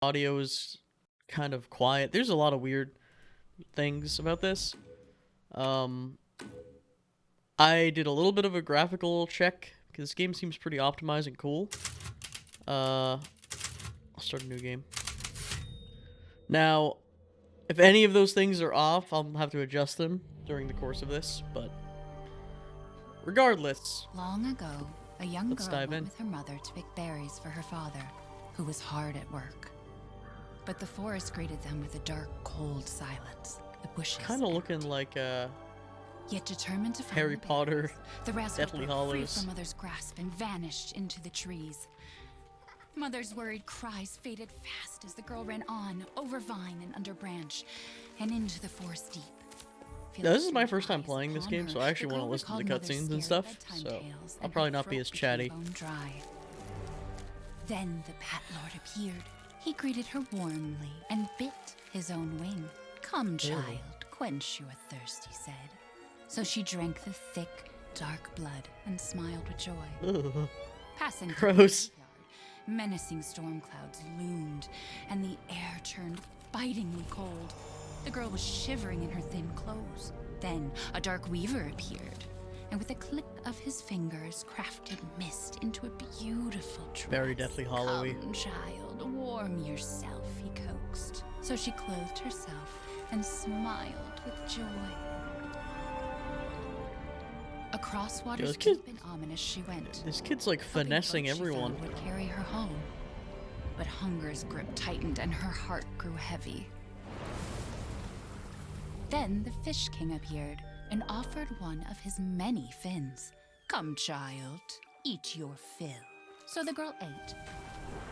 Audio is kind of quiet. There's a lot of weird things about this. Um, I did a little bit of a graphical check because this game seems pretty optimized and cool. I'll start a new game. Now, if any of those things are off, I'll have to adjust them during the course of this, but regardless. Long ago, a young Let's girl dive went in. with her mother to pick berries for her father, who was hard at work. But the forest greeted them with a dark, cold silence. The bushes Kind of looking empty. like Yet determined to find Harry the Potter, berries, the rascals Deathly broke free Hallows. from mother's grasp and vanished into the trees. Mother's worried cries faded fast as the girl ran on, over vine and under branch, and into the forest deep. Now, this is my first time playing this game, so I actually want to listen to the Mother's cutscenes and scary stuff, bedtime so tales I'll and probably her not be throat as became chatty. bone dry. Then the Bat Lord appeared. He greeted her warmly and bit his own wing. Come, child, quench your thirst, he said. So she drank the thick, dark blood and smiled with joy. Ugh. Passing through the Gross. courtyard, menacing storm clouds loomed, and the air turned bitingly cold. The girl was shivering in her thin clothes. Then a dark weaver appeared, and with a click of his fingers, crafted mist into a beautiful dress. Very Deathly Hallow-y. Come, child, warm yourself, he coaxed. So she clothed herself and smiled with joy. Across waters this kid- deep and ominous she went. This kid's like hoping finessing boat she everyone. found would carry her home. But hunger's grip tightened and her heart grew heavy. Then the Fish King appeared and offered one of his many fins. Come, child, eat your fill. So the girl ate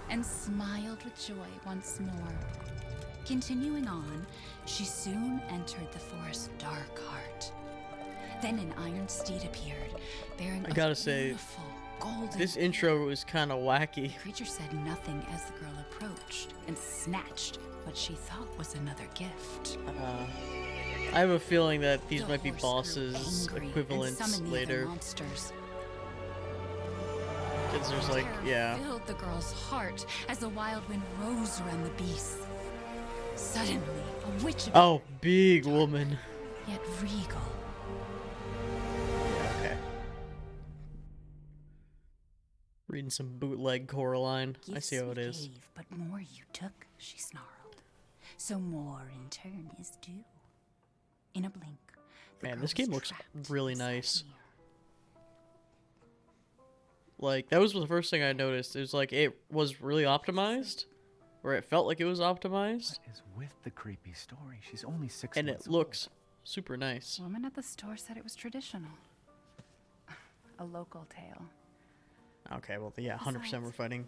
and smiled with joy once more. Continuing on, she soon entered the forest's dark heart. Then an iron steed appeared, bearing I gotta a say, beautiful golden This intro was kind of wacky. The creature said nothing as the girl approached and snatched what she thought was another gift. I have a feeling that these The might be horse grew bosses angry and equivalents summoned the other later. monsters. Because there's like, Terror yeah. filled the girl's heart as the wild wind rose around the beasts. Suddenly, a witch appeared, Oh, big woman. yet regal. Okay. Reading some bootleg Coraline. I see how it Gifts is. you gave, but more you took, she snarled. So more in turn is due. In a blink, the Man, girl this was game looks trapped really inside nice. a mirror. Like, that was the first thing I noticed. It was like, it was really optimized. Or it felt like it was optimized. What is with the creepy story? She's only 6 And months it looks super nice. Woman at the store said it was traditional. A local tale. Okay, well, yeah, 100% we're fighting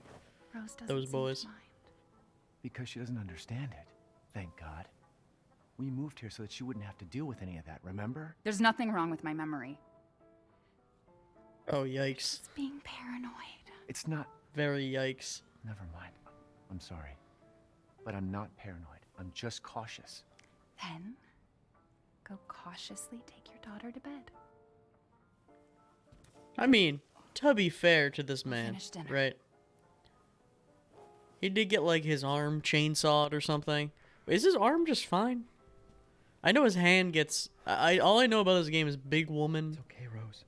Rose doesn't those seem to boys. mind. because she doesn't understand it. Thank God. We moved here so that she wouldn't have to deal with any of that, remember? There's nothing wrong with my memory. Oh, yikes. It's being paranoid. It's not. Very yikes. Never mind. I'm sorry. But I'm not paranoid. I'm just cautious. Then, go cautiously take your daughter to bed. I mean, to be fair to this man, finish dinner. right? He did get, like, his arm chainsawed or something. Is his arm just fine? I know his hand gets... all I know about this game is big woman, It's okay, Rose.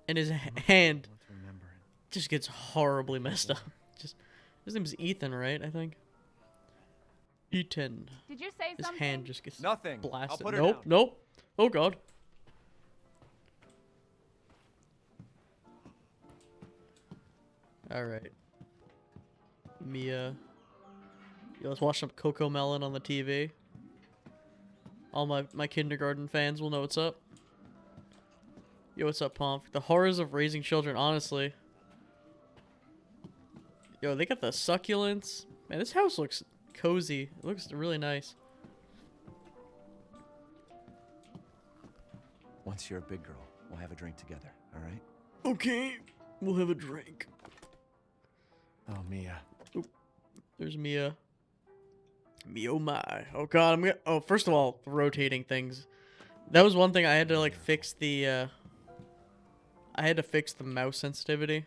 and his hand Let's remember it. just gets horribly messed up. Just his name's Ethan, right? I think. Ethan. Did you say His something? hand just gets Nothing. blasted. I'll put her Nope, down. nope. Oh god. All right. Mia. Yo, let's watch some Coco Melon on the TV. All my kindergarten fans will know what's up. Yo, what's up, Pomp? The horrors of raising children, honestly. Yo, they got the succulents. Man, this house looks cozy. It looks really nice. Once you're a big girl, we'll have a drink together, all right? Okay, we'll have a drink. Oh, Mia. There's Mia. Me oh my. Oh god, I'm gonna... Oh, first of all, the rotating things. That was one thing I had to, like, fix the, I had to fix the mouse sensitivity.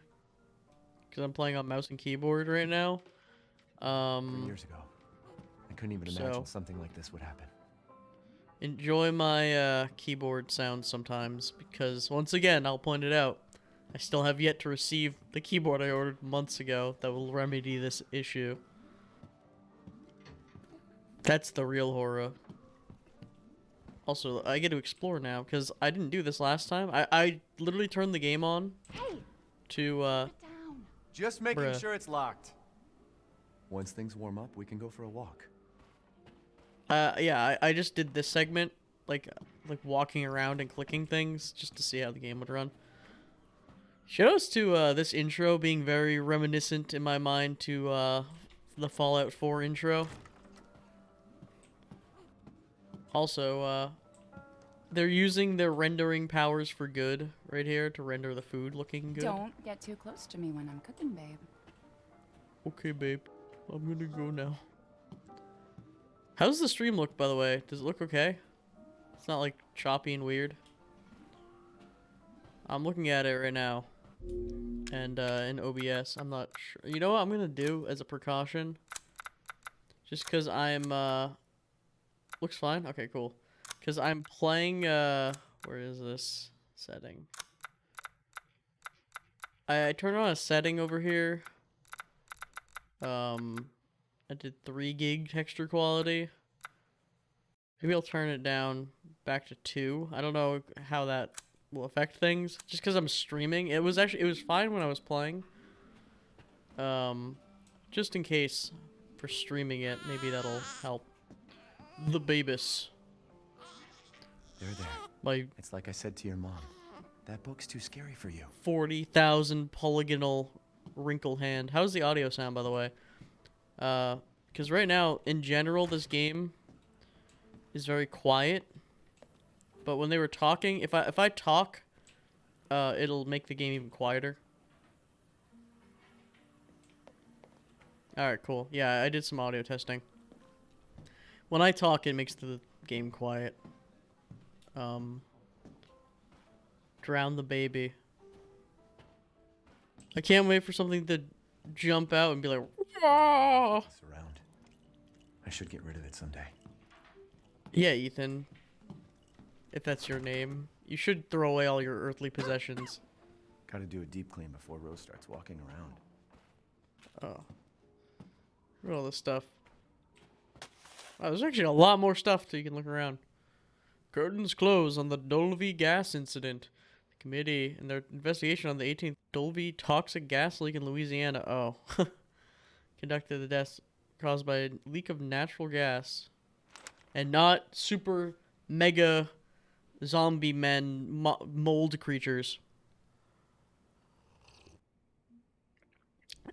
Because I'm playing on mouse and keyboard right now. 3 years ago. couldn't even imagine So- something like this would happen. Enjoy my keyboard sounds sometimes, because once again, I'll point it out, I still have yet to receive the keyboard I ordered months ago that will remedy this issue. That's the real horror. Also, I get to explore now, because I didn't do this last time. I literally turned the game on to, Down. Just making Bruh. sure it's locked. Once things warm up, we can go for a walk. yeah, I just did this segment, like walking around and clicking things, just to see how the game would run. Shoutouts to this intro being very reminiscent in my mind to the Fallout 4 intro. Also, they're using their rendering powers for good right here to render the food looking good. Don't get too close to me when I'm cooking, babe. Okay, babe. I'm gonna go now. How's the stream look, by the way? Does it look okay? It's not, like, choppy and weird. I'm looking at it right now. And, in OBS, I'm not sure. You know what I'm gonna do as a precaution? Just because I'm, looks fine? Okay, cool. Because I'm playing, where is this setting? I turned on a setting over here. I did 3 gig texture quality. Maybe I'll turn it down back to 2. I don't know how that will affect things. Just because I'm streaming. It was fine when I was playing. Just in case for streaming it, maybe that'll help. The Babus. They're there. My It's like I said to your mom. That book's too scary for you. 40,000 polygonal wrinkle hand. How's the audio sound, by the way? Because right now, in general, this game is very quiet. But when they were talking, if I talk, it'll make the game even quieter. Alright, cool. Yeah, I did some audio testing. When I talk, it makes the game quiet. Drown the baby. I can't wait for something to jump out and be like, "Wah!" It's around. I should get rid of it someday. Yeah, Ethan. If that's your name. You should throw away all your earthly possessions. Gotta do a deep clean before Rose starts walking around. Oh. Look at all this stuff. Wow, there's actually a lot more stuff so you can look around. Curtains close on the Dulvey gas incident. The committee and their investigation on the 18th Dulvey toxic gas leak in Louisiana. Oh. Conducted the deaths caused by a leak of natural gas. And not super mega zombie men mold creatures.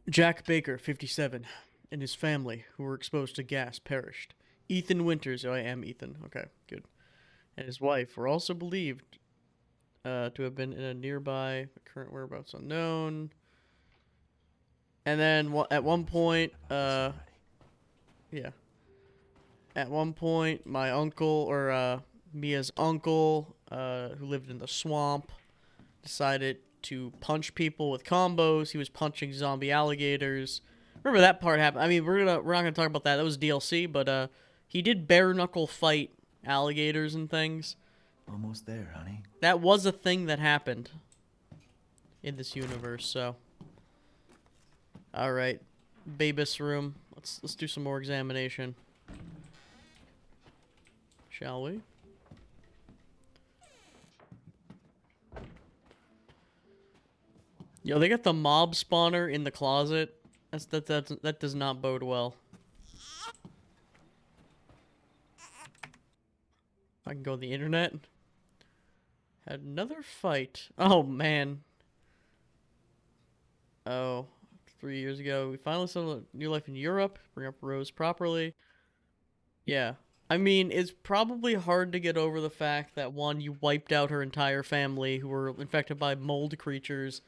Jack Baker, 57, and his family, who were exposed to gas, perished. Ethan Winters, oh, I am Ethan. Okay, good. And his wife were also believed to have been in a nearby, current whereabouts unknown. And then at one point, yeah. At one point, my uncle, or Mia's uncle, who lived in the swamp, decided to punch people with combos. He was punching zombie alligators. Remember that part happened. I mean, we're not gonna talk about that. That was DLC, but he did bare knuckle fight alligators and things. Almost there, honey. That was a thing that happened in this universe. So, all right, Babus room. Let's do some more examination, shall we? Yo, they got the mob spawner in the closet. That does not bode well. I can go to the internet. Had another fight. Oh man. Oh, 3 years ago we finally settled a new life in Europe. Bring up Rose properly. Yeah. I mean, it's probably hard to get over the fact that one, you wiped out her entire family who were infected by mold creatures,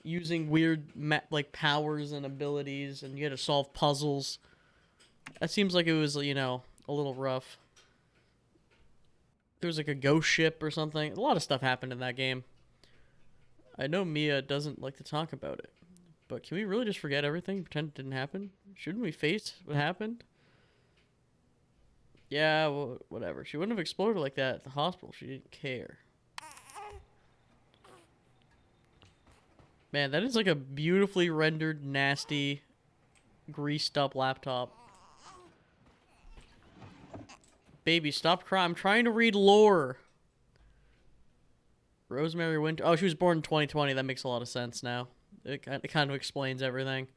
using weird like powers and abilities, and you had to solve puzzles. That seems like it was, you know, a little rough. There was like a ghost ship or something. A lot of stuff happened in that game. I know Mia doesn't like to talk about it, but can we really just forget everything, pretend it didn't happen? Shouldn't we face what happened? Yeah, well, whatever. She wouldn't have explored it like that at the hospital. She didn't care. Man, that is like a beautifully rendered, nasty, greased up laptop. Baby, stop crying. I'm trying to read lore. Rosemary Winter. Oh, she was born in 2020. That makes a lot of sense now. It kind of explains everything.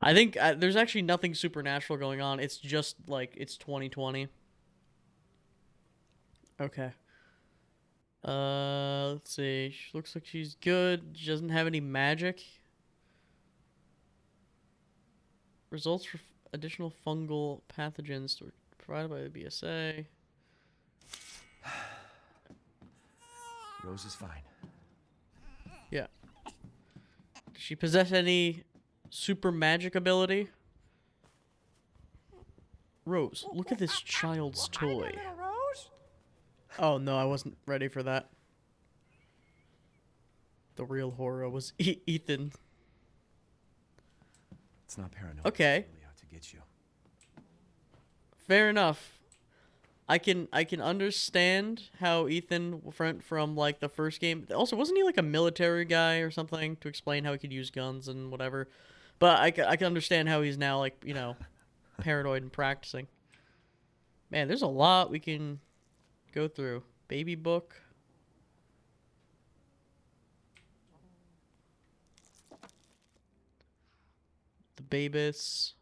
I think there's actually nothing supernatural going on. It's just like it's 2020. Okay. Let's see. She looks like she's good. She doesn't have any magic. Results for additional fungal pathogens provided by the BSA. Rose is fine. Yeah. Does she possess any super magic ability? Rose, look at this child's toy. Oh no, I wasn't ready for that. The real horror was Ethan. It's not paranoid. Okay. It's really out to get you. Fair enough. I can understand how Ethan went from like the first game. Also, wasn't he like a military guy or something to explain how he could use guns and whatever? But I can understand how he's now like, you know, paranoid and practicing. Man, there's a lot we can go through. Baby book. The Babus.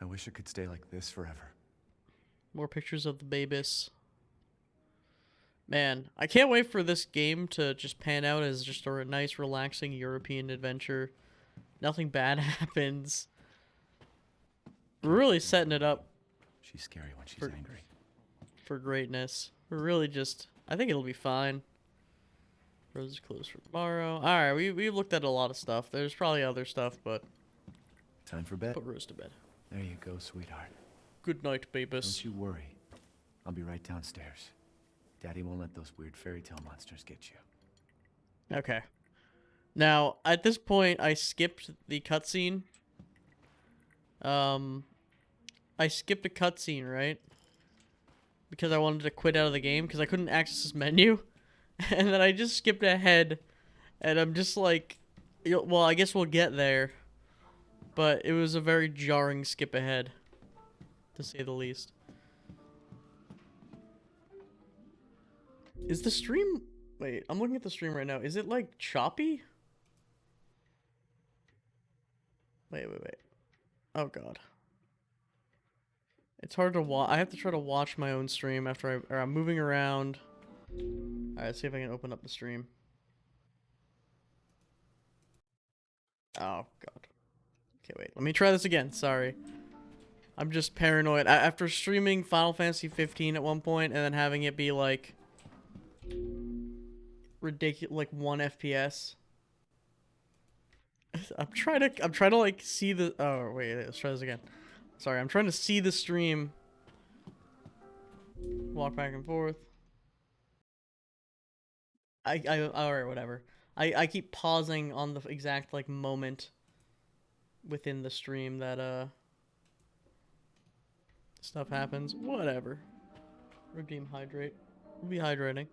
I wish it could stay like this forever. More pictures of the Babus. Man, I can't wait for this game to just pan out as just a nice, relaxing European adventure. Nothing bad happens. We're really setting it up She's scary when she's For- angry. for greatness. We're really just... I think it'll be fine. Rose is closed for tomorrow. Alright, we've looked at a lot of stuff. There's probably other stuff, but Time for bed. put Rose to bed. There you go, sweetheart. Good night, Babus. Don't you worry. I'll be right downstairs. Daddy won't let those weird fairy tale monsters get you. Okay. Now, at this point, I skipped the cutscene. I skipped a cutscene, right? Because I wanted to quit out of the game, because I couldn't access this menu. And then I just skipped ahead, and I'm just like, well, I guess we'll get there. But it was a very jarring skip ahead, to say the least. Is the stream... Wait, I'm looking at the stream right now. Is it, like, choppy? Wait. Oh, God. It's hard to watch. I have to try to watch my own stream after I'm moving around. Alright, let's see if I can open up the stream. Oh, God. Okay, wait. Let me try this again. Sorry. I'm just paranoid. After streaming Final Fantasy 15 at one point and then having it be like ridiculous, like 1 FPS. I'm trying to like see the. Oh wait, let's try this again. Sorry, I'm trying to see the stream. Walk back and forth. Alright, whatever. I keep pausing on the exact like moment within the stream that stuff happens. Whatever. Redeem hydrate. We'll be hydrating.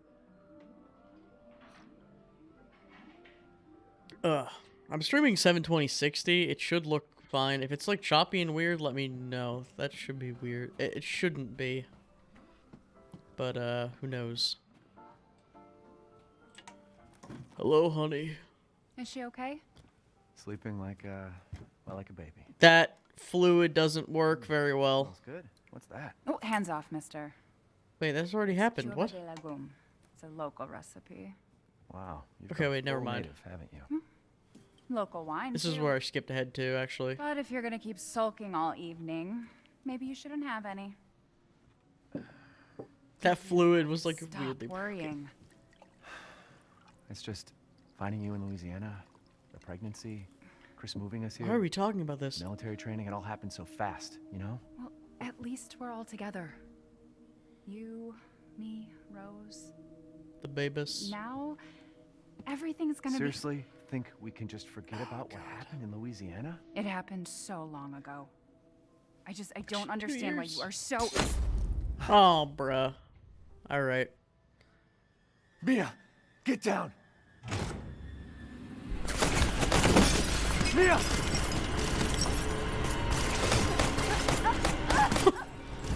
I'm streaming 720/60. It should look fine. If it's like choppy and weird, let me know. That should be weird. It shouldn't be. But who knows? Hello, honey. Is she okay? Sleeping like a baby. That fluid doesn't work very well. Smells good. What's that? Oh, hands off, mister. Wait, that's already happened. Chuva What? de legume. It's a local recipe. Wow. You've Okay, gone wait, never full mind. native, haven't you? Local wine, This is too. where I skipped ahead to, actually. But if you're gonna keep sulking all evening, maybe you shouldn't have any. That fluid was like Stop weirdly. worrying. It's just finding you in Louisiana, the pregnancy, Chris moving us here, Why are we talking about this? military training. It all happened so fast, you know? Well, at least we're all together. You, me, Rose. The Babus. Now, everything's gonna Seriously, think we can just forget Oh, about what God. happened in Louisiana? be... It happened so long ago. I don't understand why years. you are so... Oh, bruh. Alright. Mia, get down. Mia!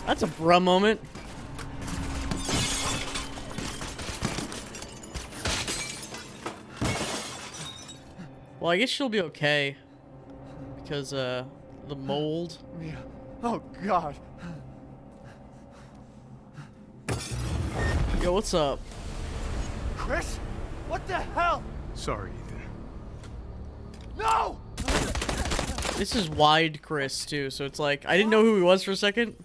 That's a bruh moment. Well, I guess she'll be okay. Because, the mold. Mia. Oh, God. Yo, what's up? Chris? What the hell? Sorry, Ethan. No! This is wide Chris, too, so it's like, I didn't know who he was for a second.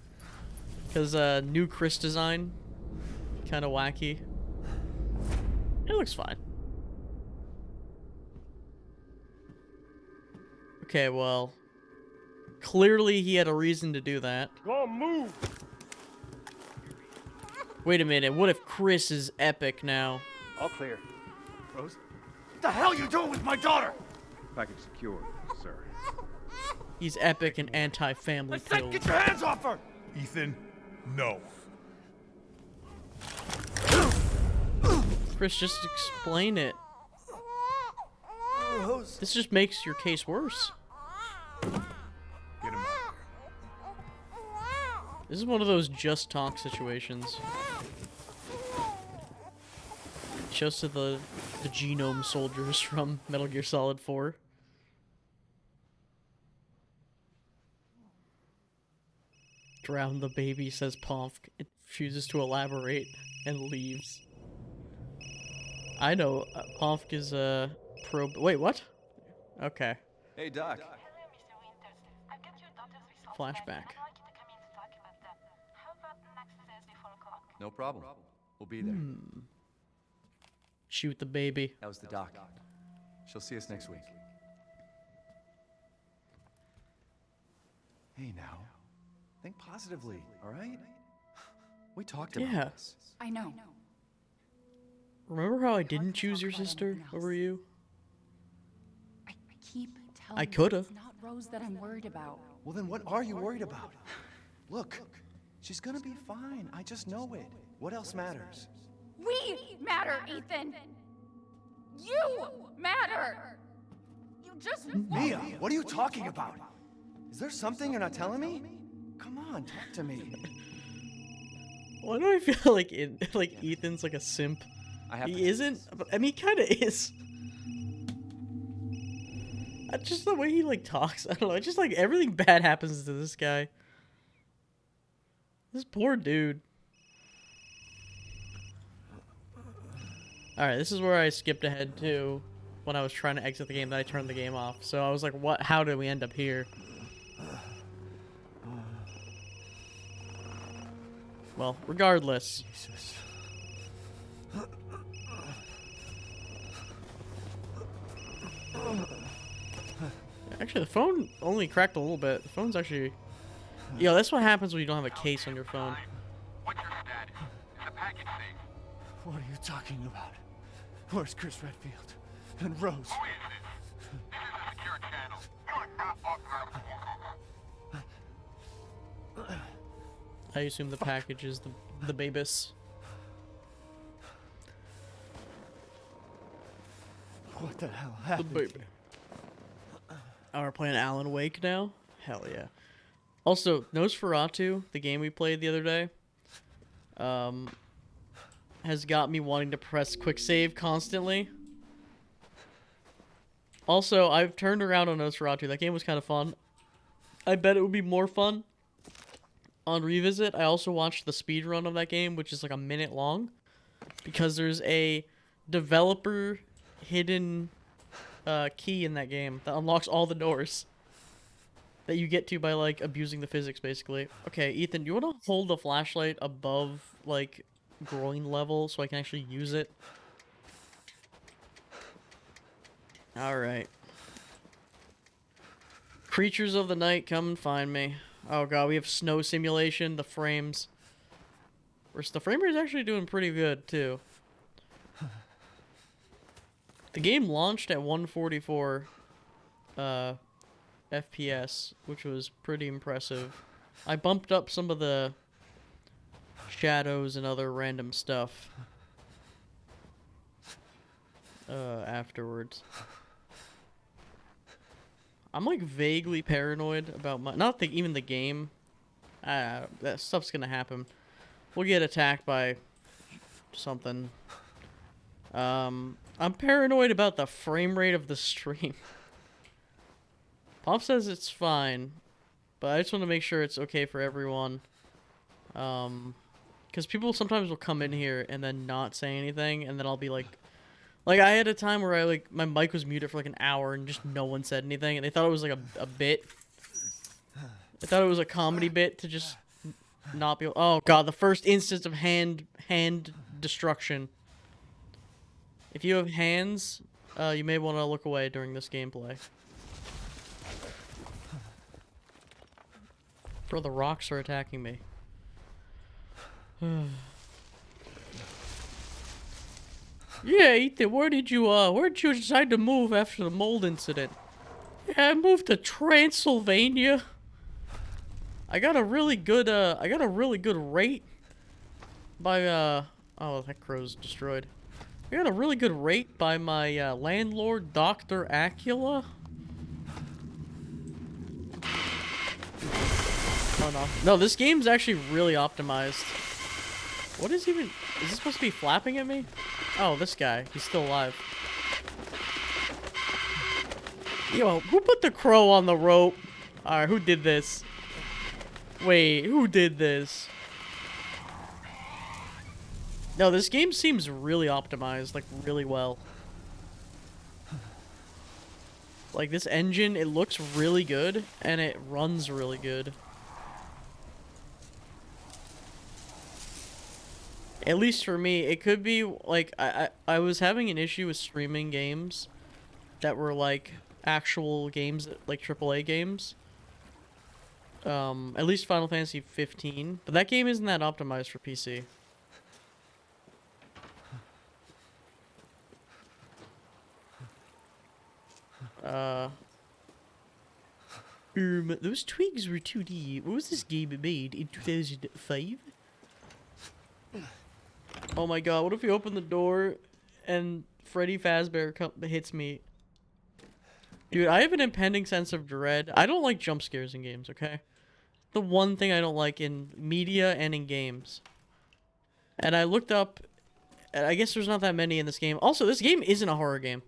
Because, new Chris design. Kind of wacky. It looks fine. Okay, well. Clearly he had a reason to do that. Go move! Wait a minute, what if Chris is epic now? All clear. Rose? What the hell you doing with my daughter? Package secured, sir. He's epic and anti-family I said killed. get your hands off her! Ethan, no. Chris, just explain it. Rose. This just makes your case worse. Get him out. This is one of those just talk situations. Just to the genome soldiers from Metal Gear Solid 4. Drown the baby, says Pomf. It refuses to elaborate and leaves. I know, Pomf is a pro. Wait, what? Okay. Hey, Doc. Flashback. No problem. We'll be there. Shoot the baby. That was the doc. She'll see us next week. Hey, now. Think positively, all right? We talked about Yeah. this. I know. Remember how I didn't choose your sister over you? I keep telling I you coulda. it's not Rose that I'm worried about. Well, then what are you worried about? Look, she's gonna be fine. I just know it. What else matters? We matter, Ethan! You matter! You just Mia, what are you talking about? Is there something you're not telling me? Come on, talk to me. Why do I feel like Ethan's like a simp? He isn't, but I mean, he kind of is. Just the way he like talks. I don't know. It's just like everything bad happens to this guy. This poor dude. All right, this is where I skipped ahead to when I was trying to exit the game. Then I turned the game off. So I was like, "What? How did we end up here?" Well, regardless. Jesus. Actually, the phone only cracked a little bit. The phone's actually... Yo, that's what happens when you don't have a case on your phone. What's your status? Is the package safe? What are you talking about? Where's Chris Redfield? And Rose? Who is this? This is a secure channel. You are not authorized to work. I assume the package is the Babus. What the hell The happened? baby. Oh, we're playing Alan Wake now? Hell yeah. Also, Nosferatu, the game we played the other day, has got me wanting to press quick save constantly. Also, I've turned around on Nosferatu. That game was kind of fun. I bet it would be more fun on Revisit. I also watched the speed run of that game, which is like a minute long, because there's a developer hidden key in that game that unlocks all the doors that you get to by like abusing the physics, basically. Okay, Ethan, you want to hold the flashlight above like groin level so I can actually use it? All right. Creatures of the night, come and find me. Oh god, we have snow simulation. The frames. The frame rate is actually doing pretty good too. The game launched at 144 FPS, which was pretty impressive. I bumped up some of the shadows and other random stuff afterwards. I'm like vaguely paranoid about my even the game. That stuff's gonna happen. We'll get attacked by something. I'm paranoid about the frame rate of the stream. Pop says it's fine, but I just want to make sure it's okay for everyone. Because people sometimes will come in here and then not say anything, and then I'll be like I had a time where my mic was muted for like an hour and just no one said anything, and they thought it was like a bit. I thought it was a comedy bit to just not be. Oh god, the first instance of hand destruction. If you have hands, you may want to look away during this gameplay. Bro, the rocks are attacking me. Yeah, Ethan, where did you decide to move after the mold incident? Yeah, I moved to Transylvania. I got a really good rate by, oh, that crow's destroyed. I got a really good rate by my, landlord, Dr. Acula. Oh, no. No, this game's actually really optimized. What is this supposed to be flapping at me? Oh, this guy. He's still alive. Yo, who put the crow on the rope? Alright, who did this? Wait, who did this? No, this game seems really optimized, like, really well. Like, this engine, it looks really good, and it runs really good. At least for me, it could be, like, I was having an issue with streaming games that were, like, actual games, like AAA games. At least Final Fantasy 15. But that game isn't that optimized for PC. Those twigs were 2D. What was this game made in 2005? Oh my god, what if we open the door and Freddy Fazbear hits me? Dude, I have an impending sense of dread. I don't like jump scares in games, okay? The one thing I don't like in media and in games. And I looked up, and I guess there's not that many in this game. Also, this game isn't a horror game.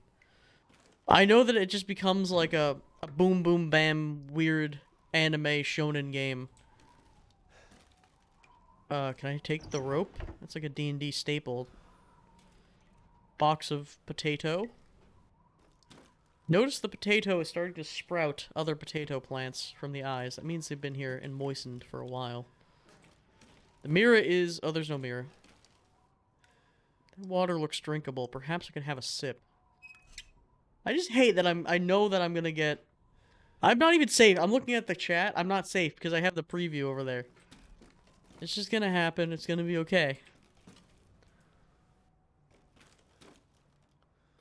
I know that it just becomes like a boom boom bam weird anime shonen game. Can I take the rope? That's like a D&D staple. Box of potato. Notice the potato is starting to sprout other potato plants from the eyes. That means they've been here and moistened for a while. The mirror is... Oh, there's no mirror. The water looks drinkable. Perhaps I could have a sip. I just hate that I know that I'm gonna get... I'm not even safe. I'm looking at the chat. I'm not safe because I have the preview over there. It's just gonna happen. It's gonna be okay.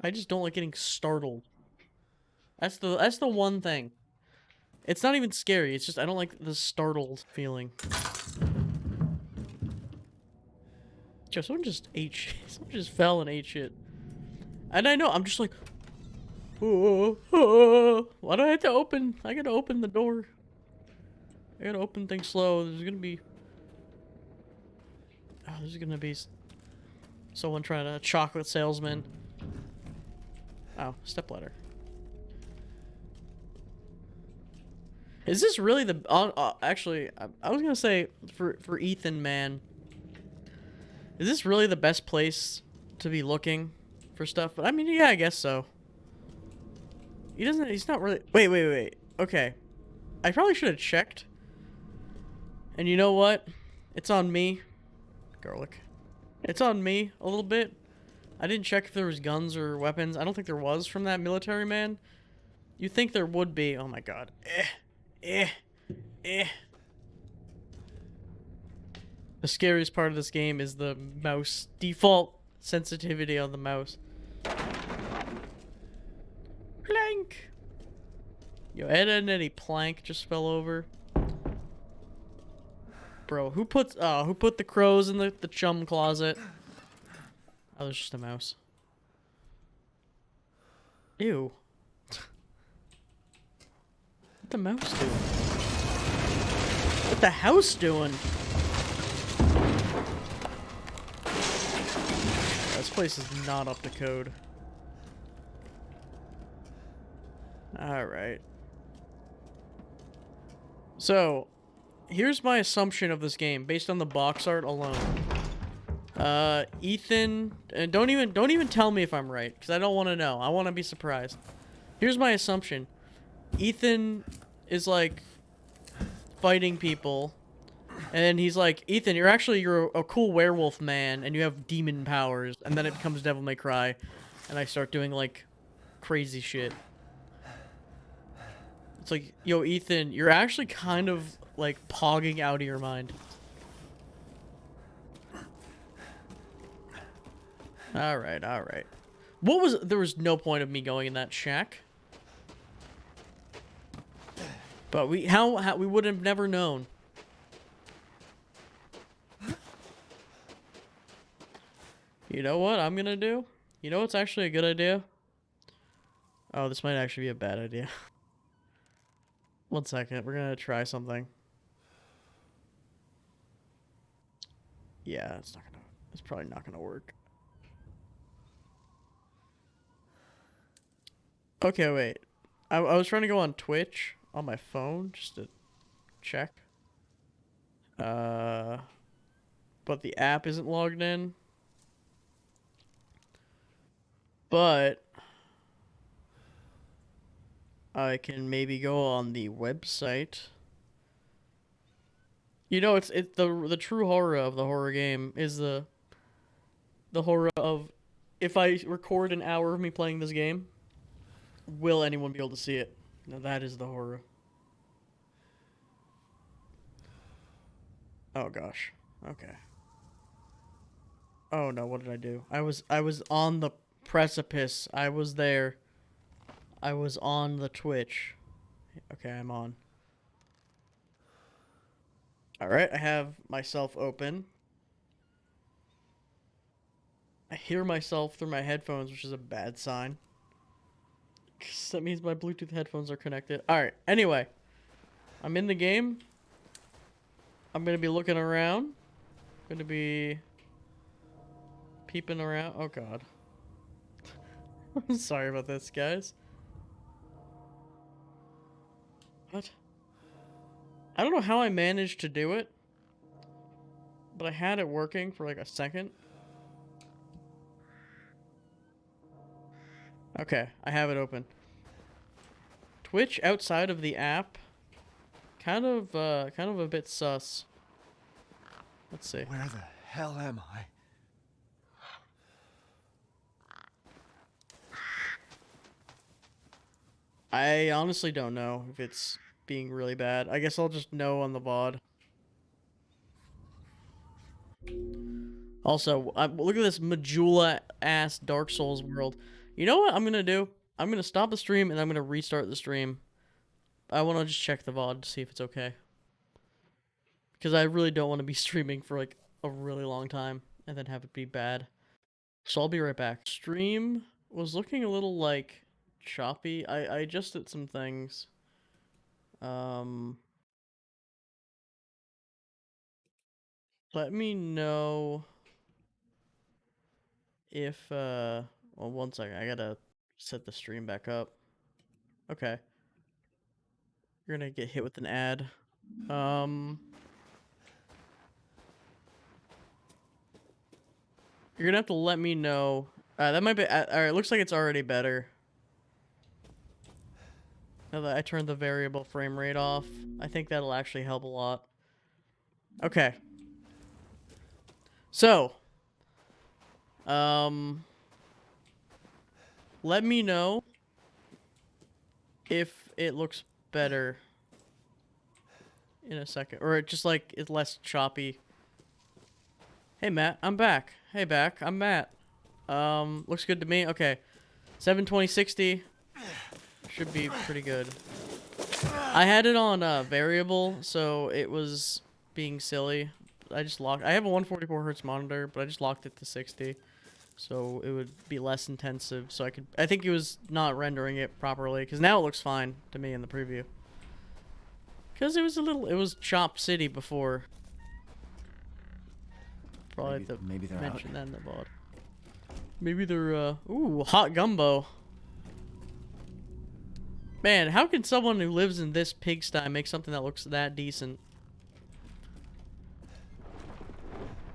I just don't like getting startled. That's the one thing. It's not even scary. It's just I don't like the startled feeling. Yo, someone just ate shit. Someone just fell and ate shit. And I know, I'm just like... Oh, oh, why do I have to open? I gotta open the door. I gotta open things slow. There's gonna be... Oh, there's gonna be... someone trying to... chocolate salesman. Oh, stepladder. Is this really the... actually, I was gonna say, for Ethan, man... Is this really the best place to be looking for stuff? But I mean, yeah, I guess so. He's not really... Wait. Okay. I probably should have checked. And you know what? It's on me. Garlic. It's on me a little bit. I didn't check if there was guns or weapons. I don't think there was from that military man. You'd think there would be. Oh my god. The scariest part of this game is the mouse. Default sensitivity on the mouse. Plank! Yo, Ed and Eddie Plank just fell over. Bro, who put the crows in the chum closet? Oh, there's just a mouse. Ew. What the mouse doing? What the house doing? This place is not up to code. Alright. So, here's my assumption of this game based on the box art alone. Ethan, and don't even tell me if I'm right, because I don't want to know. I want to be surprised. Here's my assumption. Ethan is like fighting people, and then he's like, Ethan, you're a cool werewolf man, and you have demon powers, and then it becomes Devil May Cry, and I start doing like crazy shit. It's like, yo, Ethan, you're actually kind of like pogging out of your mind. Alright, alright. There was no point of me going in that shack. But we would have never known. You know what I'm gonna do? You know what's actually a good idea? Oh, this might actually be a bad idea. 1 second, we're gonna try something. Yeah, it's probably not gonna work. Okay, wait. I was trying to go on Twitch on my phone just to check. But the app isn't logged in. But I can maybe go on the website. You know, it's the true horror of the horror game is the horror of if I record an hour of me playing this game, will anyone be able to see it? Now that is the horror. Oh gosh. Okay. Oh no, what did I do? I was on the precipice. I was there. I was on the Twitch. Okay, I'm on. Alright, I have myself open. I hear myself through my headphones, which is a bad sign. 'Cause that means my Bluetooth headphones are connected. Alright, anyway. I'm in the game. I'm gonna be looking around. I'm gonna be peeping around. Oh god. I'm sorry about this, guys. What? I don't know how I managed to do it, but I had it working for like a second. Okay, I have it open. Twitch outside of the app, kind of a bit sus. Let's see. Where the hell am I? I honestly don't know if it's being really bad. I guess I'll just know on the VOD. Also, look at this Majula-ass Dark Souls world. You know what I'm gonna do? I'm gonna stop the stream and I'm gonna restart the stream. I want to just check the VOD to see if it's okay. Because I really don't want to be streaming for like a really long time and then have it be bad. So I'll be right back. Stream was looking a little like choppy. I adjusted some things. Let me know if well, 1 second. I gotta set the stream back up. Okay. You're gonna get hit with an ad. You're gonna have to let me know. That might be alright. Looks like it's already better. Now that I turned the variable frame rate off, I think that'll actually help a lot. Okay. So, let me know if it looks better in a second, or it just like it's less choppy. Hey Matt, I'm back. Hey back, I'm Matt. Looks good to me. Okay, 720/60 should be pretty good. I had it on variable, so it was being silly. I just locked. I have a 144 hertz monitor, but I just locked it to 60, so it would be less intensive. So I could. I think it was not rendering it properly because now it looks fine to me in the preview. Because it was a little. It was Chop City before. Probably Maybe- have to maybe they're mention out. that in the VOD. Maybe they're ooh, hot gumbo. Man, how can someone who lives in this pigsty make something that looks that decent?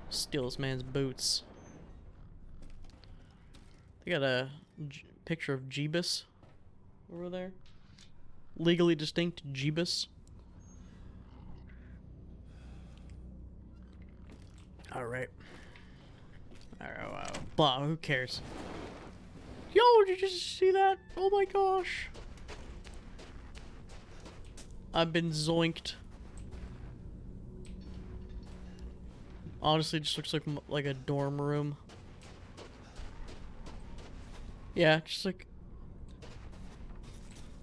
Steal this man's boots. They got a picture of Jeebus over there. Legally distinct Jeebus. Alright. Alright, wow. Blah, who cares? Yo, did you just see that? Oh my gosh. I've been zoinked. Honestly, it just looks like a dorm room. Yeah, just like.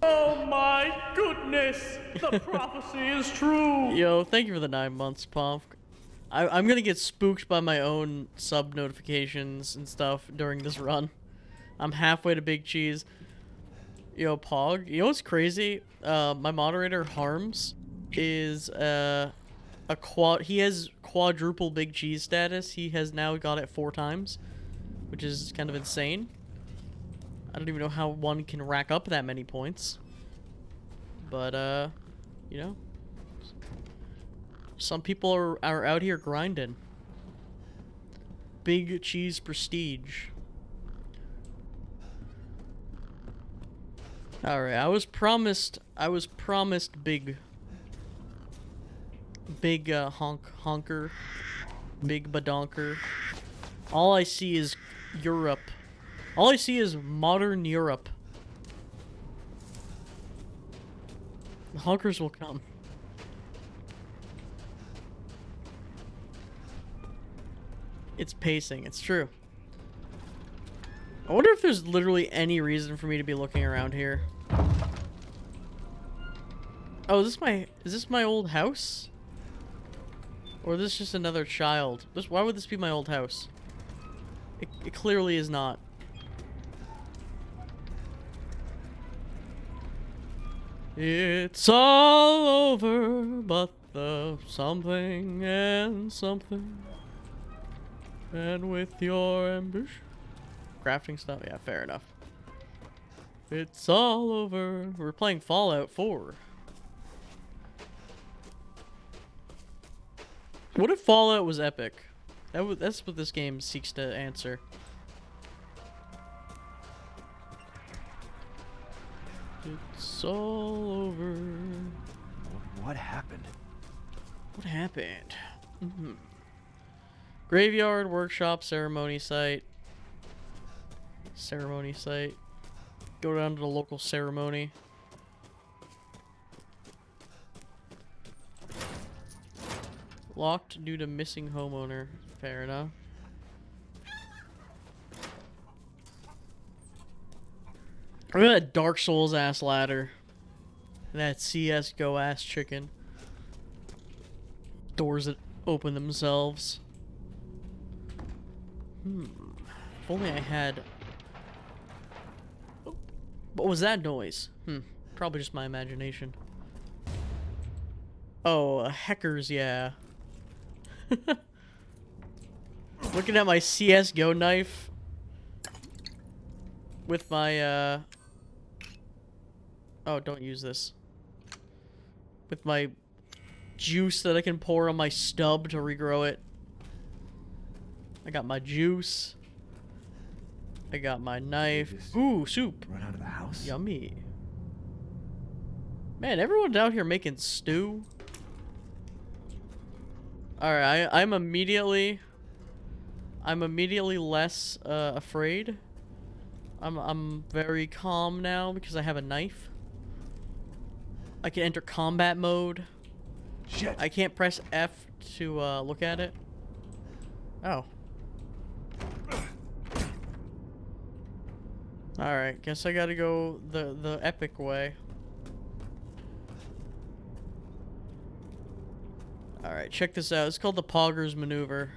Oh my goodness! The prophecy is true! Yo, thank you for the 9 months, Pomp. I'm gonna get spooked by my own sub notifications and stuff during this run. I'm halfway to Big Cheese. Yo, Pog, you know what's crazy? My moderator, Harms, is he has quadruple Big Cheese status. He has now got it 4 times, which is kind of insane. I don't even know how one can rack up that many points. But, you know, some people are out here grinding. Big Cheese Prestige. Alright, I was promised big honker, big badonker. All I see is Europe. All I see is modern Europe. The honkers will come. It's pacing, it's true. I wonder if there's literally any reason for me to be looking around here. Oh, is this my old house? Or is this just another child? Why would this be my old house? It clearly is not. It's all over, but the something and something. And with your ambition. Crafting stuff? Yeah, fair enough. It's all over. We're playing Fallout 4. What if Fallout was epic? That's what this game seeks to answer. It's all over. What happened? What happened? Graveyard, workshop, ceremony site. Ceremony site. Go down to the local ceremony. Locked due to missing homeowner. Fair enough. Look at that Dark Souls ass ladder. And that CSGO ass chicken. Doors that open themselves. If only I had... What was that noise? Probably just my imagination. Oh, hackers, yeah. Looking at my CSGO knife. With my, Oh, don't use this. With my juice that I can pour on my stub to regrow it. I got my juice. I got my knife. Ooh, soup. Run out of the house? Yummy. Man, everyone's out here making stew. Alright, I'm immediately less afraid. I'm very calm now because I have a knife. I can enter combat mode. Shit! I can't press F to look at it. Oh. Alright, guess I gotta go the epic way. Alright, Alright, check this out. It's called the Poggers Maneuver.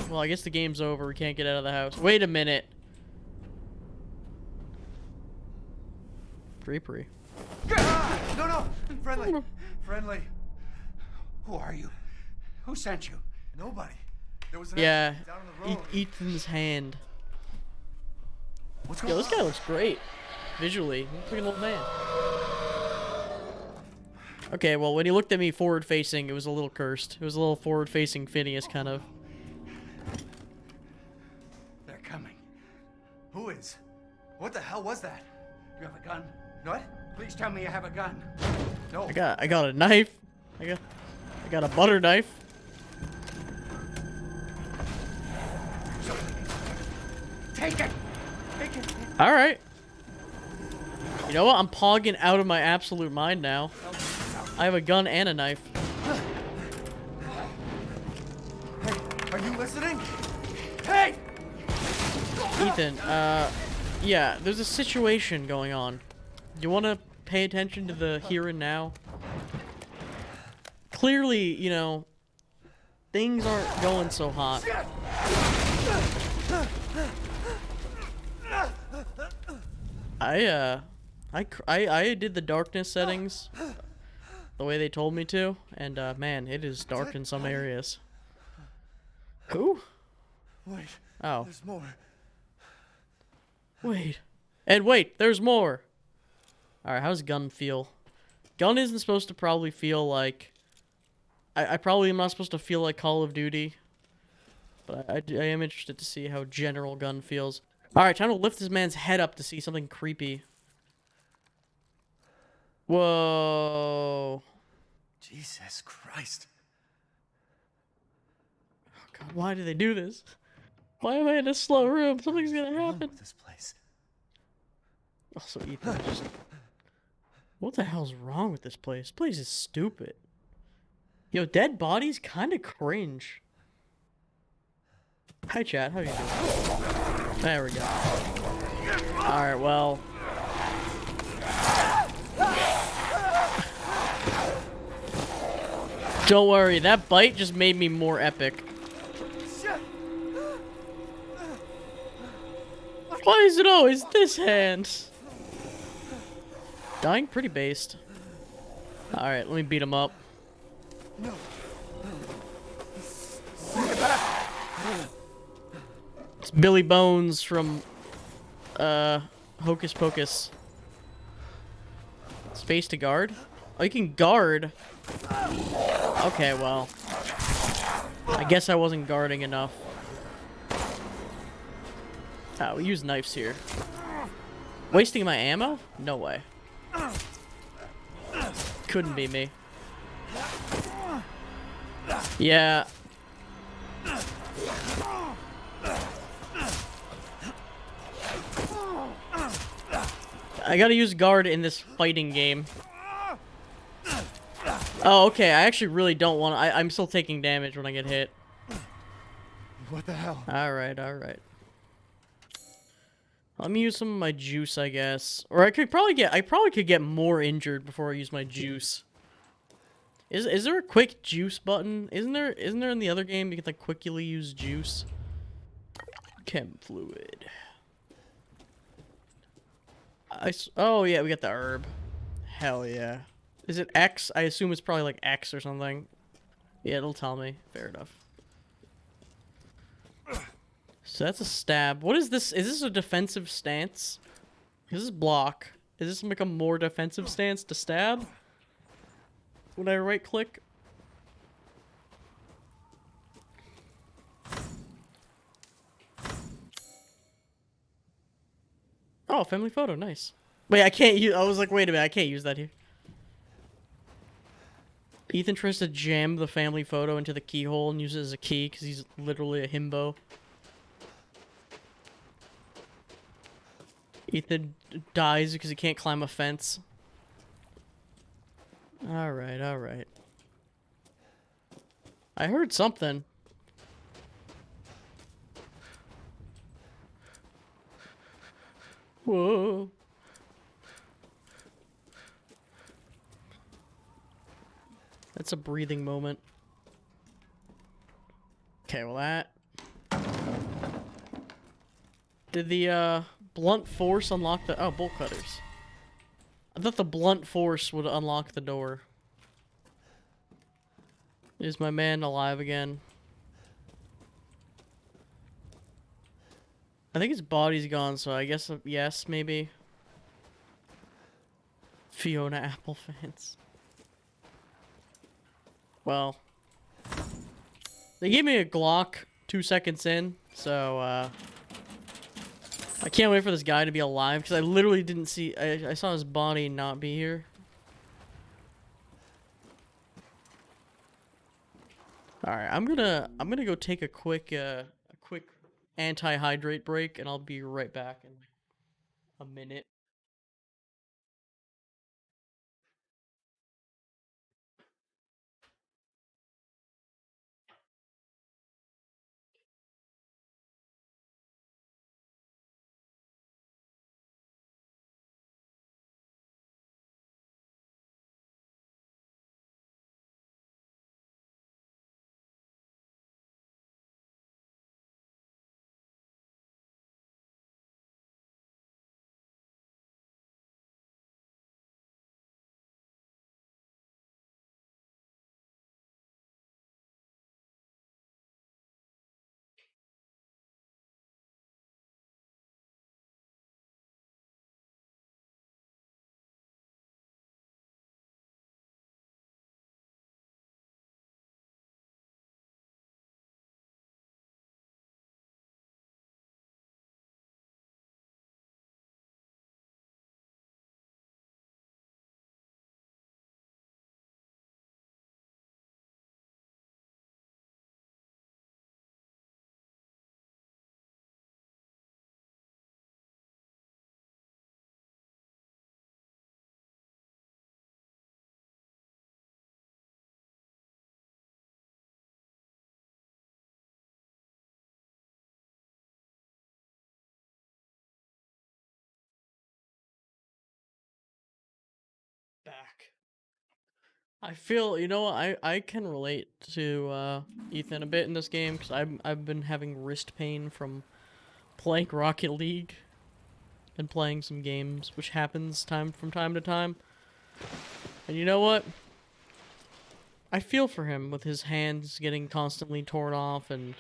Well, I guess the game's over. We can't get out of the house. Wait a minute. Drapery. No, no! Friendly! Friendly! Who are you? Who sent you? Nobody. There was an Yeah, accident down on the road. Ethan's hand. What's going Yo, on? this guy looks great. Visually. He looks like an old man. Okay, well, when he looked at me forward-facing, it was a little cursed. It was a little forward-facing Phineas, kind of. They're coming. Who is? What the hell was that? You have a gun? What? Please tell me you have a gun. No. I got a knife. I got a butter knife. Take it! Take it! All right. You know what? I'm pogging out of my absolute mind now. I have a gun and a knife. Hey, are you listening? Hey! Ethan, yeah, there's a situation going on. You want to pay attention to the here and now? Clearly, you know, things aren't going so hot. I did the darkness settings the way they told me to, and man, it is dark in some areas. Who? Wait, Oh, there's more. wait. And wait, there's more. Alright, how's Gun feel? Gun isn't supposed to probably feel like... I probably am not supposed to feel like Call of Duty. But I am interested to see how General Gun feels. Alright, time to lift this man's head up to see something creepy. Whoa. Jesus Christ. Oh God, why do they do this? Why am I in a slow room? Something's gonna What's wrong happen. with this place? Also, Ethan, just... What the hell's wrong with this place? This place is stupid. Yo, dead bodies kinda cringe. Hi, chat. How you doing? There we go. Alright, well... Don't worry, that bite just made me more epic. Why is it always this hand? Dying pretty based. Alright, let me beat him up. It's Billy Bones from Hocus Pocus. Space to guard? Oh, you can guard. Okay, well. I guess I wasn't guarding enough. Oh, we use knives here. Wasting my ammo? No way. Couldn't be me. Yeah. I gotta use guard in this fighting game. Oh, okay. I actually really don't want to. I'm still taking damage when I get hit. What the hell? Alright, alright. Let me use some of my juice, I guess. Or I probably could get more injured before I use my juice. Is there a quick juice button? Isn't there in the other game you can like quickly use juice? Chem fluid. Oh yeah, we got the herb. Hell yeah. Is it X? I assume it's probably like X or something. Yeah, it'll tell me. Fair enough. So that's a stab. What is this? Is this a defensive stance? Is this block? Is this make a more defensive stance to stab? When I right click? Oh, family photo, nice. Wait, I can't use. I was like, wait a minute, I can't use that here. Ethan tries to jam the family photo into the keyhole and use it as a key because he's literally a himbo. Ethan dies because he can't climb a fence. Alright, alright. I heard something. Whoa. it's a breathing moment. Okay, well that... Did the, blunt force unlock the... Oh, bolt cutters. I thought the blunt force would unlock the door. Is my man alive again? I think his body's gone, so I guess yes, maybe. Fiona Apple fans. Well, they gave me a Glock 2 seconds in, so I can't wait for this guy to be alive because I literally didn't see. I saw his body not be here. All right, I'm gonna go take a quick anti-hydrate break, and I'll be right back in a minute. Back. I feel, you know what, I can relate to Ethan a bit in this game because I've been having wrist pain from playing Rocket League and playing some games, which happens from time to time. And you know what? I feel for him with his hands getting constantly torn off and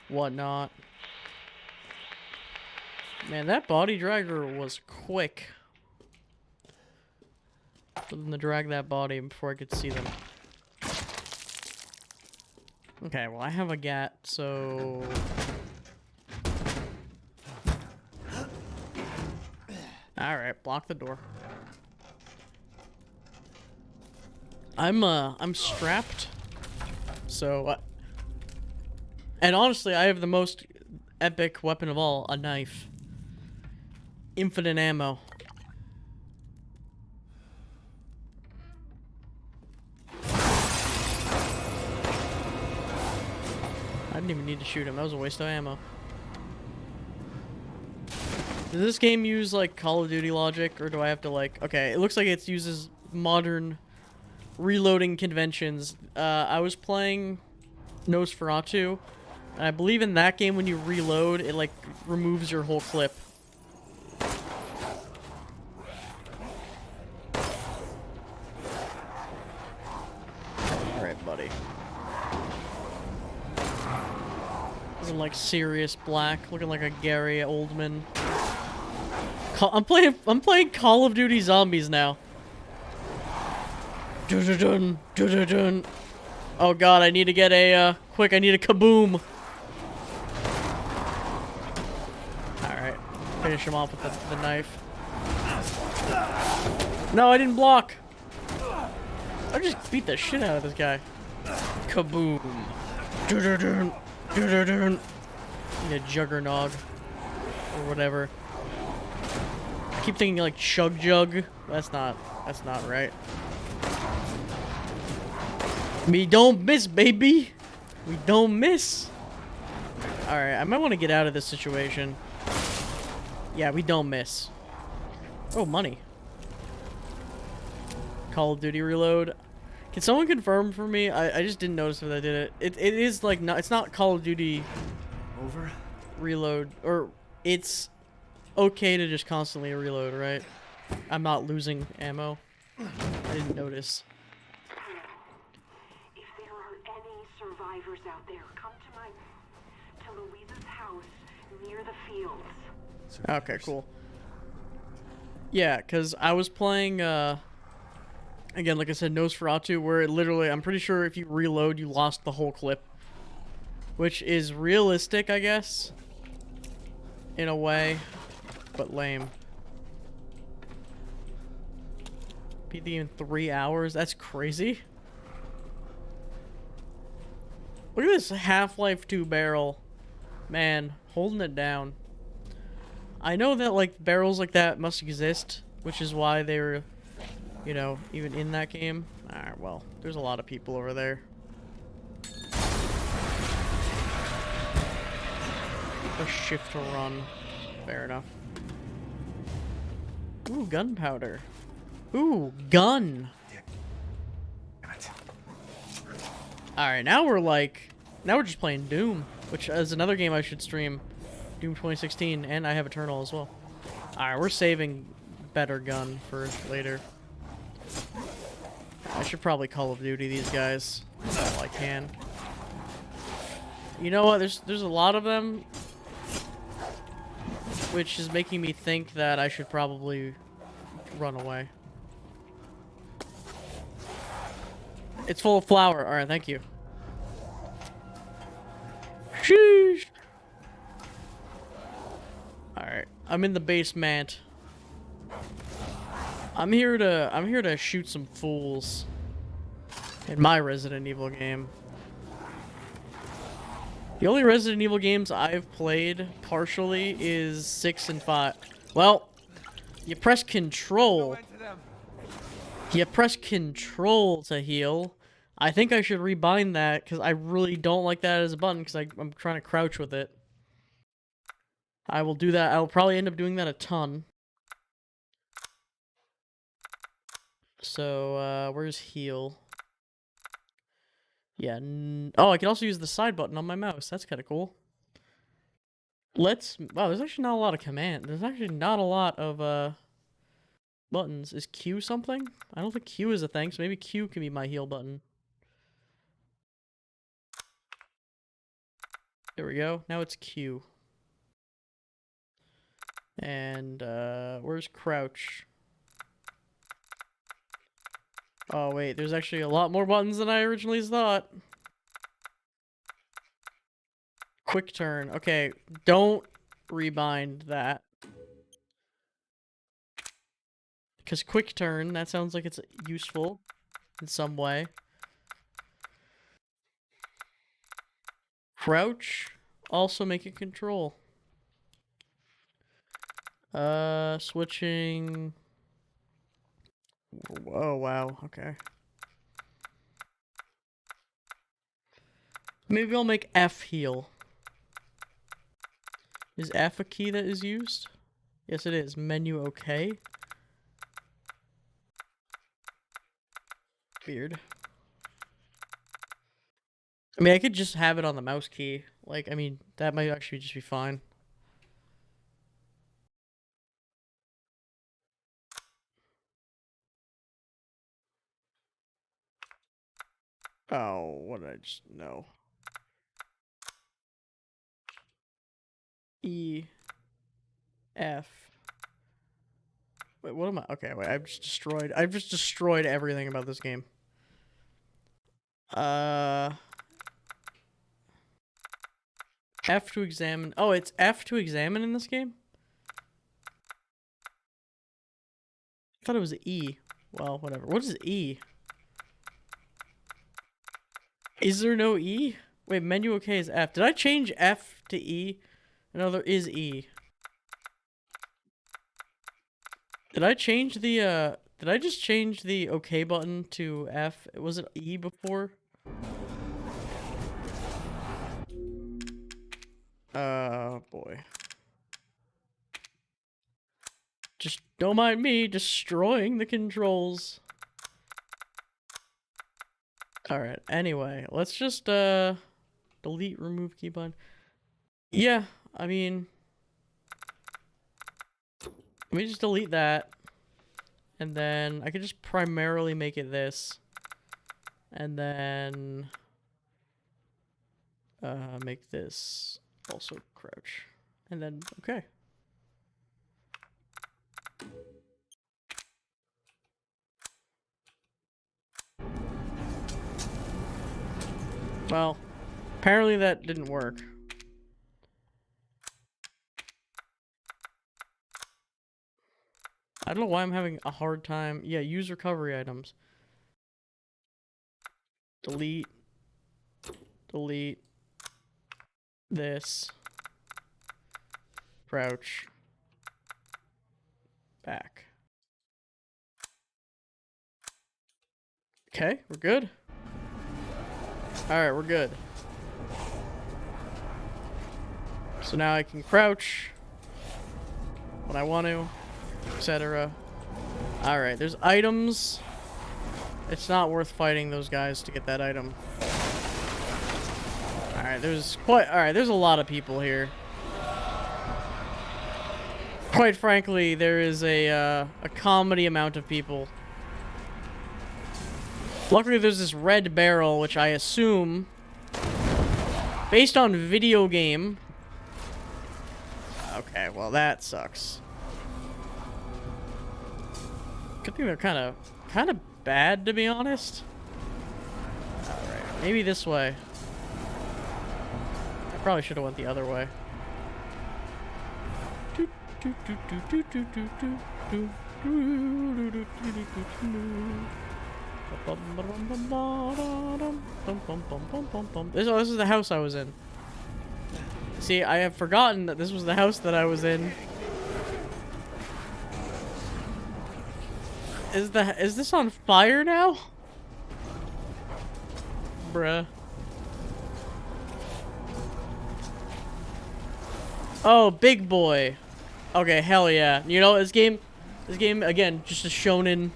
whatnot. Man, that body dragger was quick. For them to drag that body before I could see them. Okay, well I have a GAT, so... Alright, block the door. I'm strapped. So, and honestly, I have the most epic weapon of all, a knife. Infinite ammo. I didn't even need to shoot him. That was a waste of ammo. Does this game use, like, Call of Duty logic, or do I have to, like... Okay, it looks like it uses modern reloading conventions. I was playing Nosferatu, and I believe in that game when you reload, it, like, removes your whole clip. Alright, buddy. Looking like Sirius Black, looking like a Gary Oldman. I'm playing Call of Duty Zombies now. Dun-dun-dun, dun-dun-dun. Oh god, I need to get a quick, I need a kaboom. Alright, finish him off with the knife. No, I didn't block. I just beat the shit out of this guy. Kaboom. Dun-dun-dun, dun-dun-dun. Need a juggernaut or whatever. I keep thinking like Chug Jug. That's not right. We don't miss, baby. We don't miss. Alright, I might want to get out of this situation. Yeah, we don't miss. Oh, money. Call of Duty Reload. Can someone confirm for me? I just didn't notice if I did it. It is like not. It's not Call of Duty Over? reload, or it's okay to just constantly reload, right? I'm not losing ammo. I didn't notice. If there are any survivors out there, come to Louisa's house near the fields. Okay, cool. Yeah, because I was playing, again, like I said, Nosferatu, where it literally, I'm pretty sure if you reload, you lost the whole clip. Which is realistic, I guess. In a way, but lame. Beat the game in 3 hours? That's crazy. Look at this Half-Life 2 barrel. Man, holding it down. I know that, like, barrels like that must exist, which is why they were, you know, even in that game. Alright, well, there's a lot of people over there. A shift to run. Fair enough. Ooh, gunpowder. Ooh, gun! Alright, now we're just playing Doom, which is another game I should stream. Doom 2016, and I have Eternal as well. Alright, we're saving better gun for later. I should probably Call of Duty these guys while I can. You know what? There's a lot of them, which is making me think that I should probably run away. It's full of flour. Alright, thank you. Sheesh! Alright, I'm in the basement. I'm here to shoot some fools in my Resident Evil game. The only Resident Evil games I've played partially is 6 and 5. Well, you press control. You press control to heal. I think I should rebind that because I really don't like that as a button because I'm trying to crouch with it. I will do that. I'll probably end up doing that a ton. So, where's heal? Yeah. Oh, I can also use the side button on my mouse. That's kind of cool. Wow, there's actually not a lot of command. There's actually not a lot of, buttons. Is Q something? I don't think Q is a thing, so maybe Q can be my heal button. There we go. Now it's Q. And, where's crouch? Oh, wait, there's actually a lot more buttons than I originally thought. Quick turn. Okay, don't rebind that. Because quick turn, that sounds like it's useful in some way. Crouch, also make it control. Switching. Oh, wow, okay. Maybe I'll make F heal. Is F a key that is used? Yes, it is. Menu okay. Weird. I mean, I could just have it on the mouse key. Like, I mean, that might actually just be fine. Oh, what did I just know? E. F. Wait, what am I? Okay, wait, I've just destroyed everything about this game. F to examine. Oh, it's F to examine in this game? I thought it was E. Well, whatever. What is E? Is there no E? Wait, menu okay is F. Did I change F to E? No, there is E. Did I change the, did I just change the okay button to F? Was it E before? Boy. Just don't mind me destroying the controls. Alright, anyway, let's just, delete, remove keybind. Yeah, I mean... Let me just delete that. And then I could just primarily make it this. And then... make this also crouch. And then, okay. Well, apparently that didn't work. I don't know why I'm having a hard time. Yeah, use recovery items. Delete. Delete. This. Crouch. Back. Okay, we're good. Alright, we're good. So now I can crouch when I want to, etc. Alright, there's items. It's not worth fighting those guys to get that item. Alright, there's a lot of people here. Quite frankly, there is a comedy amount of people. Luckily, there's this red barrel, which I assume, based on video game... Okay, well, that sucks. Good thing they're kind of bad, to be honest. Alright, maybe this way. I probably should have went the other way. This is the house I was in. See, I have forgotten that this was the house that I was in. Is this on fire now? Bruh. Oh, big boy. Okay, hell yeah. You know, this game again, just a shonen.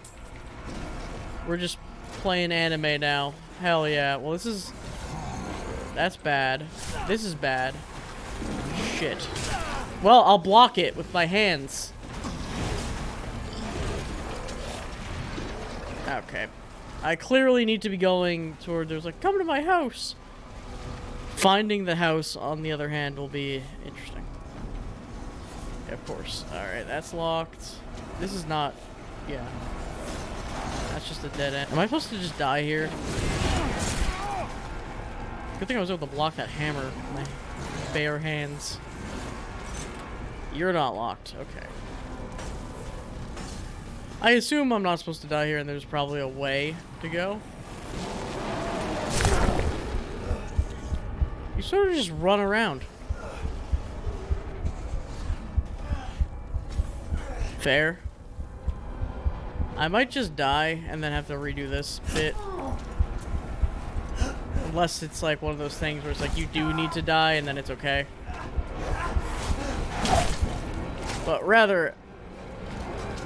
We're just playing anime now. Hell yeah. Well, that's bad. This is bad. Shit. Well, I'll block it with my hands. Okay. I clearly need to be going toward, there's like, come to my house. Finding the house, on the other hand, will be interesting. Yeah, of course. Alright, that's locked. This is not, yeah. That's just a dead end. Am I supposed to just die here? Good thing I was able to block that hammer with my bare hands. You're not locked. Okay. I assume I'm not supposed to die here and there's probably a way to go. You sort of just run around. Fair. I might just die and then have to redo this bit. Unless it's like one of those things where it's like you do need to die and then it's okay. But rather...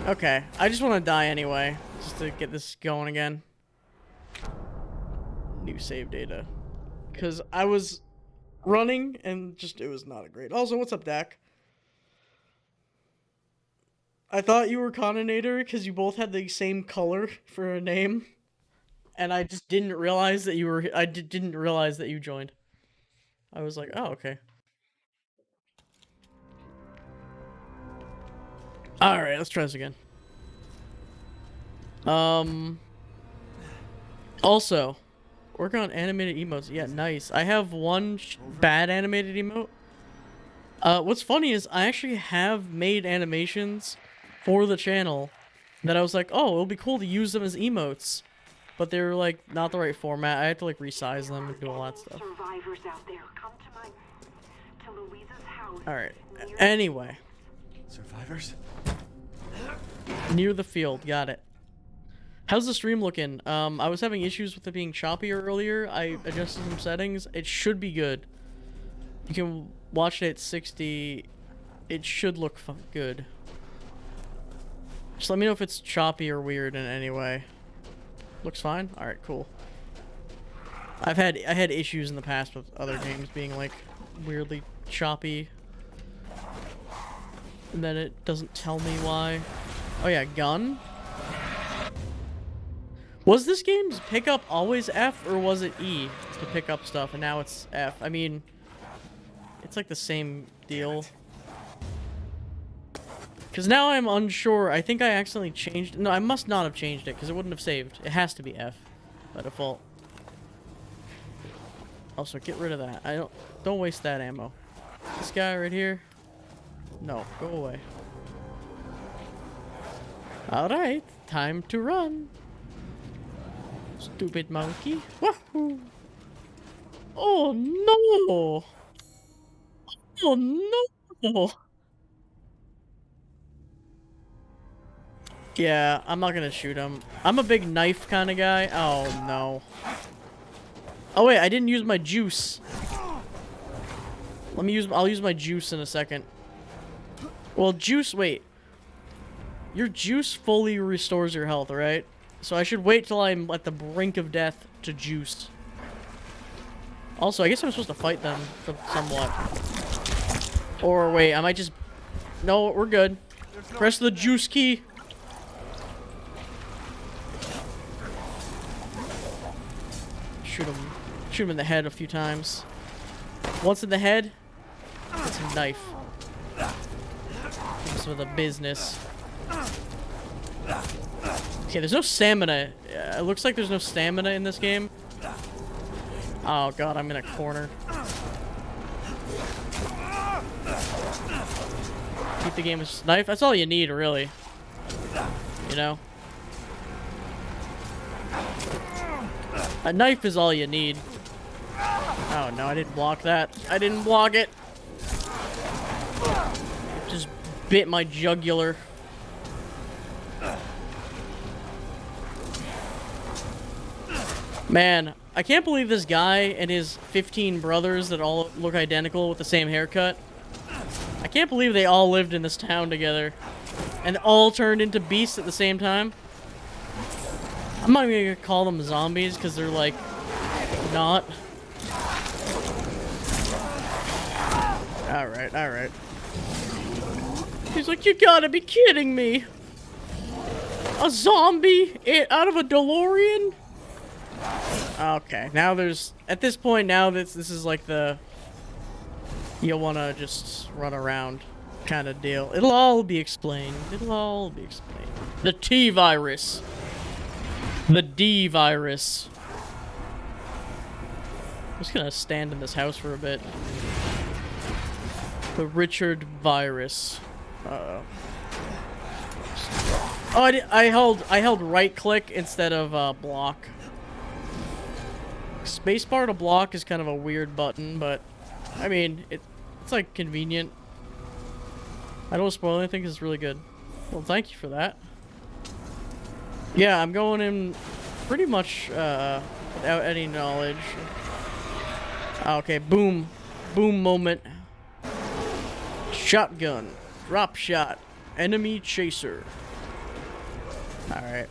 Okay, I just want to die anyway. Just to get this going again. New save data. Because I was running and just, it was not a great... Also, what's up, Dak? I thought you were Coninator because you both had the same color for a name. And I just didn't realize that you were... didn't realize that you joined. I was like, oh, okay. Alright, let's try this again. Also, working on animated emotes. Yeah, nice. I have one bad animated emote. What's funny is I actually have made animations for the channel that I was like, oh, it'll be cool to use them as emotes. But they're like not the right format. I had to like resize them and do all that stuff. Survivors out there, come to Louisa's house. Alright. Anyway. Survivors? Near the field, got it. How's the stream looking? I was having issues with it being choppier earlier. I adjusted some settings. It should be good. You can watch it at 60. It should look good. Just let me know if it's choppy or weird in any way. Looks fine? Alright, cool. I had issues in the past with other games being like weirdly choppy. And then it doesn't tell me why. Oh yeah, gun. Was this game's pickup always F or was it E to pick up stuff and now it's F? I mean, it's like the same deal. Because now I'm unsure. I think I accidentally changed. No, I must not have changed it because it wouldn't have saved. It has to be F by default. Also, get rid of that. Don't waste that ammo. This guy right here. No, go away. Alright, time to run. Stupid monkey. Wahoo! Oh no! Oh no! Yeah, I'm not gonna shoot him. I'm a big knife kind of guy. Oh no. Oh wait, I didn't use my juice. I'll use my juice in a second. Well, juice, wait. Your juice fully restores your health, right? So I should wait till I'm at the brink of death to juice. Also, I guess I'm supposed to fight them somewhat. Or wait, I might just... No, we're good. Press the juice key. Shoot him in the head a few times. Once in the head, it's a knife. Give some of the business. Okay, there's no stamina. It looks like there's no stamina in this game. Oh god, I'm in a corner. Keep the game with just knife. That's all you need, really. You know? A knife is all you need. Oh no, I didn't block that. I didn't block it. It just bit my jugular. Man, I can't believe this guy and his 15 brothers that all look identical with the same haircut. I can't believe they all lived in this town together and all turned into beasts at the same time. I'm not even gonna call them zombies because they're like not. Alright, alright. He's like, you gotta be kidding me. A zombie out of a DeLorean? Okay, now there's... At this point, now this is like the... You'll wanna just run around kind of deal. It'll all be explained. It'll all be explained. The T-virus. The D-virus. I'm just gonna stand in this house for a bit. The Richard virus. Uh-oh. Oh, I held right click instead of block. Spacebar to block is kind of a weird button, but I mean it's like convenient. I don't spoil anything 'cause it's really good. Well, thank you for that. Yeah, I'm going in pretty much without any knowledge. Okay, boom, boom moment. Shotgun, drop shot, enemy chaser. Alright.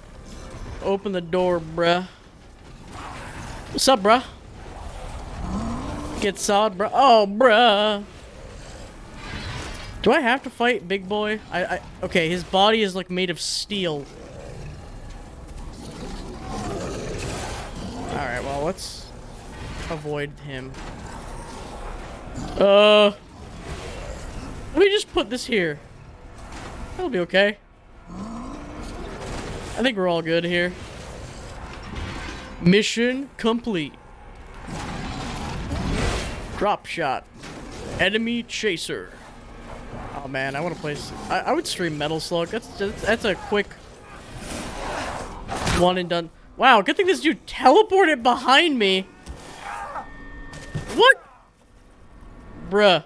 Open the door, bruh. What's up, bruh? Get sawed, bruh. Oh, bruh. Do I have to fight Big Boy? Okay, his body is like made of steel. Alright, well, let's avoid him. Let me just put this here. That'll be okay. I think we're all good here. Mission complete. Drop shot. Enemy chaser. Oh man, I want to play. I would stream Metal Slug. That's a quick one and done. Wow, good thing this dude teleported behind me. What? Bruh.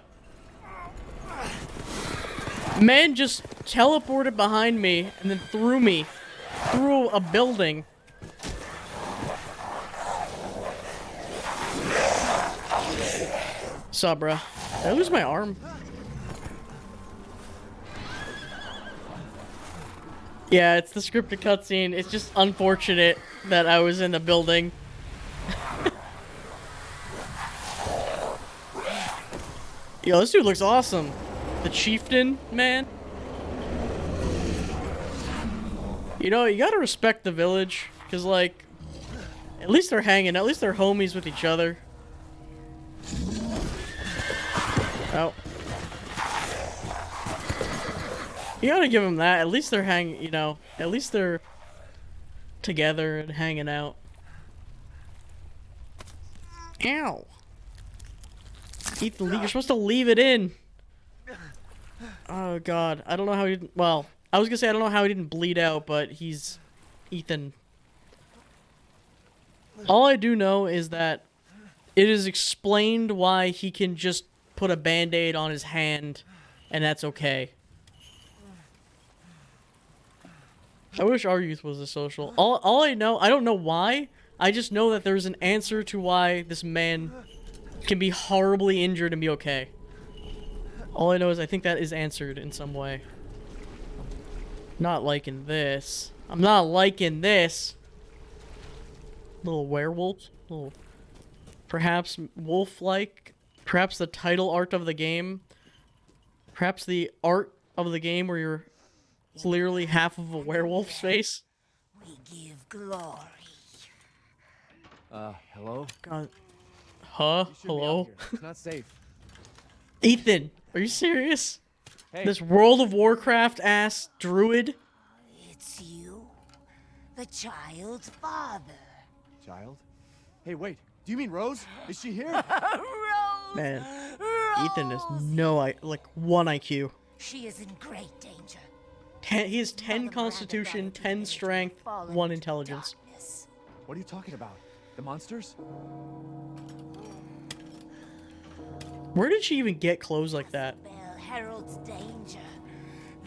Man just teleported behind me and then threw me through a building. Sup, bruh? Did I lose my arm? Yeah, it's the scripted cutscene. It's just unfortunate that I was in the building. Yo, this dude looks awesome. The chieftain, man. You know, you gotta respect the village, because, like, at least they're hanging, at least they're homies with each other. Oh. You gotta give them that. At least they're hanging, you know, at least they're together and hanging out. Ow. Ethan, you're supposed to leave it in. Oh, God. I don't know how he didn't, well, I was gonna say I don't know how he didn't bleed out, but he's Ethan. All I do know is that it is explained why he can just put a band-aid on his hand, and that's okay. I wish our youth was a social. All I know, I don't know why, I just know that there's an answer to why this man can be horribly injured and be okay. All I know is I think that is answered in some way. Not liking this. I'm not liking this. Little werewolf. Little, perhaps wolf-like. Perhaps the title art of the game. Perhaps the art of the game where you're clearly half of a werewolf's face. We give glory. Hello? God. Huh? You shouldn't be out Hello? here. It's not safe. Ethan, are you serious? Hey. This World of Warcraft ass druid? It's you, the child's father. Child? Hey, wait. Do you mean Rose? Is she here? Rose! Man, Rose! Ethan has no, like, 1 IQ. She is in great danger. He has 10 constitution, 10 strength, 1 intelligence. Darkness. What are you talking about? The monsters? Where did she even get clothes like that? Bell heralds danger.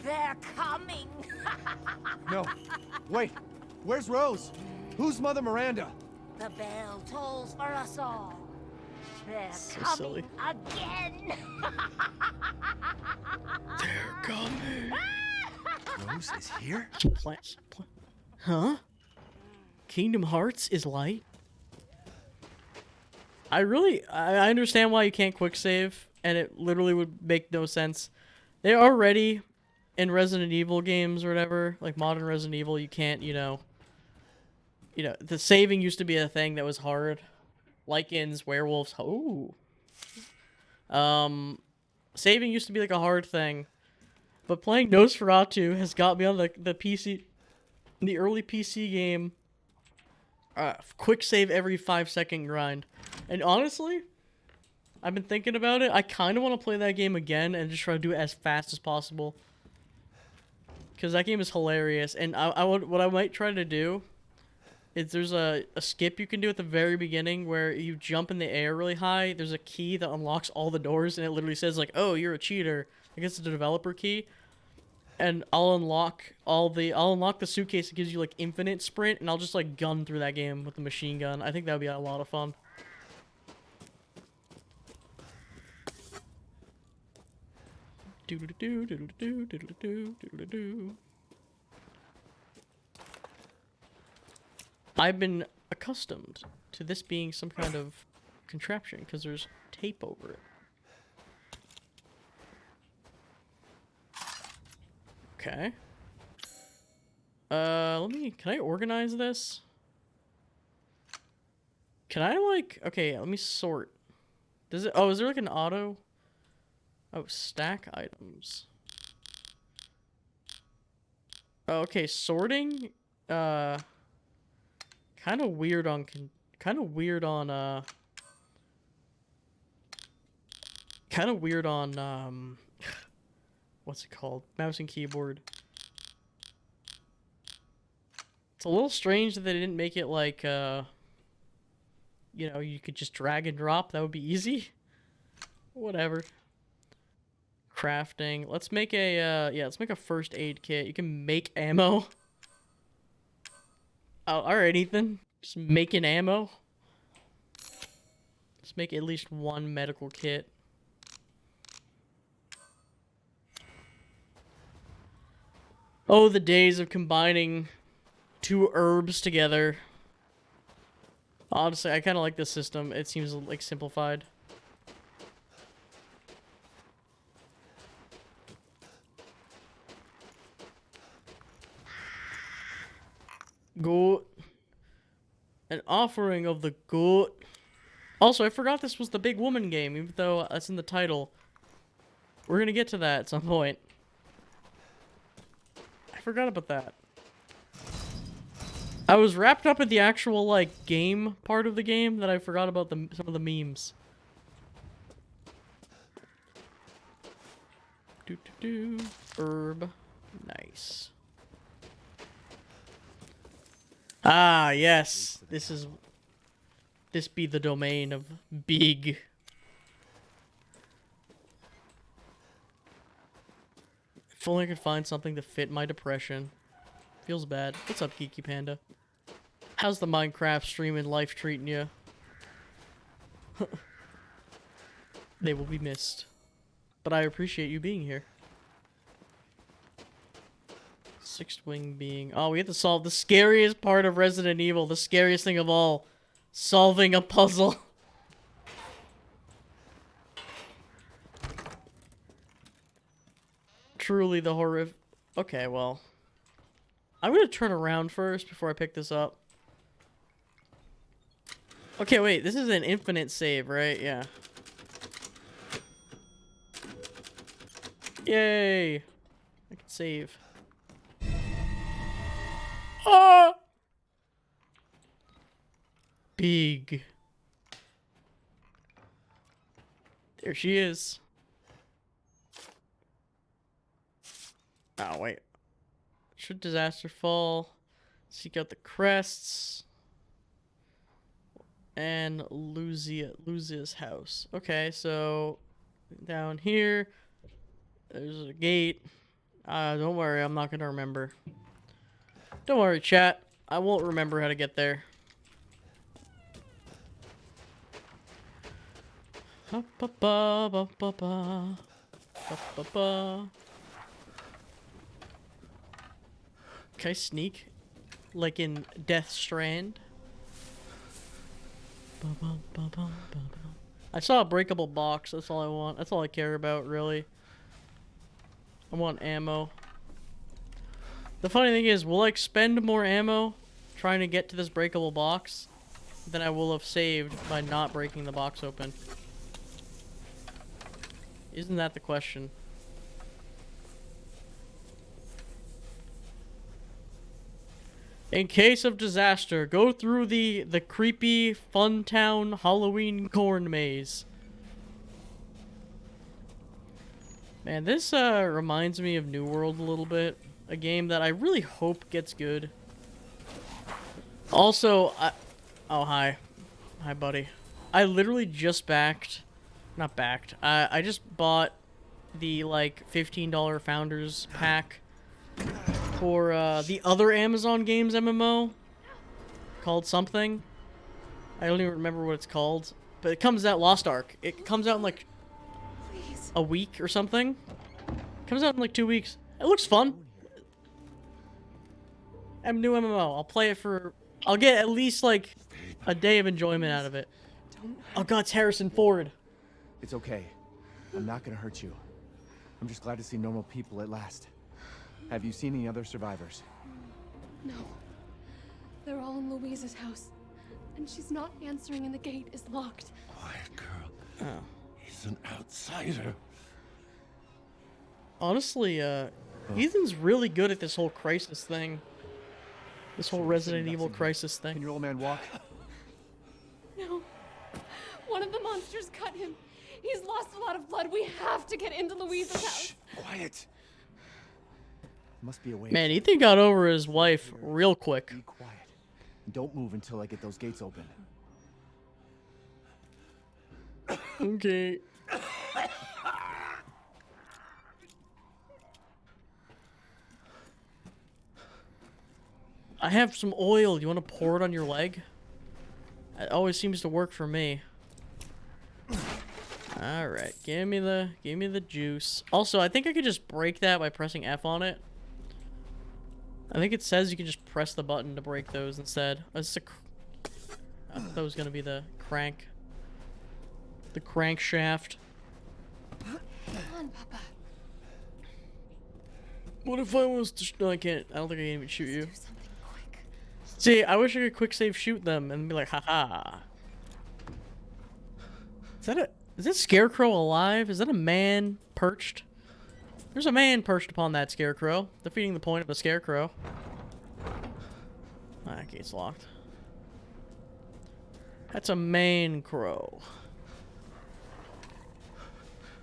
They're coming. No. Wait. Where's Rose? Who's Mother Miranda? The bell tolls for us all. They're So coming silly. again. They're coming. Rose is here? Huh? Kingdom Hearts is light? I understand why you can't quick save, and it literally would make no sense. They already, in Resident Evil games or whatever, like modern Resident Evil, you can't, you know, the saving used to be a thing that was hard. Lycans, werewolves, ooh. Saving used to be like a hard thing. But playing Nosferatu has got me on the PC, the early PC game, quick save every 5-second grind. And honestly, I've been thinking about it. I kind of want to play that game again and just try to do it as fast as possible. Because that game is hilarious. And what I might try to do is there's a skip you can do at the very beginning where you jump in the air really high. There's a key that unlocks all the doors, and it literally says like, "Oh, you're a cheater." I guess it's a developer key. And I'll unlock the suitcase that gives you like infinite sprint, and I'll just like gun through that game with the machine gun. I think that would be a lot of fun. I've been accustomed to this being some kind of contraption because there's tape over it. Okay. Can I organize this? Can I like, okay, let me sort. Is there like an auto? Oh, stack items. Oh, okay, sorting, kind of weird on, what's it called? Mouse and keyboard. It's a little strange that they didn't make it like, you know, you could just drag and drop. That would be easy. Whatever. Crafting. Let's make a, let's make a first aid kit. You can make ammo. Oh, alright, Ethan. Just making ammo. Let's make at least 1 medical kit. Oh, the days of combining 2 herbs together. Honestly, I kind of like this system. It seems like simplified. Goat. An offering of the goat. Also, I forgot this was the big woman game, even though that's in the title. We're gonna get to that at some point. I forgot about that. I was wrapped up in the actual, like, game part of the game that I forgot about some of the memes. Herb. Nice. Ah, yes. This be the domain of big. If only I could find something to fit my depression. Feels bad. What's up, Geeky Panda? How's the Minecraft stream and life treating you? They will be missed. But I appreciate you being here. Sixth wing being... Oh, we have to solve the scariest part of Resident Evil. The scariest thing of all. Solving a puzzle. Truly the horrific... Okay, well... I'm gonna turn around first before I pick this up. Okay, wait. This is an infinite save, right? Yeah. Yay! I can save. Ah! Big. There she is. Oh, wait. Should disaster fall? Seek out the crests. And Luzia's house. Okay, so down here, there's a gate. Don't worry, I'm not gonna remember. Don't worry, chat. I won't remember how to get there. Can I sneak? Like in Death Strand? I saw a breakable box. That's all I want. That's all I care about, really. I want ammo. The funny thing is, will I expend more ammo trying to get to this breakable box than I will have saved by not breaking the box open? Isn't that the question? In case of disaster, go through the creepy Funtown Halloween corn maze. Man, this reminds me of New World a little bit. A game that I really hope gets good. Also, oh, hi. Hi, buddy. I literally just backed... Not backed. I just bought the, like, $15 Founders Pack for the other Amazon Games MMO called something. I don't even remember what it's called. But it comes out, Lost Ark. It comes out in, like, a week or something. It comes out in, like, 2 weeks. It looks fun. New MMO. I'll play it for... I'll get at least, like, a day of enjoyment out of it. Oh god, it's Harrison Ford. It's okay. I'm not gonna hurt you. I'm just glad to see normal people at last. Have you seen any other survivors? No. They're all in Louise's house. And she's not answering and the gate is locked. Quiet girl. Oh. He's an outsider. Honestly, Ethan's really good at this whole crisis thing. This whole Resident Evil crisis thing. Can your old man walk? No. One of the monsters cut him. He's lost a lot of blood. We have to get into Louise's house. Quiet. Must be a way. Man, Ethan got over his wife real quick. Be quiet. And don't move until I get those gates open. Okay. I have some oil. You want to pour it on your leg? It always seems to work for me. All right, give me the juice. Also, I think I could just break that by pressing F on it. I think it says you can just press the button to break those instead. I thought that was gonna be the crank. The crankshaft. Come on, Papa. What if I was to... No, I can't. I don't think I can even shoot you. Do something quick. See, I wish I could quick save shoot them and be like, haha. Is that Scarecrow alive? Is that a man perched? There's a man perched upon that Scarecrow, defeating the point of a Scarecrow. Ah, that gate's locked. That's a main crow.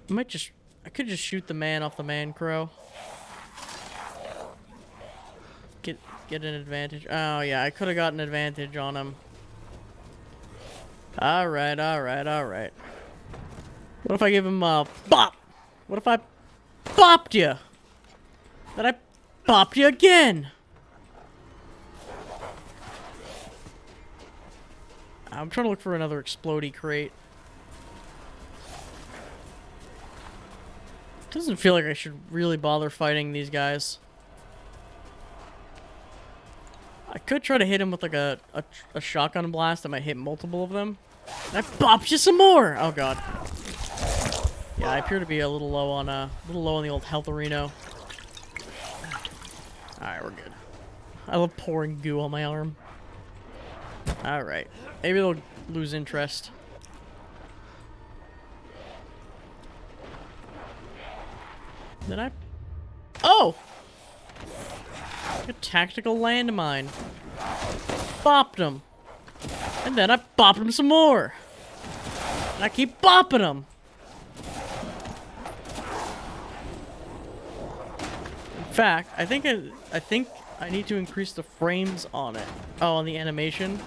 I could just shoot the man off the man crow. Get an advantage. Oh yeah, I could have gotten an advantage on him. Alright. What if I give him a bop? What if I bopped you? Then I bopped you again. I'm trying to look for another explodey crate. Doesn't feel like I should really bother fighting these guys. I could try to hit him with like a shotgun blast that might hit multiple of them. And I bopped you some more! Oh god. Yeah, I appear to be a little low on the old health arena. Alright, we're good. I love pouring goo on my arm. Alright. Maybe they'll lose interest. Did I? Oh! A tactical landmine. Bopped him. And then I bopped him some more. And I keep bopping him. In fact, I think I need to increase the frames on it. Oh, on the animation.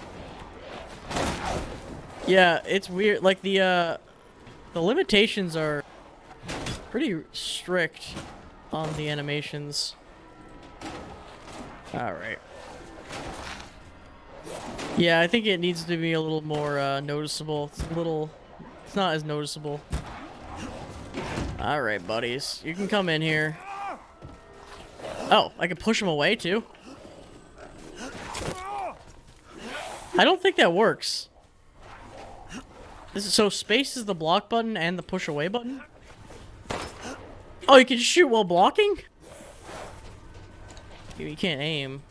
Yeah, it's weird. Like the limitations are pretty strict on the animations. Alright. Yeah, I think it needs to be a little more noticeable. It's not as noticeable. Alright, buddies. You can come in here. Oh, I can push him away too? I don't think that works. So space is the block button and the push away button? Oh, you can shoot while blocking? You can't aim.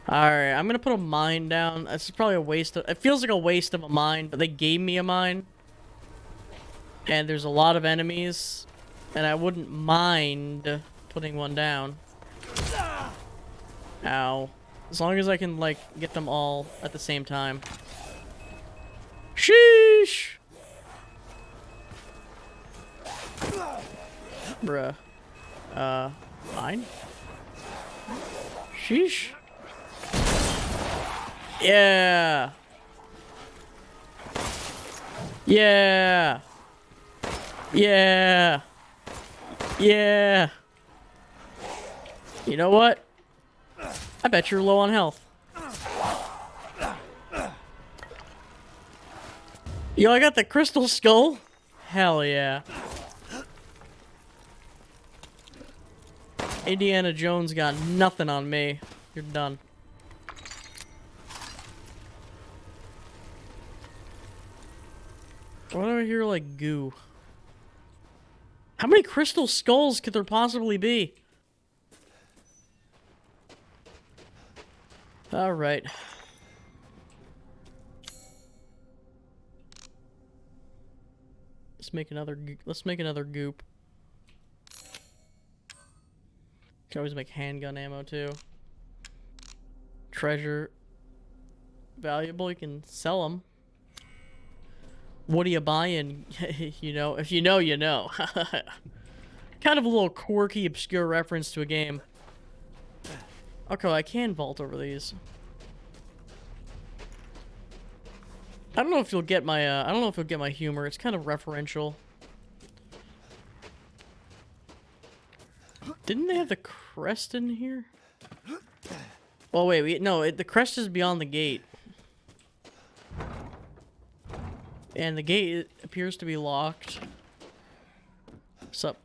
Alright, I'm gonna put a mine down. This is probably a waste of... It feels like a waste of a mine, but they gave me a mine. And there's a lot of enemies. And I wouldn't mind putting one down. Ow. As long as I can, like, get them all at the same time. Sheesh! Bruh. Mine? Sheesh. Yeah! Yeah! Yeah! Yeah! You know what? I bet you're low on health. Yo, I got the crystal skull? Hell yeah. Indiana Jones got nothing on me. You're done. Why do I hear like goo? How many crystal skulls could there possibly be? All right. Let's make another goop. Can always make handgun ammo too. Treasure. Valuable, you can sell them. What are you buying? You know, if you know, you know. Kind of a little quirky, obscure reference to a game. Okay, I can vault over these. I don't know if you'll get my, I don't know if you'll get my humor. It's kind of referential. Didn't they have the crest in here? Oh wait, no, the crest is beyond the gate. And the gate appears to be locked. What's up?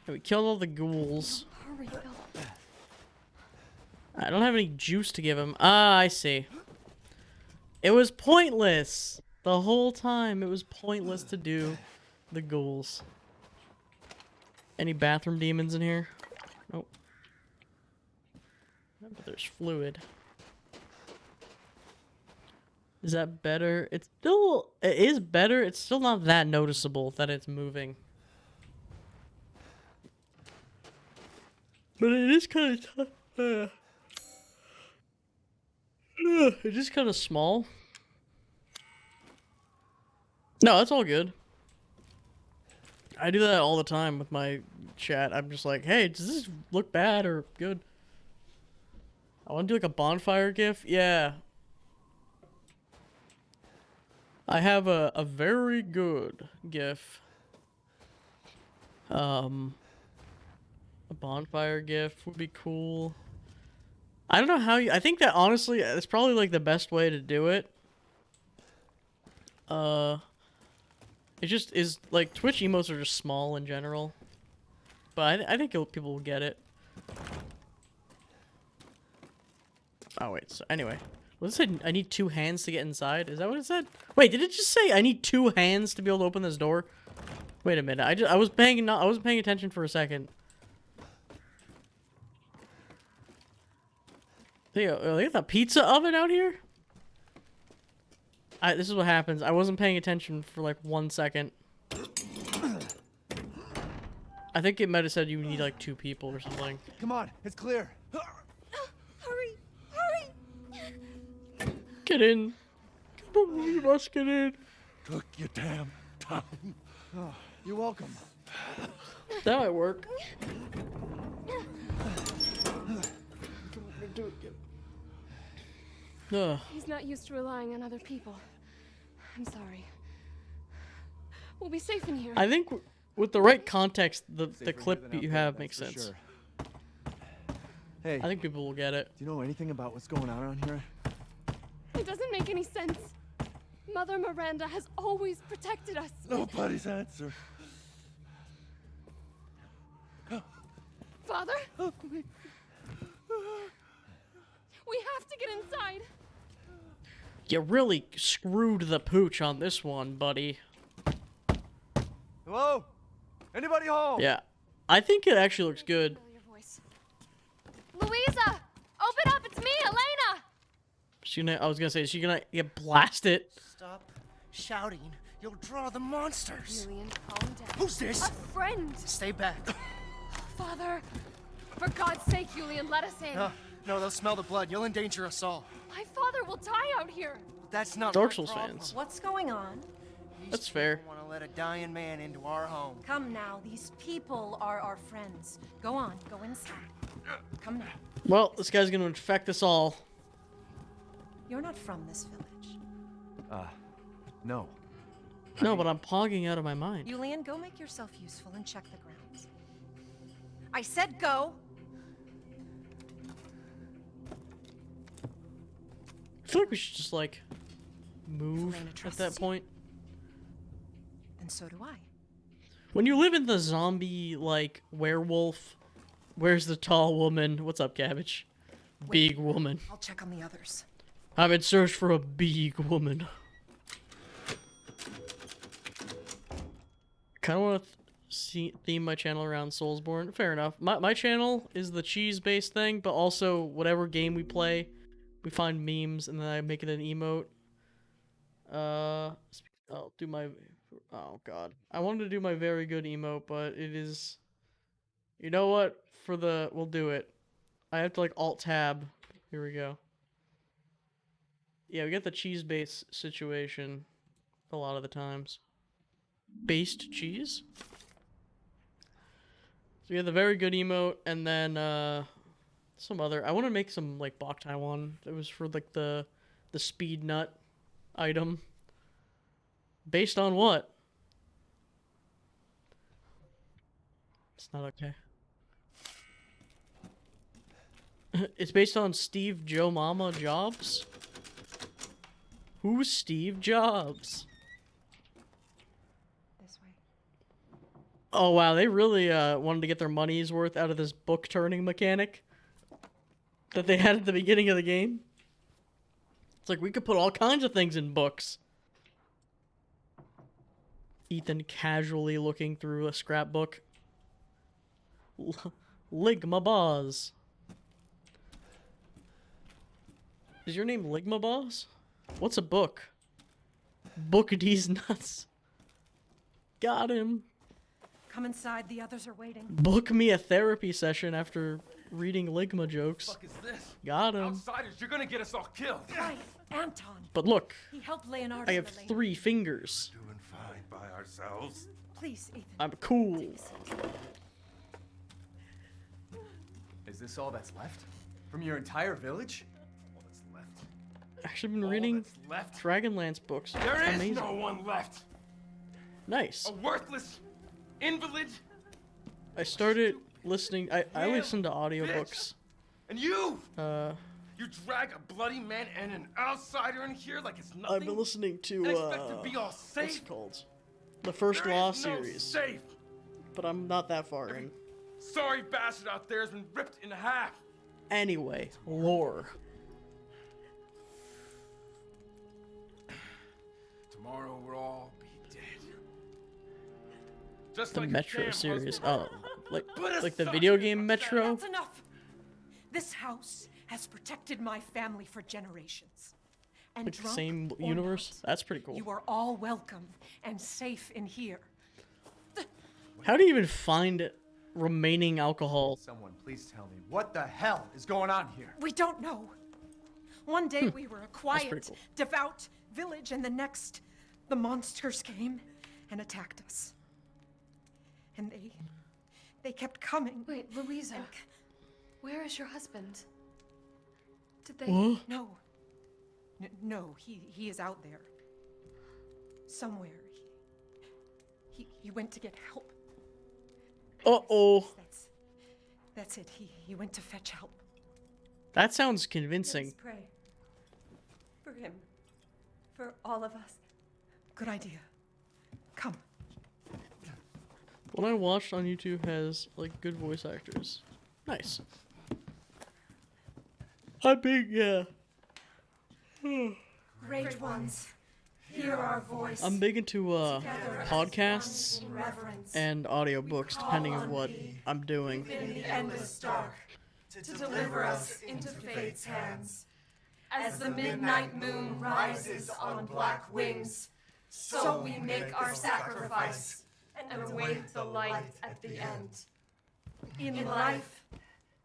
We killed all the ghouls. Hurry, Bill. I don't have any juice to give him. Ah, I see. It was pointless. The whole time it was pointless to do the ghouls. Any bathroom demons in here? Nope. But there's fluid. Is that better? It is better. It's still not that noticeable that it's moving. But it is kind of tough. It is kind of small. No, that's all good. I do that all the time with my chat. I'm just like, hey, does this look bad or good? I want to do like a bonfire gif. Yeah. I have a very good gif. A bonfire gif would be cool. I don't know how you... I think that honestly, it's probably like the best way to do it. It just is like Twitch emotes are just small in general. But I think people will get it. Oh wait, so anyway. What it said? I need 2 hands to get inside? Is that what it said? Wait, did it just say I need 2 hands to be able to open this door? Wait a minute. I wasn't paying attention for a second. They got the pizza oven out here? This is what happens. I wasn't paying attention for like 1 second. I think it might have said you need like 2 people or something. Come on, it's clear. Hurry! Hurry! Get in. Come on, you must get in. Took your damn time. Oh, you're welcome. That might work. Ugh. He's not used to relying on other people. I'm sorry. We'll be safe in here. I think with the right context, the clip you have makes sense. Sure. Hey, I think people will get it. Do you know anything about what's going on around here? It doesn't make any sense. Mother Miranda has always protected us. Nobody's answer. Father? We have to get inside. You really screwed the pooch on this one, buddy. Hello? Anybody home? Yeah. I think it actually looks good. Louisa! Open up! It's me, Elena! I was gonna say, is she gonna get blasted? Stop shouting. You'll draw the monsters. Julian, calm down. Who's this? A friend! Stay back. Father! For God's sake, Julian, let us in. No, they'll smell the blood. You'll endanger us all. My father will die out here. That's not Dark my Souls problem. fans. What's going on? That's fair. Want to let a dying man into our home? Come now, these people are our friends. Go on, go inside. Come now. Well, this guy's gonna infect us all. You're not from this village. No. No, but I'm pogging out of my mind. Julian, go make yourself useful and check the grounds. I said go! I feel like we should just, like, move Elena at trusts that you. point. And so do I. When you live in the zombie, like, werewolf, where's the tall woman? What's up, Cabbage? Big woman. I'll check on the others. I'm in search for a big woman. Kind of want to theme my channel around Soulsborne. Fair enough. My channel is the cheese-based thing, but also whatever game we play, we find memes and then I make it an emote. I'll do my... Oh, God. I wanted to do my very good emote, but it is... You know what? We'll do it. I have to, like, Alt-Tab. Here we go. Yeah, we get the cheese-based situation a lot of the times. Based cheese? So we have the very good emote, and then, some other... I want to make some, like, Boktai one. It was for, like, the speed nut item. Based on what? It's not okay. It's based on Steve Joe Mama Jobs? Who's Steve Jobs? This way. Oh wow, they really wanted to get their money's worth out of this book turning mechanic that they had at the beginning of the game. It's like we could put all kinds of things in books. Ethan casually looking through a scrapbook. Ligma Boz. Is your name Ligma Boz? What's a book? Book these nuts. Got him. Come inside, the others are waiting. Book me a therapy session after reading Ligma jokes. What the fuck is this? Got him. Outsiders, you're gonna get us all killed. Right, Anton. But look, He helped Leonardo. I have relate. 3 fingers. Doing fine by ourselves. Please, Ethan. I'm cool. Is this all that's left? From your entire village? All that's left. Actually been All reading that's left. Dragonlance books. There is Amazing. no one left. Nice. A worthless invalid. I started listening. I listen to audiobooks. And you! Uh, You drag a bloody man and an outsider in here like it's nothing. I've been listening to and expect to be all what's safe. it called? The First There Law is no series. safe. But I'm not that far in. Sorry bastard out there has been ripped in half. Anyway, lore. Tomorrow we'll all be dead. Just The like a Metro damn series. husband. Like the video game Metro. That's enough. This house has protected my family for generations. And Like the drunk same or universe. That's pretty not, cool. you are all welcome and safe in here. How do you even find remaining alcohol? Someone please tell me, what the hell is going on here? We don't know. One day we were a pretty quiet, cool. devout village, and the next, the monsters came and attacked us. And they kept coming. Wait, Louisa. Where is your husband? Did they... What? No. No, he is out there. Somewhere. He went to get help. Uh-oh. That's it. He went to fetch help. That sounds convincing. Let's pray. For him. For all of us. Good idea. Come. What I watched on YouTube has like good voice actors. Nice. I'm big, yeah. Great ones, hear our voice. I'm big into podcasts and audiobooks, depending on what I'm doing. In the endless dark, to deliver us into fate's hands. As the midnight moon rises on black wings, so we make our sacrifice and await the light at the end. In life,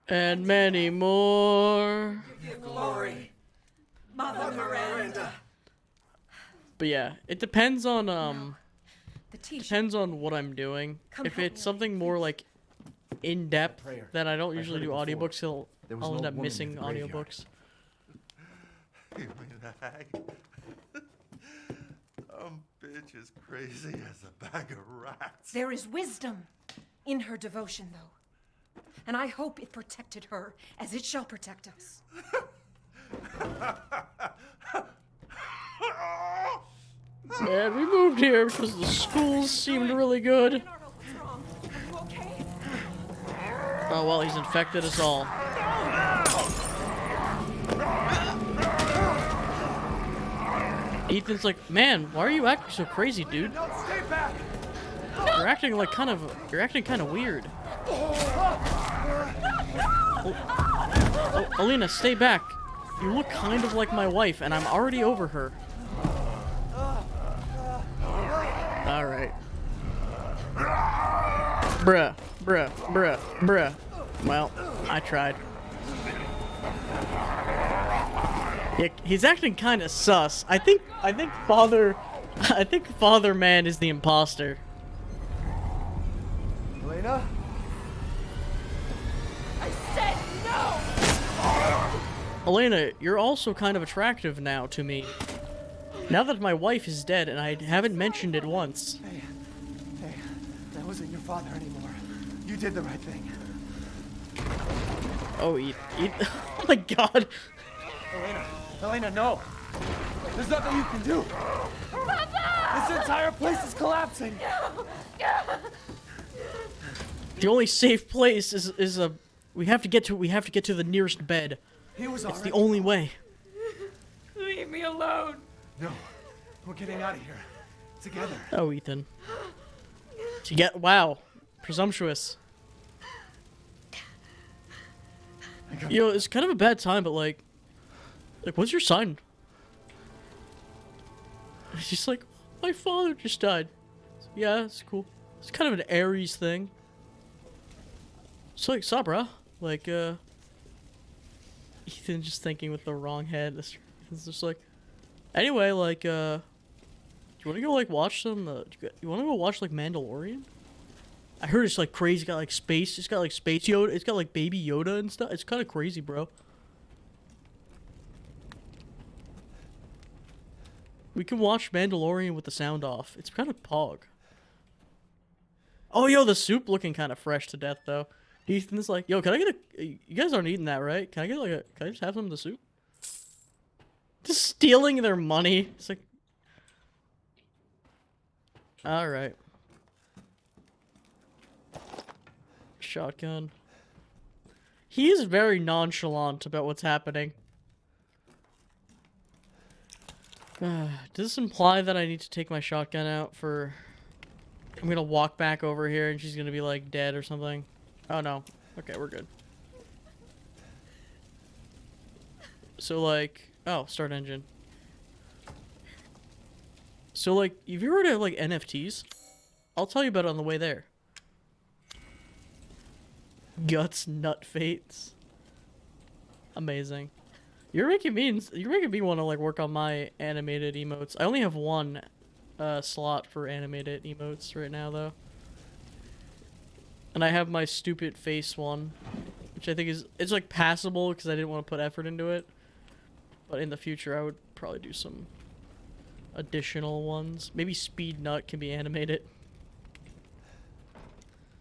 And many more. give glory, Mother Miranda. But yeah, it depends on The teacher. depends on what I'm doing. Come If help it's me, something more like in depth, Prayer. then I don't I've usually heard do it before. audiobooks. There was I'll an end old up woman missing in the graveyard. audiobooks. You mean that hag? Bitch is crazy as a bag of rats. There is wisdom in her devotion, though. And I hope it protected her as it shall protect us. And we moved here because the schools seemed really good. Leonardo, what's wrong? Are you okay? Oh well, he's infected us all. Ethan's like, man, why are you acting so crazy, dude? No, stay back. You're acting like you're acting kind of weird. Oh, Alina, stay back. You look kind of like my wife, and I'm already over her. All right. Bruh, bruh, bruh, bruh. Well, I tried. Yeah, he's acting kind of sus. I think Father Man is the imposter. Elena? I said no! Elena, you're also kind of attractive now to me. Now that my wife is dead and I haven't mentioned it once. Hey, that wasn't your father anymore. You did the right thing. Oh, oh my god. Elena, no! There's nothing you can do! This entire place is collapsing! The only safe place is a we have to get to the nearest bed. He was It's alright. the only way. Leave me alone. No, we're getting out of here. Together. Oh, Ethan. Wow. Presumptuous. You know, it's kind of a bad time, but like, what's your sign? She's like, my father just died. Yeah, it's cool. It's kind of an Aries thing. It's like, sup, bro? Like, Ethan just thinking with the wrong head. It's just like, anyway, like, do you want to go, like, watch some, you want to go watch, like, Mandalorian? I heard it's, like, crazy. It's got, like, space. It's got, like, space Yoda. It's got, like, baby Yoda and stuff. It's kind of crazy, bro. We can watch Mandalorian with the sound off. It's kind of pog. Oh, yo, the soup looking kind of fresh to death, though. Ethan's like, yo, can I get a... You guys aren't eating that, right? Can I get, like, a... Can I just have some of the soup? Just stealing their money. It's like... Alright. Shotgun. He is very nonchalant about what's happening. Does this imply that I need to take my shotgun out for... I'm gonna walk back over here and she's gonna be like dead or something? Oh no. Okay, we're good. So like... Oh, start engine. So like, if you were to have like NFTs, I'll tell you about it on the way there. Guts Nut Fates. Amazing. You're making me want to like work on my animated emotes. I only have one slot for animated emotes right now though. And I have my stupid face one, which I think it's like passable because I didn't want to put effort into it. But in the future I would probably do some additional ones. Maybe Speed Nut can be animated.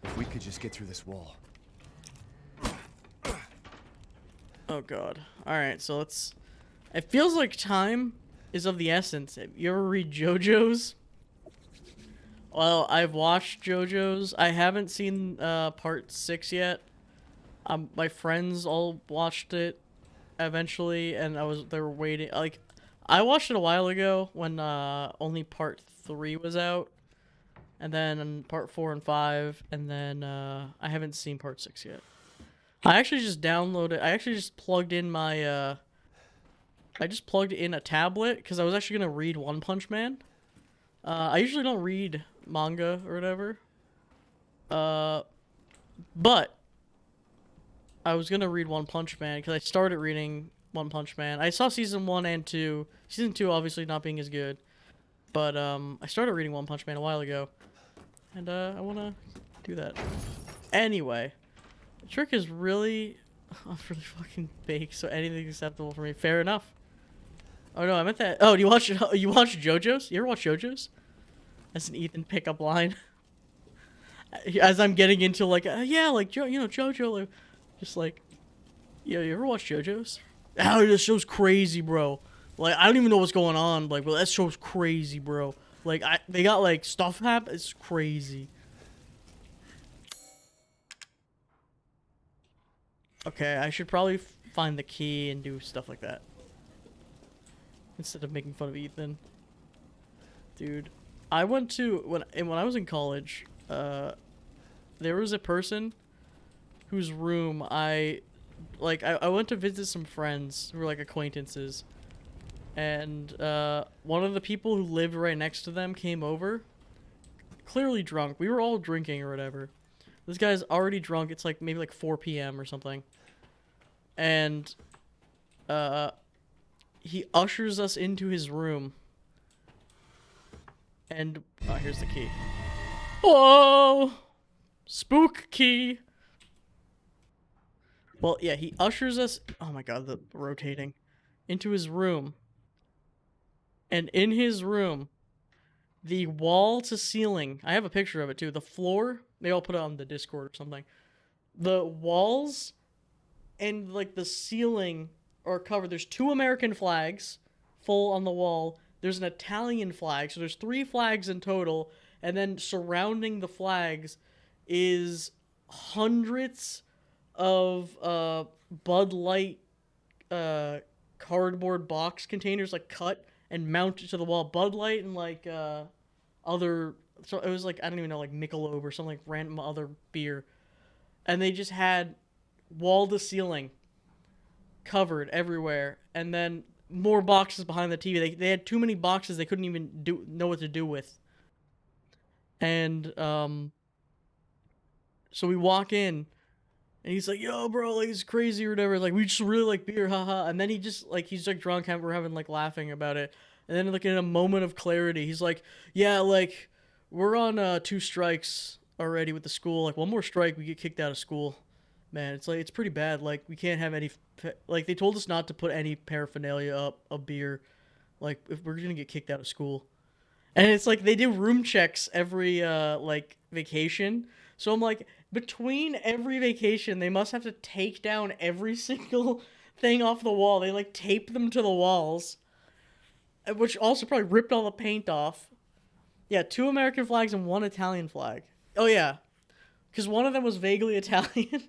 If we could just get through this wall. Oh god. Alright, so let's... It feels like time is of the essence. You ever read JoJo's? Well, I've watched JoJo's. I haven't seen part 6 yet. My friends all watched it eventually, and they were waiting. Like, I watched it a while ago when only part 3 was out. And then part 4 and 5, and then I haven't seen part 6 yet. I actually just downloaded... I actually just plugged in my... I just plugged in a tablet, because I was actually going to read One Punch Man. I usually don't read manga or whatever. But... I was going to read One Punch Man, because I started reading One Punch Man. I saw Season 1 and 2. Season 2 obviously not being as good. But I started reading One Punch Man a while ago. And I want to do that. Anyway... The trick is really... I'm really fucking baked, so anything's acceptable for me. Fair enough. Oh no, I meant that... Oh, do you watch JoJo's? You ever watch JoJo's? That's an Ethan pickup line. As I'm getting into like... yeah, like, JoJo... Like, just like... Yeah, you ever watch JoJo's? Oh, this show's crazy, bro. Like, I don't even know what's going on. Like, well, that show's crazy, bro. Like, they got, like, stuff happen. It's crazy. Okay, I should probably find the key and do stuff like that. Instead of making fun of Ethan. Dude, I went to... When I was in college, there was a person whose room I went to visit some friends who were like acquaintances. And one of the people who lived right next to them came over. Clearly drunk. We were all drinking or whatever. This guy's already drunk. It's like maybe like 4 p.m. or something. And he ushers us into his room. And here's the key. Whoa! Spook key. Well, yeah, he ushers us... Oh my god, the rotating. Into his room. And in his room, the wall to ceiling... I have a picture of it too. The floor... They all put it on the Discord or something. The walls and like the ceiling are covered. There's 2 American flags full on the wall. There's an Italian flag. So there's 3 flags in total. And then surrounding the flags is hundreds of Bud Light cardboard box containers like cut and mounted to the wall. Bud Light and like other... So it was like, I don't even know, like Michelob or some like random other beer. And they just had wall to ceiling covered everywhere. And then more boxes behind the TV. They had too many boxes they couldn't even know what to do with. And so we walk in, and he's like, "Yo, bro, like it's crazy or whatever. Like we just really like beer, haha." And then he's like drunk, and we're having like laughing about it. And then like in a moment of clarity, he's like, "Yeah, like we're on 2 strikes already with the school. Like one more strike, we get kicked out of school. Man, it's like it's pretty bad. Like we can't have any like they told us not to put any paraphernalia up of beer. Like if we're gonna get kicked out of school." And it's like they do room checks every like vacation. So I'm like, between every vacation, they must have to take down every single thing off the wall. They like tape them to the walls, which also probably ripped all the paint off. Yeah, 2 American flags and 1 Italian flag. Oh yeah, because one of them was vaguely Italian.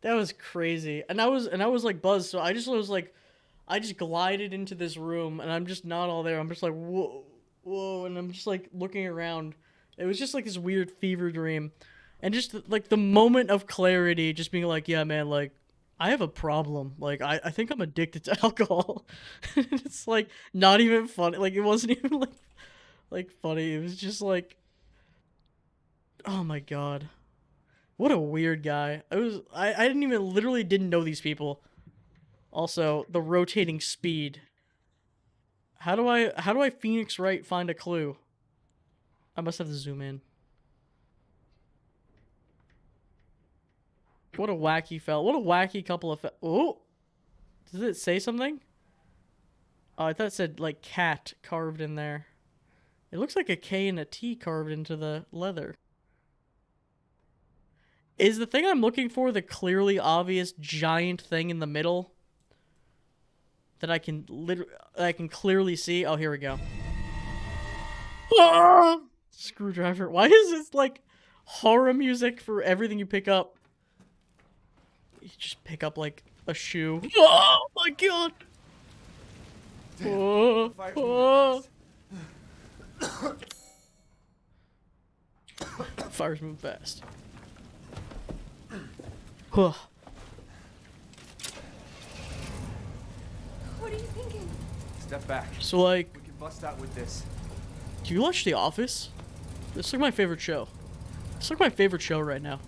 That was crazy. And I was like buzzed. So I just glided into this room, and I'm just not all there. I'm just like, whoa, and I'm just like looking around. It was just like this weird fever dream, and just like the moment of clarity, just being like, yeah, man, like I have a problem. Like I think I'm addicted to alcohol. It's like not even funny. Like it wasn't even like funny. It was just like, oh my god, what a weird guy. I literally didn't know these people. Also, the rotating speed. How do I Phoenix Wright find a clue? I must have to zoom in. What a wacky What a wacky couple of oh! Does it say something? Oh, I thought it said like cat carved in there. It looks like a K and a T carved into the leather. Is the thing I'm looking for the clearly obvious giant thing in the middle? That I can clearly see. Oh, here we go. Ah! Screwdriver. Why is this like horror music for everything you pick up? You just pick up like a shoe. Oh my god! Oh. Fires move fast. What are you thinking? Step back. So like, we can bust out with this. Do you watch The Office? It's like my favorite show. It's like my favorite show right now.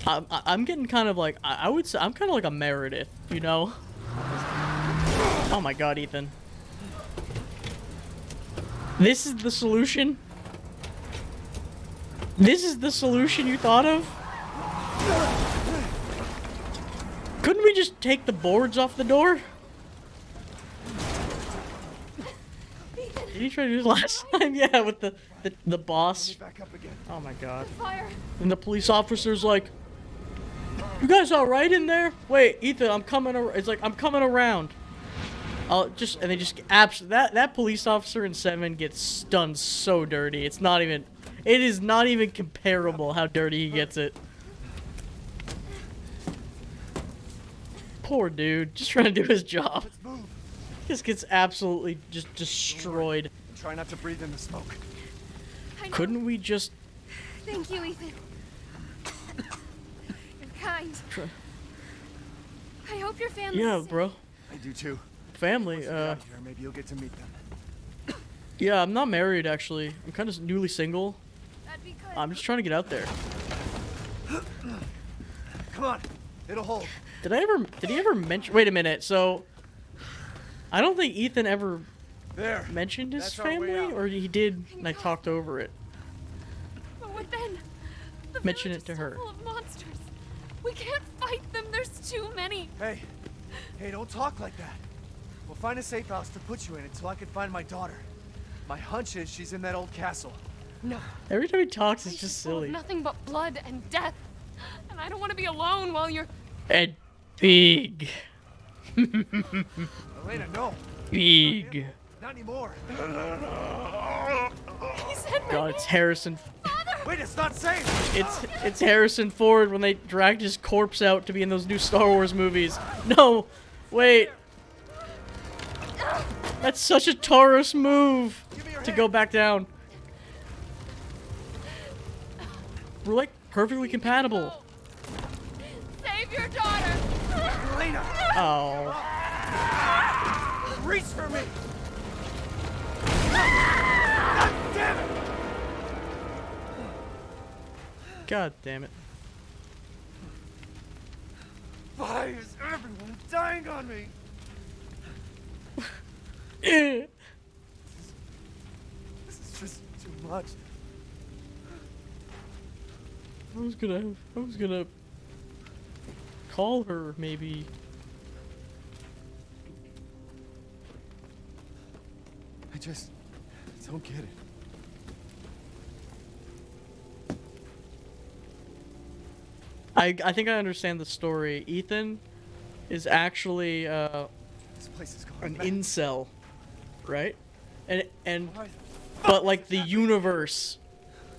I'm getting kind of like, I would say I'm kind of like a Meredith, you know? Oh my god, Ethan. This is the solution? This is the solution you thought of? Couldn't we just take the boards off the door? Did you try to do this last time? Yeah, with the boss. Oh my god. And the police officer's like, "You guys all right in there? Wait, Ethan, I'm coming. It's like I'm coming around." And they just that police officer in 7 gets done so dirty. It is not even comparable how dirty he gets it. Poor dude, just trying to do his job. Just gets absolutely just destroyed. Try not to breathe in the smoke. Couldn't we just... Thank you, Ethan. You're kind. I hope your family's Yeah, safe. bro. I do too. Family, maybe you'll get to meet them. Yeah, I'm not married, actually. I'm kind of newly single. That'd be good. I'm just trying to get out there. Come on, it'll hold. Did he ever mention... Wait a minute, so... I don't think Ethan ever mentioned his family, or he did, and I talked over it. But what then? The Mention village it to is her. full of monsters. We can't fight them. There's too many. Hey, don't talk like that. We'll find a safe house to put you in until I can find my daughter. My hunch is she's in that old castle. No. Every time he talks, it's Place just is full of silly. nothing but blood and death. And I don't want to be alone while you're... And big. Elena, no. Big. Not anymore. He said my God, it's Harrison. Wait, it's not safe. It's Harrison Ford when they dragged his corpse out to be in those new Star Wars movies. No, wait. That's such a Taurus move to go back down. We're like perfectly compatible. save your daughter! Elena! Oh. Reach for me! God damn it! God damn it. Why is everyone dying on me? Eh. This is just too much. I was gonna call her, maybe. I just don't get it. I think I understand the story. Ethan is actually This place is going an mad. incel, right? And but like the universe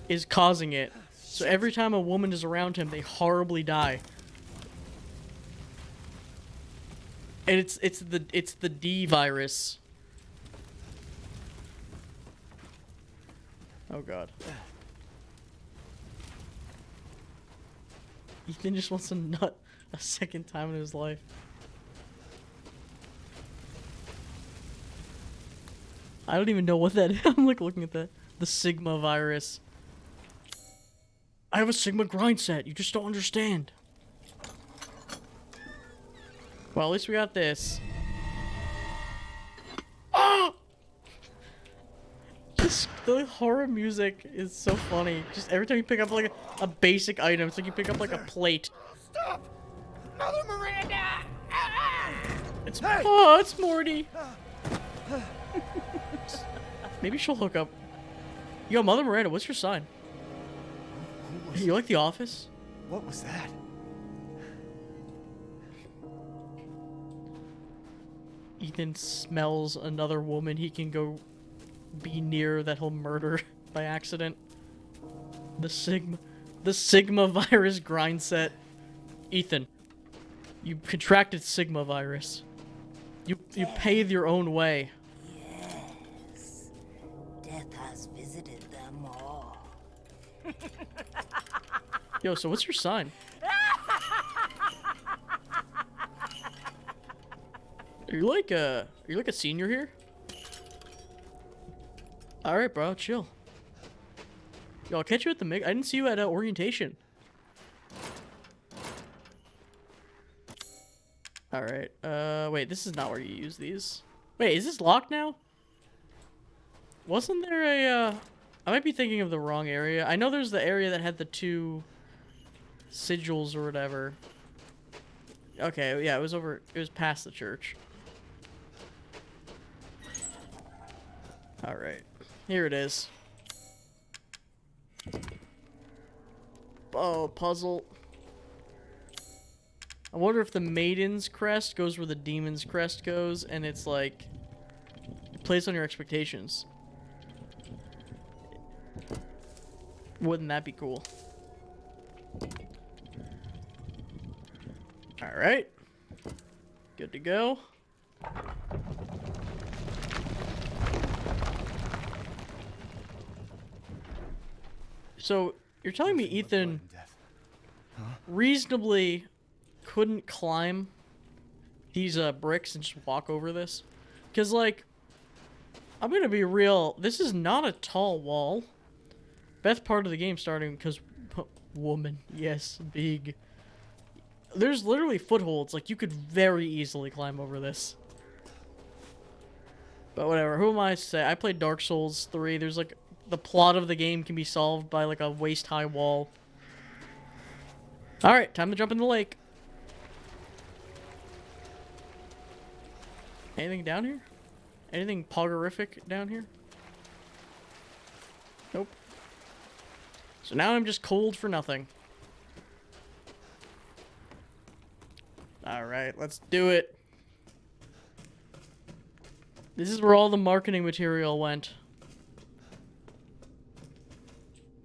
is causing it. So every time a woman is around him, they horribly die. And it's the D virus. Oh god. Ethan just wants to nut a second time in his life. I don't even know what that is. I'm like looking at that. The Sigma virus. I have a Sigma grind set. You just don't understand. Well, at least we got this. Oh! The horror music is so funny. Just every time you pick up like a basic item, it's like you pick up like a plate. Stop! Mother Miranda! It's oh, it's Morty. Maybe she'll hook up. Yo, Mother Miranda, what's your sign? You like The Office? What was that? Ethan smells another woman he can go be near that he'll murder by accident. The Sigma virus grind set. Ethan, you contracted Sigma virus. You paved your own way. Yes. Death has visited them all. Yo, so what's your sign? Are you like a senior here? All right, bro, chill. Yo, I'll catch you at the I didn't see you at orientation. All right. Wait, this is not where you use these. Wait, is this locked now? Wasn't there a I might be thinking of the wrong area. I know there's the area that had the 2 sigils or whatever. Okay, yeah, it was past the church. All right. Here it is. Oh, puzzle. I wonder if the Maiden's crest goes where the Demon's crest goes, and it's like it plays on your expectations. Wouldn't that be cool? All right. Good to go. So, you're telling me Ethan reasonably couldn't climb these bricks and just walk over this? Because, like, I'm going to be real. This is not a tall wall. Best part of the game starting because woman. Yes, big. There's literally footholds. Like, you could very easily climb over this. But whatever. Who am I to say? I played Dark Souls 3. There's, like, the plot of the game can be solved by, like, a waist-high wall. Alright, time to jump in the lake. Anything down here? Anything poggerific down here? Nope. So now I'm just cold for nothing. Alright, let's do it. This is where all the marketing material went.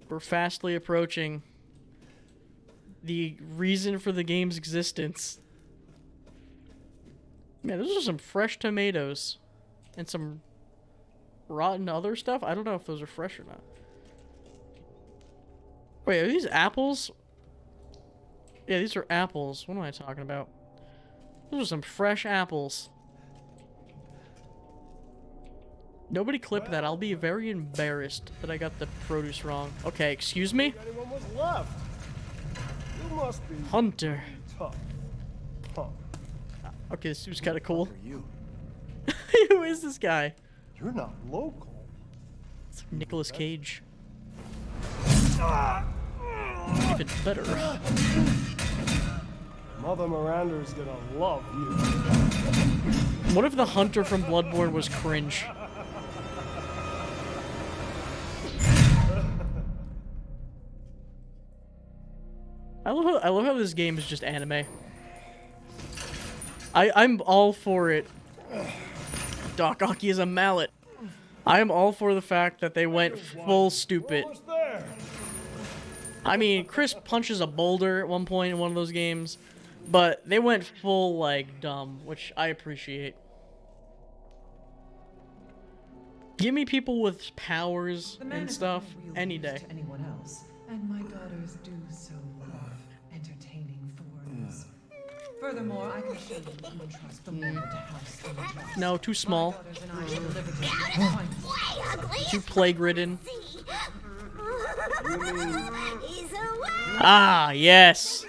We're fastly approaching the reason for the game's existence. Man, those are some fresh tomatoes. And some rotten other stuff? I don't know if those are fresh or not. Wait, are these apples? Yeah, these are apples. What am I talking about? Those are some fresh apples. Nobody clip that. I'll be very embarrassed that I got the produce wrong. Okay, excuse me? Anyone was left? You must be Hunter. tough. Huh. Okay, this dude's kind of cool. You. Who is this guy? You're not local. It's Nicolas Cage. Even better. Mother Miranda's gonna love you. What if the hunter from Bloodborne was cringe? I love how this game is just anime. I'm all for it. Doc Ock is a mallet. I am all for the fact that they went full stupid. I mean, Chris punches a boulder at one point in one of those games, but they went full, like, dumb, which I appreciate. Give me people with powers and stuff any day. Anyone else, and my daughters do so love entertaining foreigners. Furthermore, I can show you who can trust the Lord to house the Majestic. No, too small. My daughters and I will deliver to you. Too plague-ridden. Ah, yes.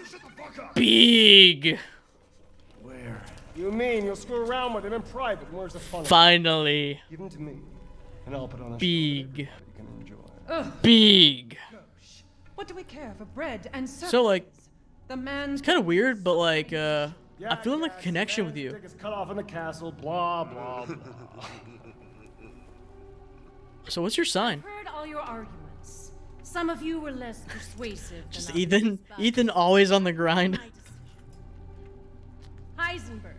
Big. Where? You mean you'll screw around with him in private? Where's the fun? Finally. Give him to me, and I'll put on a Big. show you can enjoy. Ugh. Big. What do we care for bread and So, like, the man's it's kind of weird, but, like, I'm feeling like a connection with you. Dick is cut off in the castle. Blah blah blah. So what's your sign? Heard all your arguments. Some of you were less persuasive than Just others, Ethan. but Ethan always on the grind. Heisenberg.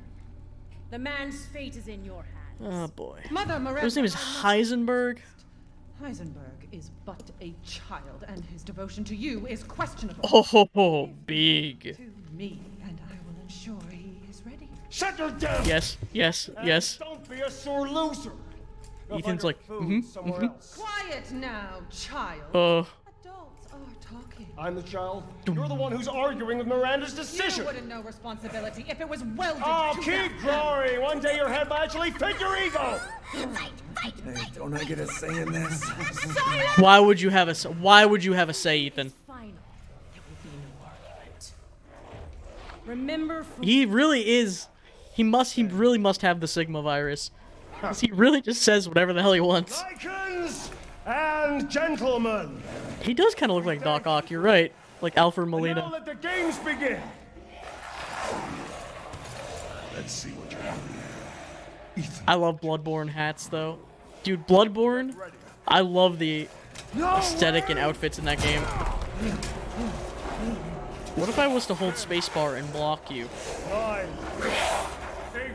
The man's fate is in your hands. Oh boy. Mother Miranda. His name is Heisenberg. Heisenberg is but a child, and his devotion to you is questionable. Oh, big. To me, and I will ensure he is ready. Shut your damn. Yes, yes, yes. Don't be a sore loser. Ethan's like, somewhere else. Quiet now, child. Adults are talking. I'm the child. You're the one who's arguing with Miranda's decision. You wouldn't know responsibility if it was welded Oh, to keep growing. One day your head will actually fit your ego. Hey, don't I get a say in this? Why would you have a say, Ethan? Final. There will be no argument. Remember, He really is. He really must have the Sigma virus. 'Cause he really just says whatever the hell he wants. Lycans and gentlemen. He does kind of look like Doc Ock. You're right, like Alfred Now Molina. let the games begin. Let's see what you're doing. I love Bloodborne hats though, dude. Bloodborne. I love the aesthetic and outfits in that game. What if I was to hold spacebar and block you? 9, 8,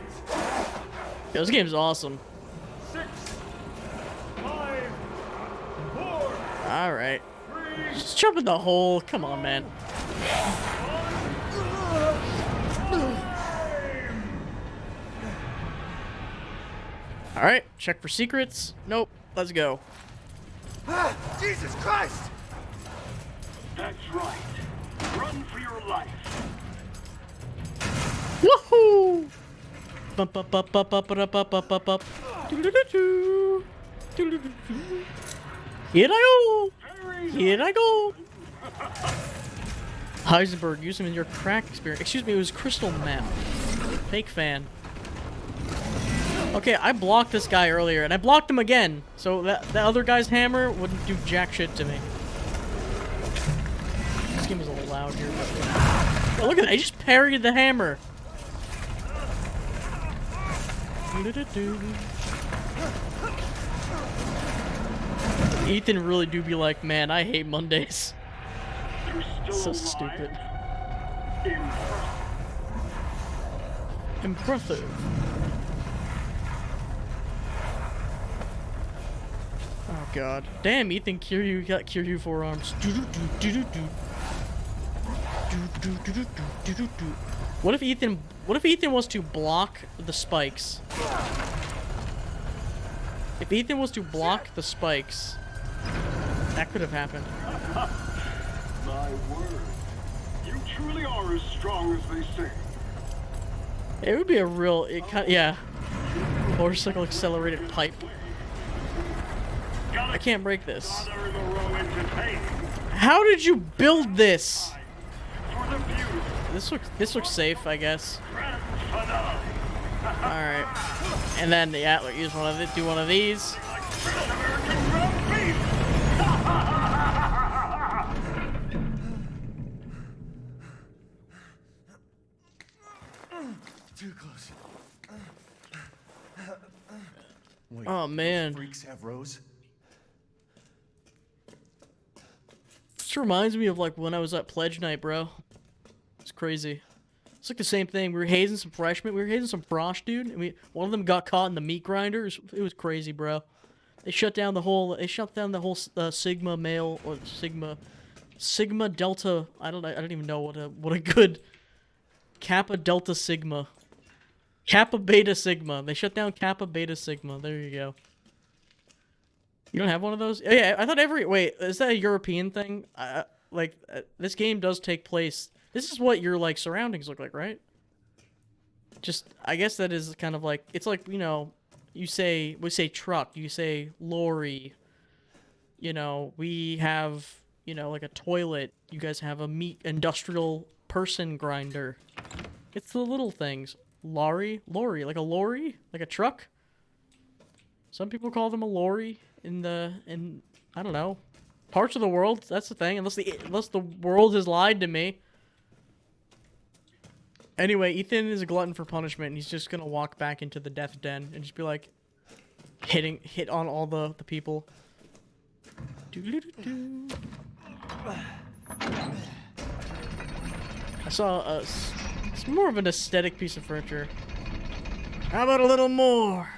This game's awesome. 6, 5, 4. All right. Just jump in the hole. Come on, man. All right. Check for secrets. Nope. Let's go. Ah, Jesus Christ! That's right. Run for your life. Woohoo! Bump up up up up up up up up up. Doo-doo-doo-doo. Doo-doo-doo-doo. Here I go. Here I go. Heisenberg, use him in your crack experience. Excuse me, it was Crystal Map. Fake fan. Okay, I blocked this guy earlier, and I blocked him again. So that other guy's hammer wouldn't do jack shit to me. This game is a little loud here. Oh, look at that, I just parried the hammer. Ethan really do be like, man, I hate Mondays. So stupid. Impressive. Oh god. Damn, Ethan Kiryu got Kiryu forearms. What if Ethan was to block the spikes? If Ethan was to block the spikes, that could have happened. My word. You truly are as strong as they say. It would be a real, yeah. Motorcycle accelerated pipe. I can't break this. How did you build this? This looks safe, I guess. All right, and then yeah, use one of it. Do one of these. Too close. Wait, Oh man. those freaks have Rose? This reminds me of like when I was at pledge night, bro. It's crazy. It's like the same thing. We were hazing some freshmen. We were hazing some frosh, dude. And one of them got caught in the meat grinder. It was crazy, bro. They shut down the whole. Sigma male or Sigma Delta. I don't even know what a good Kappa Delta Sigma. Kappa Beta Sigma. They shut down Kappa Beta Sigma. There you go. You don't have one of those? Oh, yeah, I thought wait, is that a European thing? This game does take place. This is what your, like, surroundings look like, right? Just, I guess that is kind of like, it's like, you know, we say truck, you say lorry. You know, we have, you know, like a toilet. You guys have a meat industrial person grinder. It's the little things. Lorry, like a lorry, like a truck. Some people call them a lorry in I don't know, parts of the world. That's the thing. Unless the world has lied to me. Anyway, Ethan is a glutton for punishment, and he's just gonna walk back into the death den and just be like, hit on all the people. I saw it's more of an aesthetic piece of furniture. How about a little more?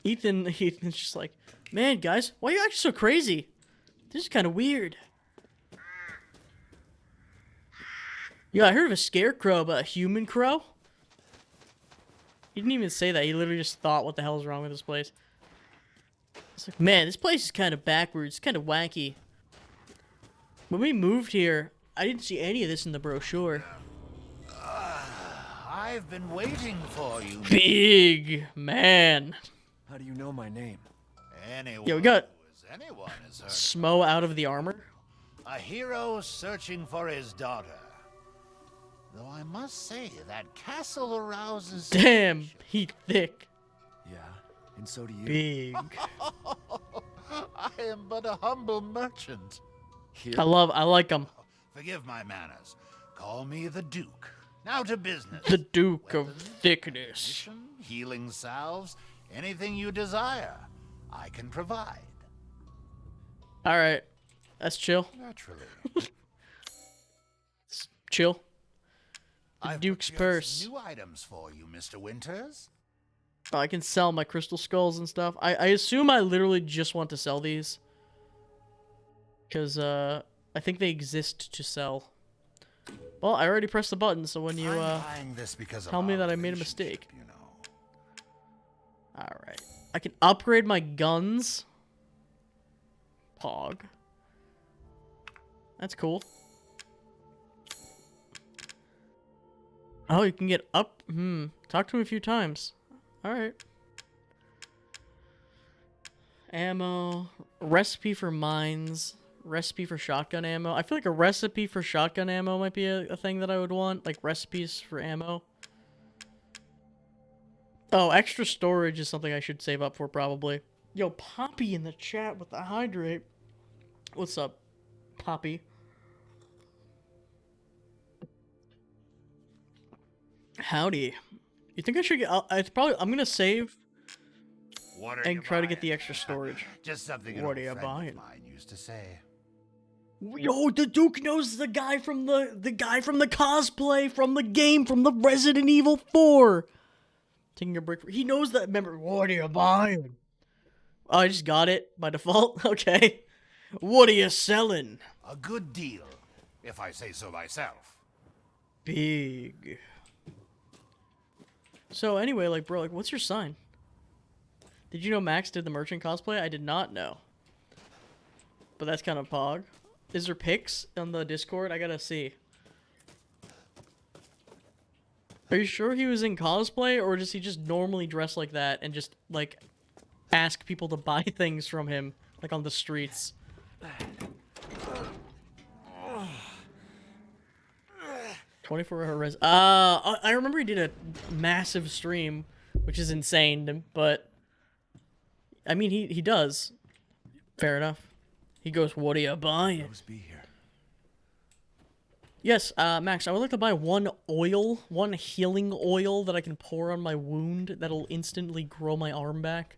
Ethan's just like, man, guys, why are you acting so crazy? This is kind of weird. Yo, I heard of a scarecrow, but a human crow? He didn't even say that. He literally just thought, what the hell is wrong with this place? It's like, man, this place is kind of backwards, kind of wacky. When we moved here, I didn't see any of this in the brochure. I've been waiting for you. Big man. How do you know my name? Anyone Yeah, we got anyone is heard. Smo out of the armor. A hero searching for his daughter. Though I must say, that castle arouses... Damn, he thick. Yeah, and so do you. Big. I am but a humble merchant. Here. I like him. Forgive my manners. Call me the Duke. Now to business. The Duke of Thickness. Mission, healing salves, anything you desire, I can provide. Alright. That's chill. Naturally. Chill. The I've Duke's procured purse. some new items for you, Mr. Winters. Oh, I can sell my crystal skulls and stuff. I assume I literally just want to sell these. Because, I think they exist to sell. Well, I already pressed the button, so when you, tell me that I made a mistake. You know. Alright. I can upgrade my guns. Pog. That's cool. Oh, you can get up. Talk to him a few times. Alright. Ammo. Recipe for mines. Recipe for shotgun ammo. I feel like a recipe for shotgun ammo might be a thing that I would want. Like recipes for ammo. Oh, extra storage is something I should save up for probably. Yo, Poppy in the chat with the hydrate. What's up, Poppy? Howdy. You think I should get... I'm gonna save and try to get the extra storage. Just something What are an you old friend buying? of mine used to say. Yo, the Duke knows the guy from the cosplay from the game from the Resident Evil 4. Taking a break. He knows that. Remember, what are you buying? Oh, I just got it by default. Okay. What are you selling? A good deal, if I say so myself. Big. So anyway, like, bro, like, what's your sign? Did you know Max did the merchant cosplay? I did not know. but that's kind of pog. Is there pics on the Discord? I gotta see. Are you sure he was in cosplay, or does he just normally dress like that and just, like, ask people to buy things from him, like, on the streets? 24-hour res. I remember he did a massive stream, which is insane, but I mean, he does. Fair enough. He goes, "What are you buying?" Be here. Yes, Max, I would like to buy one healing oil that I can pour on my wound that'll instantly grow my arm back.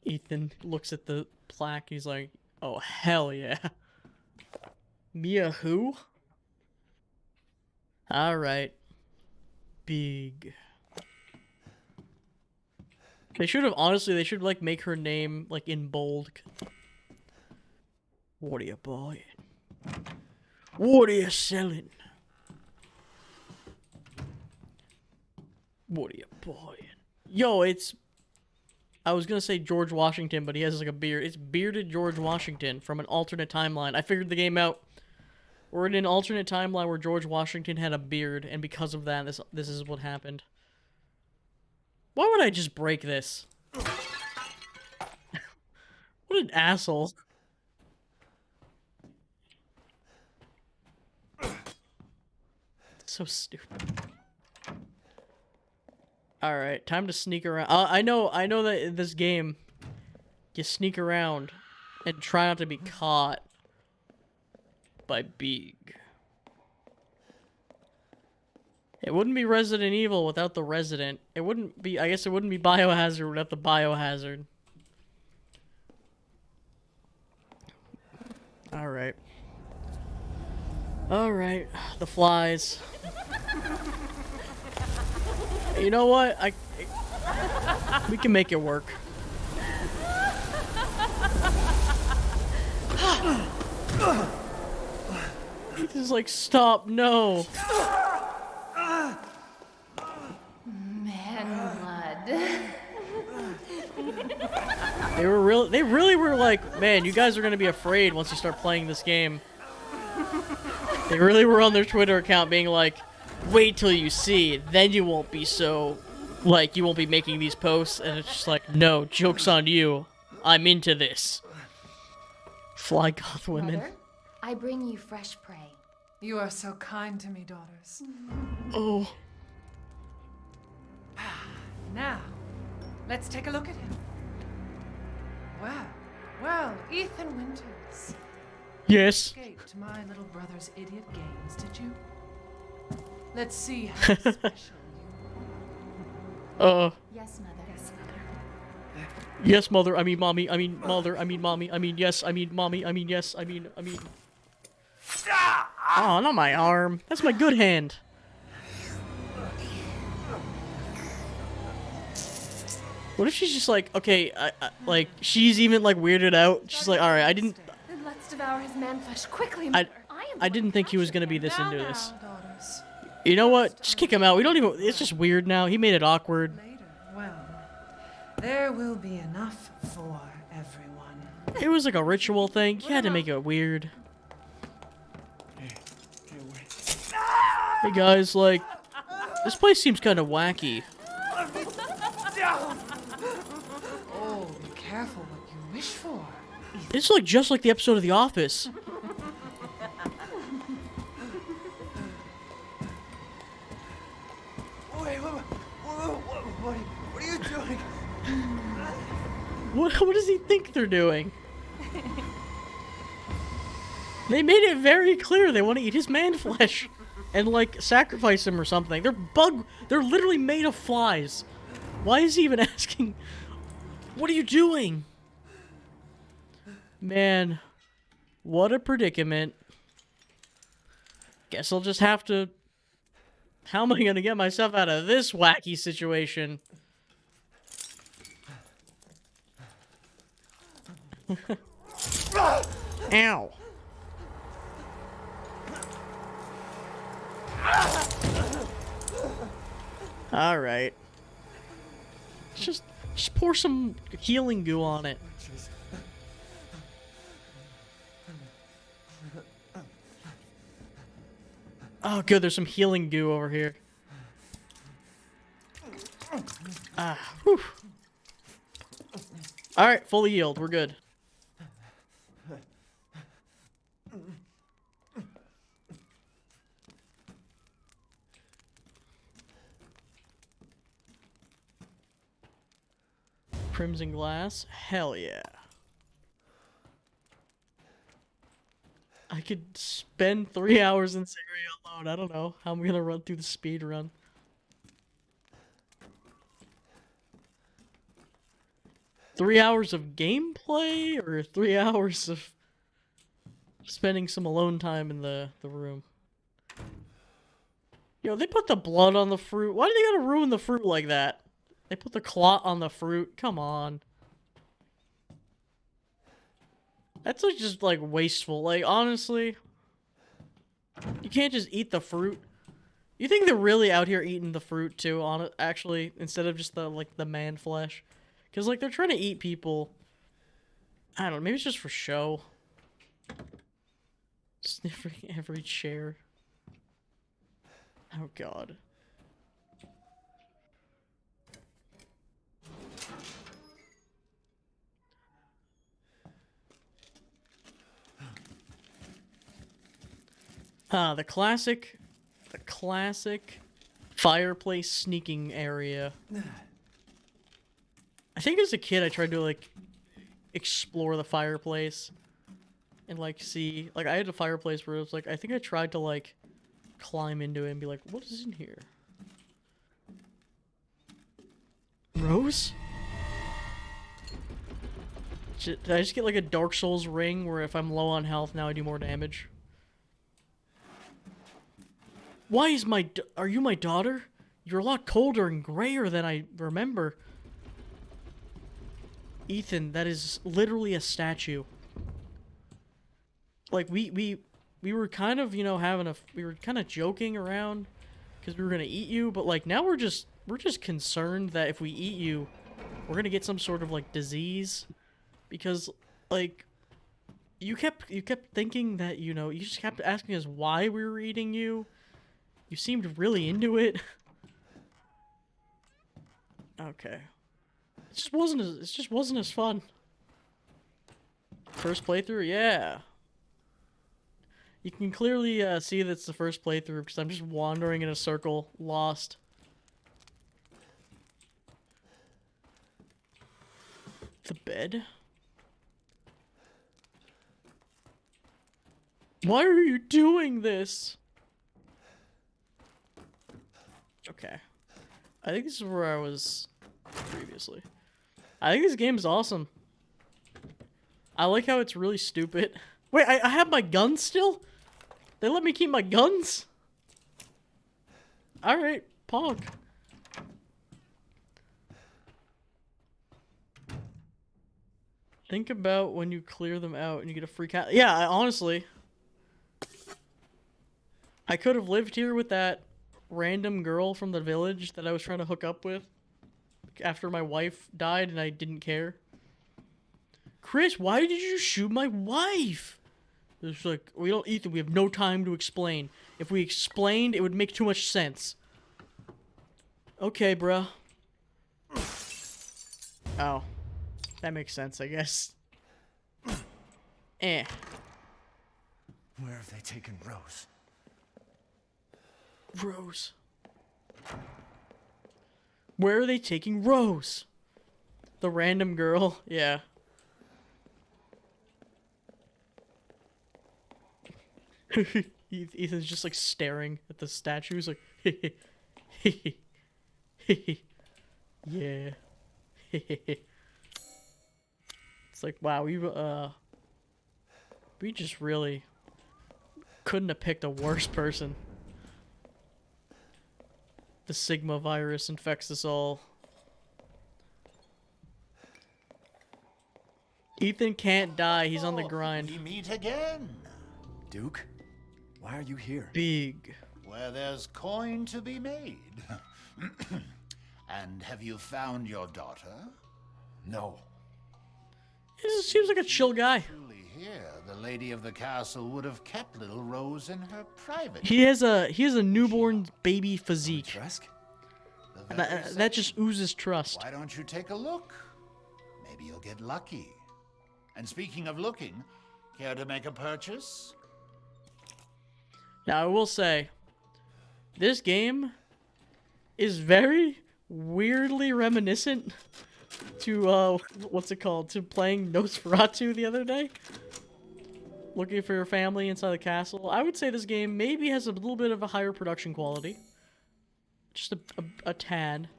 Ethan looks at the plaque, he's like, oh, hell yeah. Mia who? Alright. Big. They should have, honestly, they should, like, make her name, like, in bold. What are you buying? What are you selling? What are you buying? Yo, it's... I was gonna say George Washington, but he has, like, a beard. It's bearded George Washington from an alternate timeline. I figured the game out. We're in an alternate timeline where George Washington had a beard, and because of that, this is what happened. Why would I just break this? What an asshole. So stupid. Alright, time to sneak around. I know that in this game, you sneak around and try not to be caught by Big. It wouldn't be Resident Evil without the Resident. It wouldn't be, I guess it wouldn't be Biohazard without the Biohazard. Alright. Alright, the flies. You know what? We can make it work. He's like, stop, no. They really were like, man, you guys are gonna be afraid once you start playing this game. They really were on their Twitter account being like, wait till you see, then you won't be so, like, you won't be making these posts, and it's just like, no, joke's on you. I'm into this. Fly goth women. Mother, I bring you fresh prey. You are so kind to me, daughters. Oh. Now, let's take a look at him. Well, Ethan Winters. Yes. You escaped my little brother's idiot games, did you? Let's see how special Yes, Mother. Yes, Mother. Yes, mother, I mean mommy, I mean mother, I mean mommy, I mean yes, I mean mommy, I mean yes, I mean... Oh, not my arm. That's my good hand. What if she's just like, okay, like, she's even, like, weirded out. She's like, alright, I didn't... Then let's devour his man flesh quickly, Mother. I didn't think he was gonna be this into this. You know what? Just kick him out. We don't even... It's just weird now. He made it awkward. Well, there will be enough for everyone. It was like a ritual thing. You had to make it weird. Hey guys, like, this place seems kind of wacky. Oh, be careful what you wish for. It's like just like the episode of The Office. Wait, what are you doing? What does he think they're doing? They made it very clear they want to eat his man flesh and, like, sacrifice him or something. They're literally made of flies. Why is he even asking? What are you doing? Man, what a predicament. Guess I'll just have to... How am I gonna get myself out of this wacky situation? Ow. Alright. Just pour some healing goo on it. Oh, good. There's some healing goo over here. Ah, whew. All right, fully healed. We're good. Crimson glass. Hell yeah. I could spend 3 hours in Syria alone. I don't know how I'm gonna run through the speed run. Three hours of gameplay or 3 hours of spending some alone time in the room? Yo, they put the blood on the fruit. Why do they gotta ruin the fruit like that? They put the clot on the fruit. Come on. That's like just like wasteful. Like honestly, you can't just eat the fruit. You think they're really out here eating the fruit too? On it, actually, instead of just the like the man flesh, because like they're trying to eat people. I don't know. Maybe it's just for show. Sniffing every chair. Oh god. The classic fireplace sneaking area. I think as a kid I tried to like explore the fireplace and like see, like I had a fireplace where it was like, I think I tried to like climb into it and be like, what is in here? Rose? Did I just get like a Dark Souls ring where if I'm low on health now I do more damage? Why is are you my daughter? You're a lot colder and grayer than I remember. Ethan, that is literally a statue. Like we were kind of, you know, we were kind of joking around because we were gonna eat you, but like now we're just concerned that if we eat you, we're gonna get some sort of like disease, because like you kept thinking that, you know, you just kept asking us why we were eating you. You seemed really into it. Okay. It just wasn't as fun. First playthrough, yeah. You can clearly see that it's the first playthrough because I'm just wandering in a circle, lost. The bed? Why are you doing this? Okay. I think this is where I was previously. I think this game's awesome. I like how it's really stupid. Wait, I have my guns still? They let me keep my guns? Alright, pog. Think about when you clear them out and you get a free cat. Yeah, honestly. I could have lived here with that random girl from the village that I was trying to hook up with after my wife died and I didn't care. Chris, why did you shoot my wife? It's like, Ethan, we have no time to explain. If we explained, it would make too much sense. Okay, bruh. Oh. That makes sense, I guess. Eh. Where have they taken Rose? Rose. Where are they taking Rose? The random girl? Yeah. Ethan's just like staring at the statues like yeah. It's like, wow, we just really couldn't have picked a worse person. The Sigma virus infects us all. Ethan can't die. He's on the grind. We meet again. Duke, why are you here? Big. Where there's coin to be made. And have you found your daughter? No. He seems like a chill guy. Truly here, the lady of the castle would have kept little Rose in her private. He has a newborn baby physique. Trask? That just oozes trust. Why don't you take a look? Maybe you'll get lucky. And speaking of looking, care to make a purchase? Now, I will say, this game is very weirdly reminiscent to, what's it called? To playing Nosferatu the other day. Looking for your family inside the castle. I would say this game maybe has a little bit of a higher production quality. Just a tad.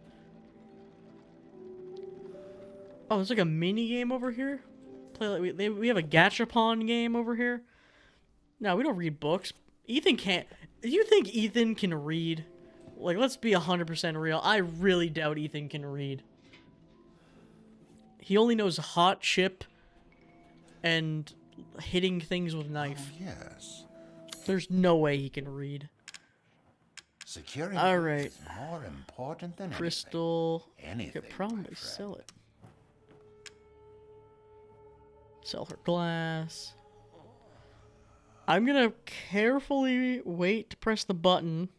Oh, there's like a mini game over here. Play like we have a gachapon game over here. No, we don't read books. Ethan can't. Do you think Ethan can read? Like, let's be 100% real. I really doubt Ethan can read. He only knows hot chip and hitting things with knife. Oh, yes. There's no way he can read. Security All right. is more important than Crystal. anything. Could probably sell it. Sell her glass. I'm gonna carefully wait to press the button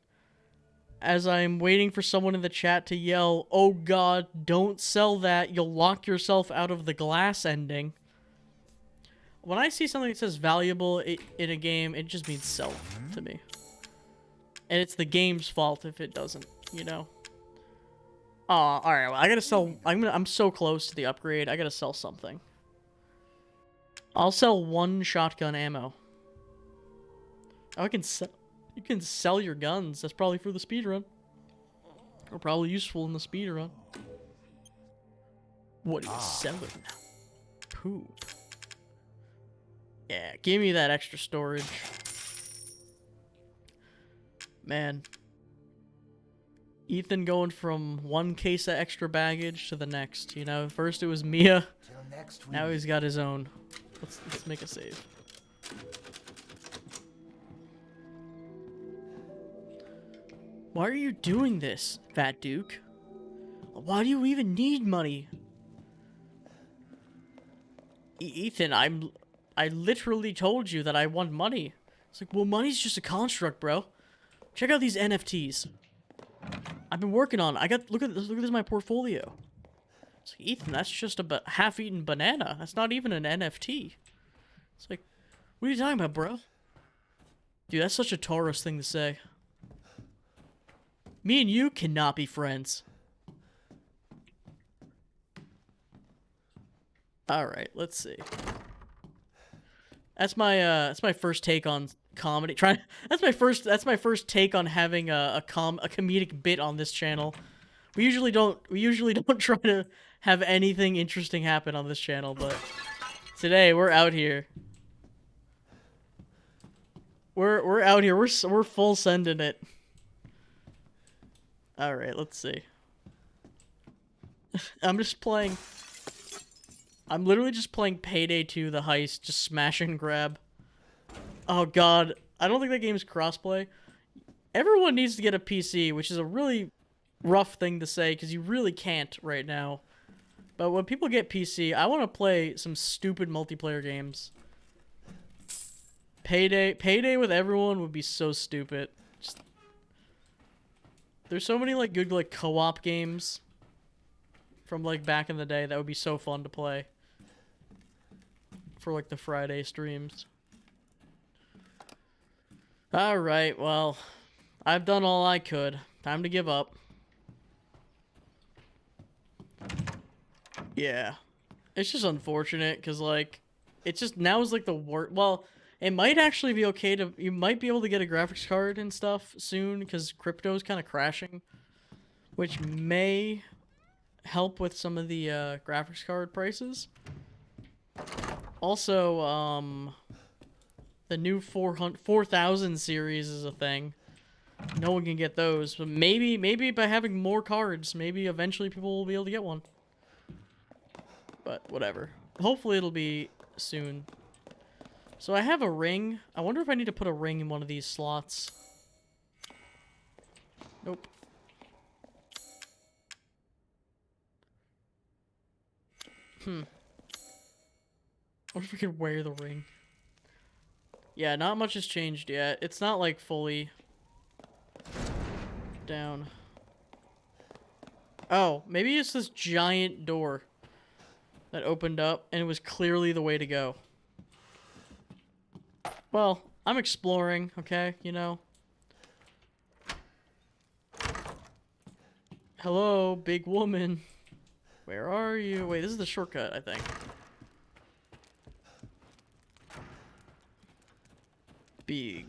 as I'm waiting for someone in the chat to yell, "Oh God, don't sell that. You'll lock yourself out of the glass ending." When I see something that says valuable in a game, it just means sell to me. And it's the game's fault if it doesn't, you know? All right, well, I gotta sell. I'm so close to the upgrade. I gotta sell something. I'll sell 1 shotgun ammo. Oh, I can sell. You can sell your guns. That's probably for the speedrun. Or probably useful in the speedrun. What are you selling? Poop. Yeah, give me that extra storage. Man. Ethan going from 1 case of extra baggage to the next. You know, first it was Mia. Now he's got his own. Let's make a save. Why are you doing this, Fat Duke? Why do you even need money? Ethan, I literally told you that I want money. It's like, well, money's just a construct, bro. Check out these NFTs. I've been working on. Look at this is my portfolio. It's like, Ethan, that's just a half-eaten banana. That's not even an NFT. It's like, what are you talking about, bro? Dude, that's such a Taurus thing to say. Me and you cannot be friends. All right, let's see. That's my first take on comedy. That's my first take on having a comedic bit on this channel. We usually don't try to have anything interesting happen on this channel, but today we're out here. We're out here. We're full sending it. All right, let's see. I'm literally just playing Payday 2, the heist, just smash and grab. Oh god, I don't think that game's crossplay. Everyone needs to get a PC, which is a really rough thing to say because you really can't right now. But when people get PC, I want to play some stupid multiplayer games. Payday with everyone would be so stupid. There's so many like good like co-op games from like back in the day that would be so fun to play for like the Friday streams. All right, well, I've done all I could. Time to give up. Yeah. It's just unfortunate because like it's just now is like the worst. Well, it might actually be okay to... You might be able to get a graphics card and stuff soon because crypto's kind of crashing. Which may help with some of the graphics card prices. Also, the new 4000 series is a thing. No one can get those. But maybe by having more cards, maybe eventually people will be able to get one. But whatever. Hopefully it'll be soon. So I have a ring. I wonder if I need to put a ring in one of these slots. Nope. What if we could wear the ring? Yeah, not much has changed yet. It's not like fully down. Oh, maybe it's this giant door that opened up and it was clearly the way to go. Well, I'm exploring, okay, you know. Hello, big woman. Where are you? Wait, this is the shortcut, I think. Big.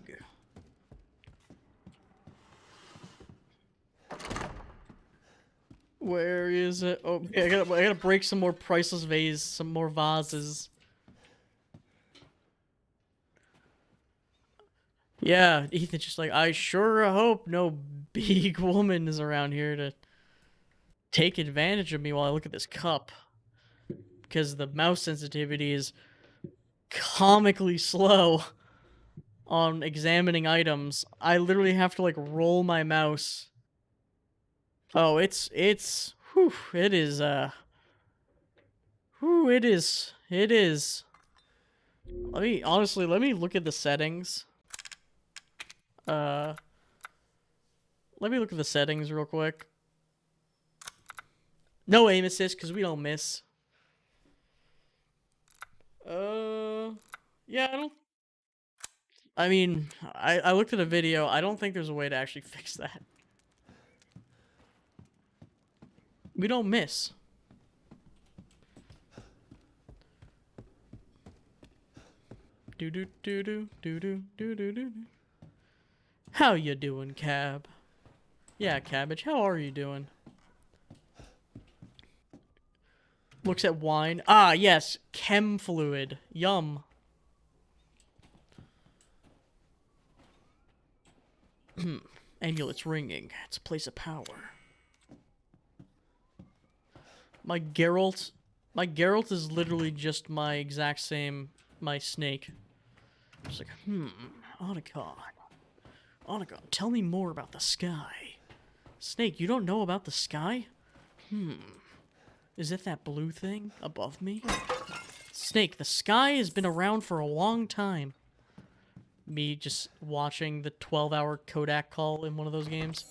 Where is it? Oh, yeah, I gotta break some more priceless vase, some more vases. Yeah, Ethan's just like, I sure hope no big woman is around here to take advantage of me while I look at this cup. Because the mouse sensitivity is comically slow on examining items. I literally have to, like, roll my mouse. Oh, it is, it is. Let me look at the settings. Let me look at the settings real quick. No aim assist, because we don't miss. Yeah, I mean, I looked at a video. I don't think there's a way to actually fix that. We don't miss. Do do do do do do do do do. How you doing, Cab? Yeah, Cabbage, how are you doing? Looks at wine. Ah, yes, chem fluid. Yum. Amulet's ringing. It's a place of power. My Geralt is literally just my exact same, my snake. Just like, Otacon, tell me more about the sky. Snake, you don't know about the sky? Is it that blue thing above me? Snake, the sky has been around for a long time. Me just watching the 12-hour Kodak call in one of those games.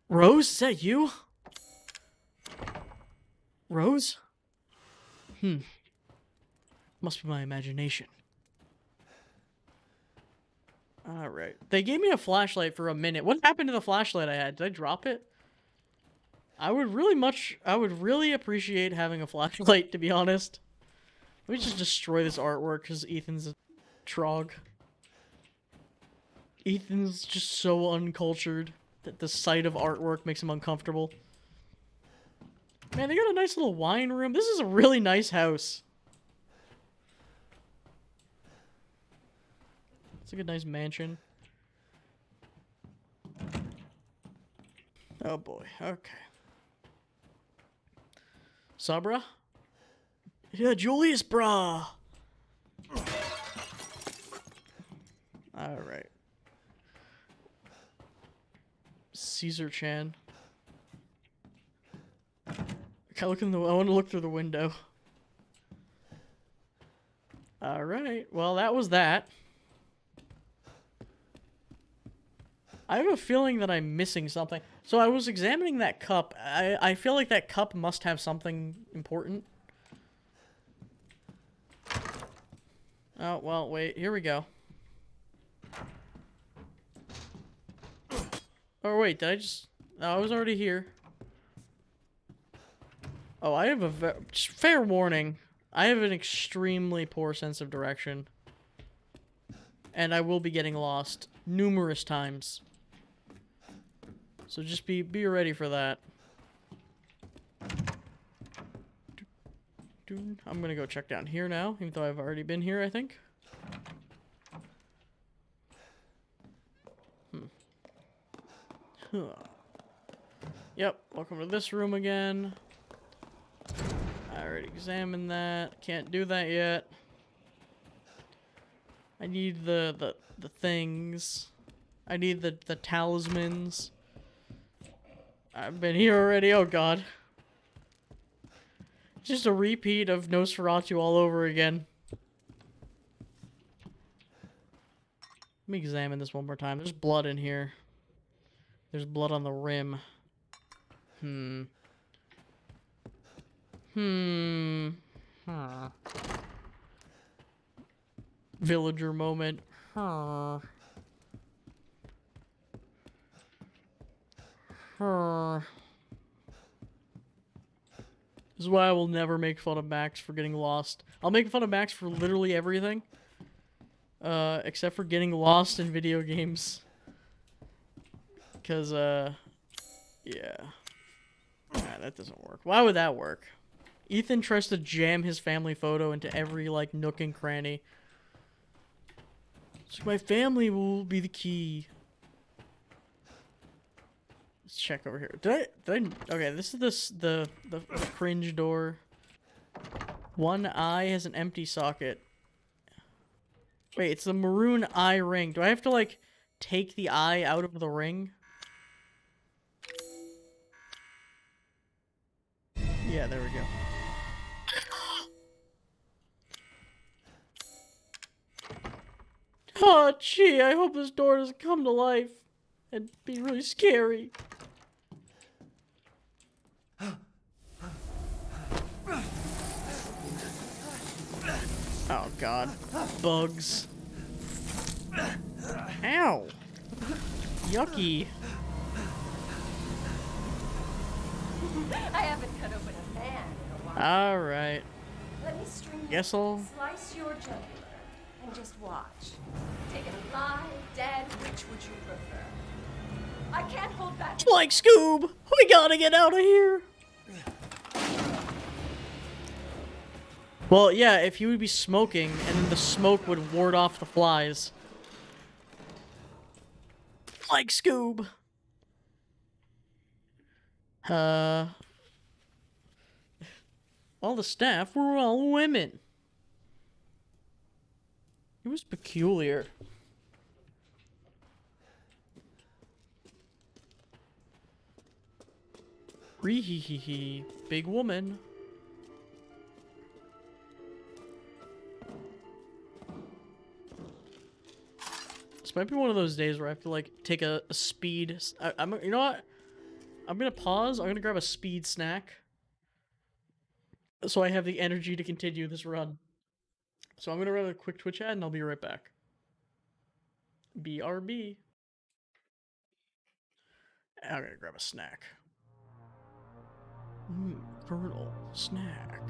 Rose, is that you? Rose? Must be my imagination. Alright. They gave me a flashlight for a minute. What happened to the flashlight I had? Did I drop it? I would really appreciate having a flashlight, to be honest. Let me just destroy this artwork because Ethan's a trog. Ethan's just so uncultured that the sight of artwork makes him uncomfortable. Man, they got a nice little wine room. This is a really nice house. It's like a nice mansion. Oh boy, okay. Sabra? Yeah, Julius, brah! Alright. Caesar Chan. I want to look through the window. Alright, well that was that. I have a feeling that I'm missing something. So I was examining that cup. I feel like that cup must have something important. Oh, well, wait. Here we go. Oh, wait. Did I just... No, I was already here. Oh, I have a... Just fair warning. I have an extremely poor sense of direction. And I will be getting lost numerous times. So just be ready for that. I'm gonna go check down here now, even though I've already been here, I think. Yep, welcome to this room again. I already examined that. Can't do that yet. I need the things. I need the talismans. I've been here already. Oh god. Just a repeat of Nosferatu all over again. Let me examine this one more time. There's blood in here. There's blood on the rim. Huh. Villager moment. Huh. This is why I will never make fun of Max for getting lost. I'll make fun of Max for literally everything. Except for getting lost in video games. Because, yeah. Nah, that doesn't work. Why would that work? Ethan tries to jam his family photo into every, like, nook and cranny. So my family will be the key. Let's check over here. Did I okay, this is the cringe door. One eye has an empty socket. Wait, it's the maroon eye ring. Do I have to, like, take the eye out of the ring? Yeah, there we go. Oh, gee, I hope this door doesn't come to life and be really scary. Oh, God. Bugs. Ow. Yucky. I haven't cut open a man in a while. Alright. Let me string Guess I'll... slice your jugular and just watch. Take it alive, dead, which would you prefer? I can't hold back. Like Scoob! We gotta get out of here! Well, yeah, if you would be smoking, and then the smoke would ward off the flies. Like Scoob! All the staff were all women. It was peculiar. Ree-hee-hee-hee. Big woman. This might be one of those days where I have to, like, take a speed... you know what? I'm gonna pause. I'm gonna grab a speed snack. So I have the energy to continue this run. So I'm gonna run a quick Twitch ad and I'll be right back. BRB. I'm gonna grab a snack. Colonel snack.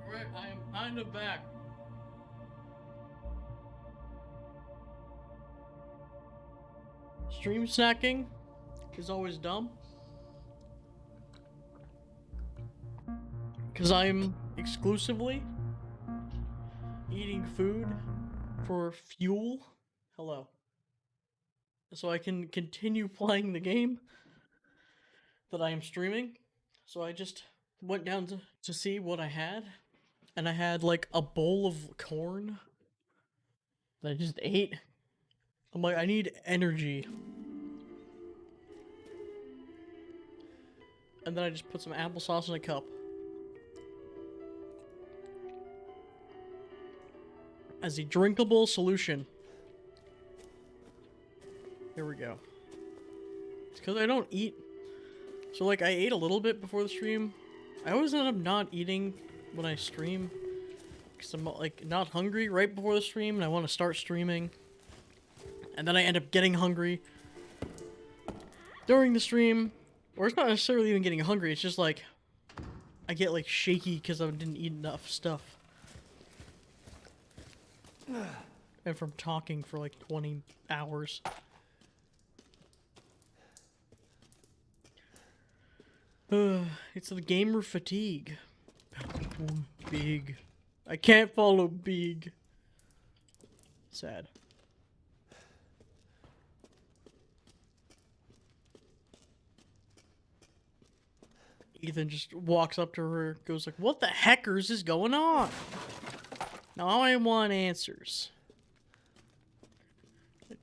Alright, I am kind of back. Stream snacking is always dumb. Because I'm exclusively eating food for fuel. Hello. So I can continue playing the game that I am streaming. So I just went down to see what I had. And I had like a bowl of corn that I just ate. I'm like, I need energy. And then I just put some applesauce in a cup. As a drinkable solution. Here we go. It's because I don't eat. So like I ate a little bit before the stream. I always end up not eating when I stream. Because I'm like not hungry right before the stream and I want to start streaming. And then I end up getting hungry during the stream. Or it's not necessarily even getting hungry, it's just like I get like shaky because I didn't eat enough stuff. And from talking for like 20 hours. It's the gamer fatigue. Big. I can't follow Big. Sad. Ethan just walks up to her, goes like, "What the heckers is going on?" Now I want answers.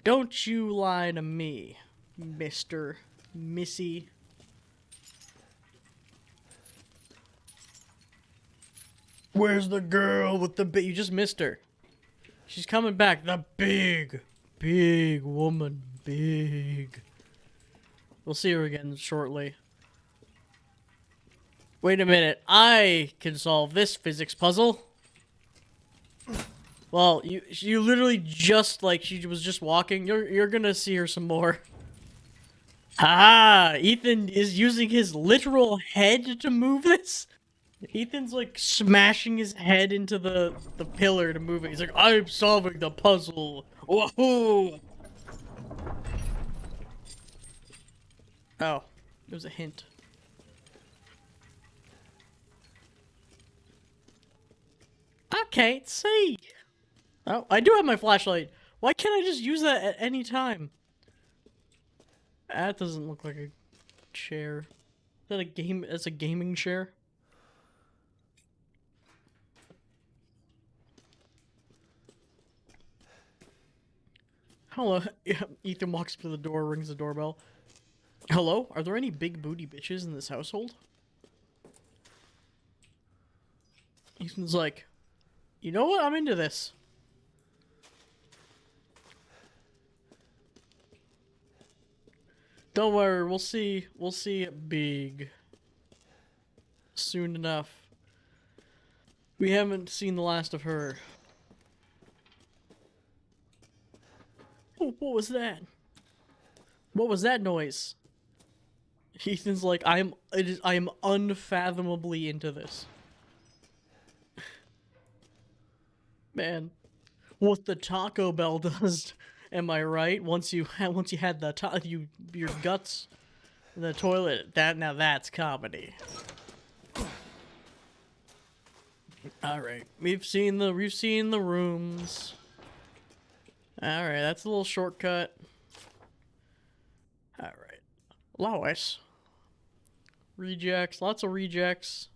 Don't you lie to me, Missy. Where's the girl with the big? You just missed her. She's coming back. The big woman. Big. We'll see her again shortly. Wait a minute. I can solve this physics puzzle. Well, you literally just like she was just walking. You're gonna see her some more. Ah, Ethan is using his literal head to move this? Ethan's like smashing his head into the pillar to move it. He's like, I'm solving the puzzle. Woohoo! Oh, it was a hint. I can't see. Oh, I do have my flashlight. Why can't I just use that at any time? That doesn't look like a chair. Is that a game? That's a gaming chair. Hello. Yeah, Ethan walks up to the door, rings the doorbell. Hello? Are there any big booty bitches in this household? Ethan's like, you know what? I'm into this. Don't worry, we'll see it big soon enough. We haven't seen the last of her. Oh, what was that? What was that noise? Ethan's like, I am unfathomably into this. Man, what the Taco Bell does, am I right? Once you had the your guts in the toilet, now that's comedy. All right, we've seen the rooms. All right, that's a little shortcut. All right, Lois. Rejects, lots of rejects.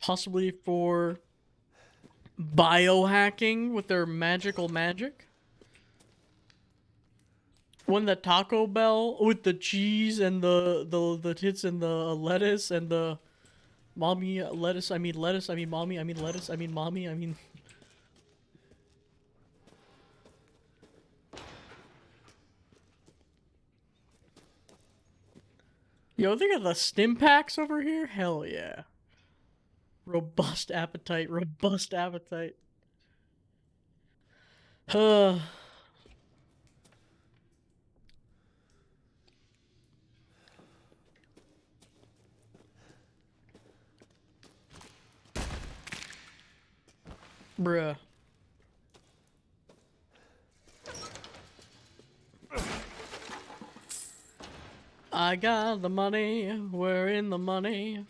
Possibly for biohacking with their magical magic. When the Taco Bell with the cheese and the tits and the lettuce and the mommy lettuce, I mean mommy, I mean lettuce, I mean mommy, I mean. Yo, they got the stim packs over here? Hell yeah. Robust appetite, robust appetite. Bruh. I got the money, we're in the money.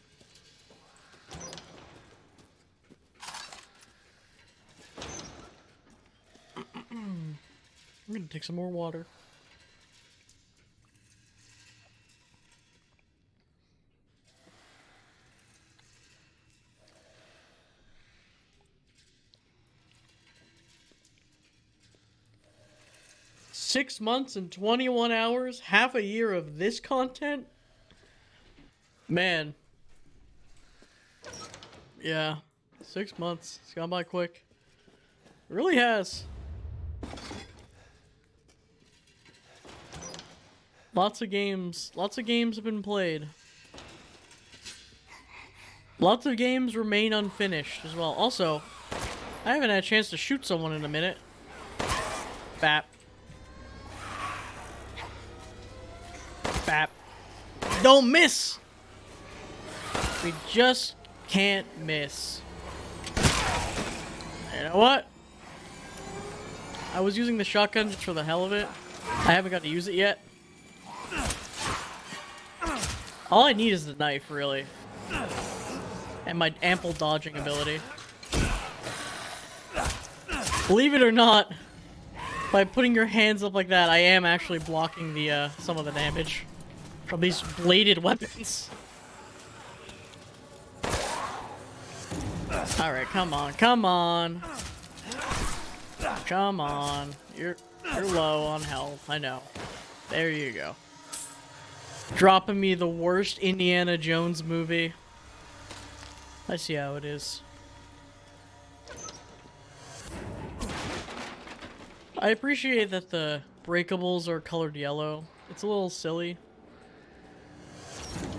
I'm gonna take some more water. $6 months and 21 hours, half a year of this content? Man. Yeah, 6 months. It's gone by quick. It really has. Lots of games have been played. Lots of games remain unfinished as well. Also, I haven't had a chance to shoot someone in a minute. Bap. Bap. Don't miss! We just can't miss. You know what? I was using the shotgun just for the hell of it. I haven't got to use it yet. All I need is the knife, really. And my ample dodging ability. Believe it or not, by putting your hands up like that, I am actually blocking the some of the damage from these bladed weapons. Alright, come on, come on. Come on. You're low on health, I know. There you go. Dropping me the worst Indiana Jones movie. I see how it is. I appreciate that the breakables are colored yellow. It's a little silly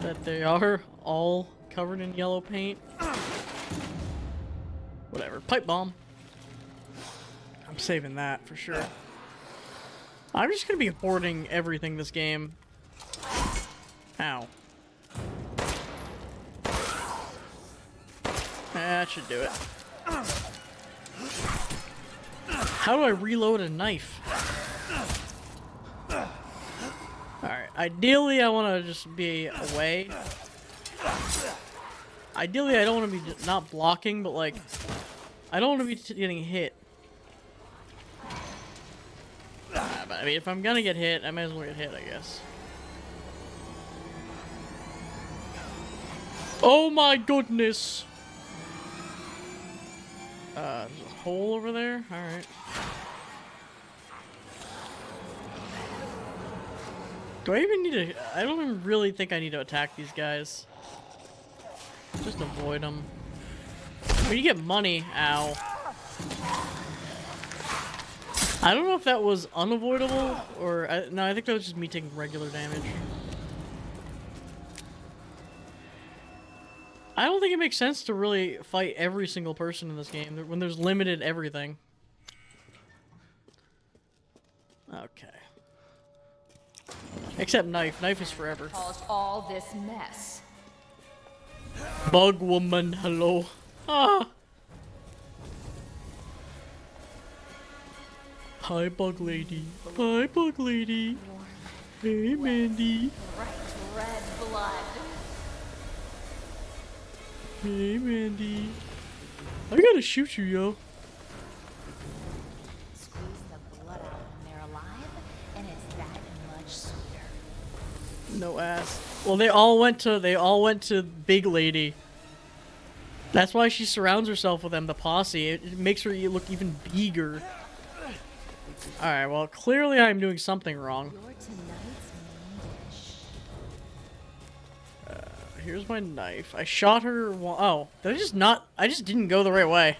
that they are all covered in yellow paint. Whatever. Pipe bomb. I'm saving that for sure. I'm just gonna be hoarding everything this game. Ow. That should do it. How do I reload a knife? Alright, ideally I want to just be away. Ideally I don't want to be not blocking, but like, I don't want to be getting hit. But I mean, if I'm gonna get hit, I might as well get hit, I guess. Oh my goodness! There's a hole over there? Alright. Do I even need to... I don't even really think I need to attack these guys. Just avoid them. When you get money, ow. I don't know if that was unavoidable, or... no, I think that was just me taking regular damage. I don't think it makes sense to really fight every single person in this game when there's limited everything. Okay. Except knife. Knife is forever. Caused all this mess. Bug woman, hello. Ah. Hi, bug lady. Hi, bug lady. Hey, Mandy. Bright red blood. Hey, Mandy. I gotta shoot you, yo. Squeeze the blood out when they're alive, and it's that much sweeter. No ass. Well, they all went to Big Lady. That's why she surrounds herself with them, the posse. It makes her look even bigger. Alright, well, clearly I'm doing something wrong. Here's my knife. I shot her. Oh, did I just not? I just didn't go the right way.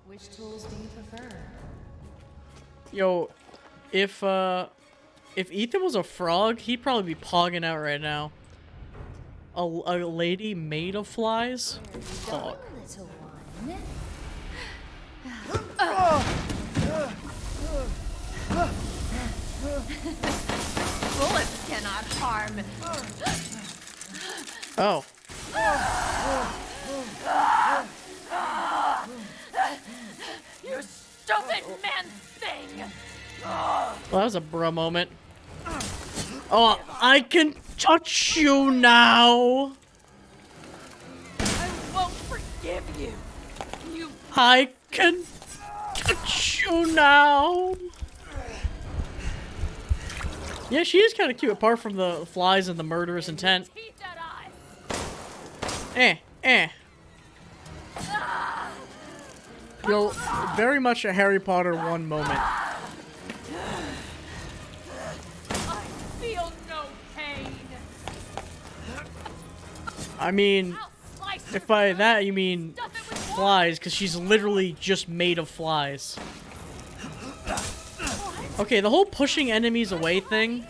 Which tools do you prefer? Yo, if Ethan was a frog, he'd probably be pogging out right now. A lady made of flies? Pog. Bullets cannot harm. Oh. You stupid man thing! Well, that was a bruh moment. Oh, I can touch you now! I won't forgive you! You... I can touch you now! Yeah, she is kind of cute, apart from the flies and the murderous intent. Yo, very much a Harry Potter 1 moment. I feel no pain. I mean, if by that you mean flies, because she's literally just made of flies. Okay, the whole pushing enemies away thing.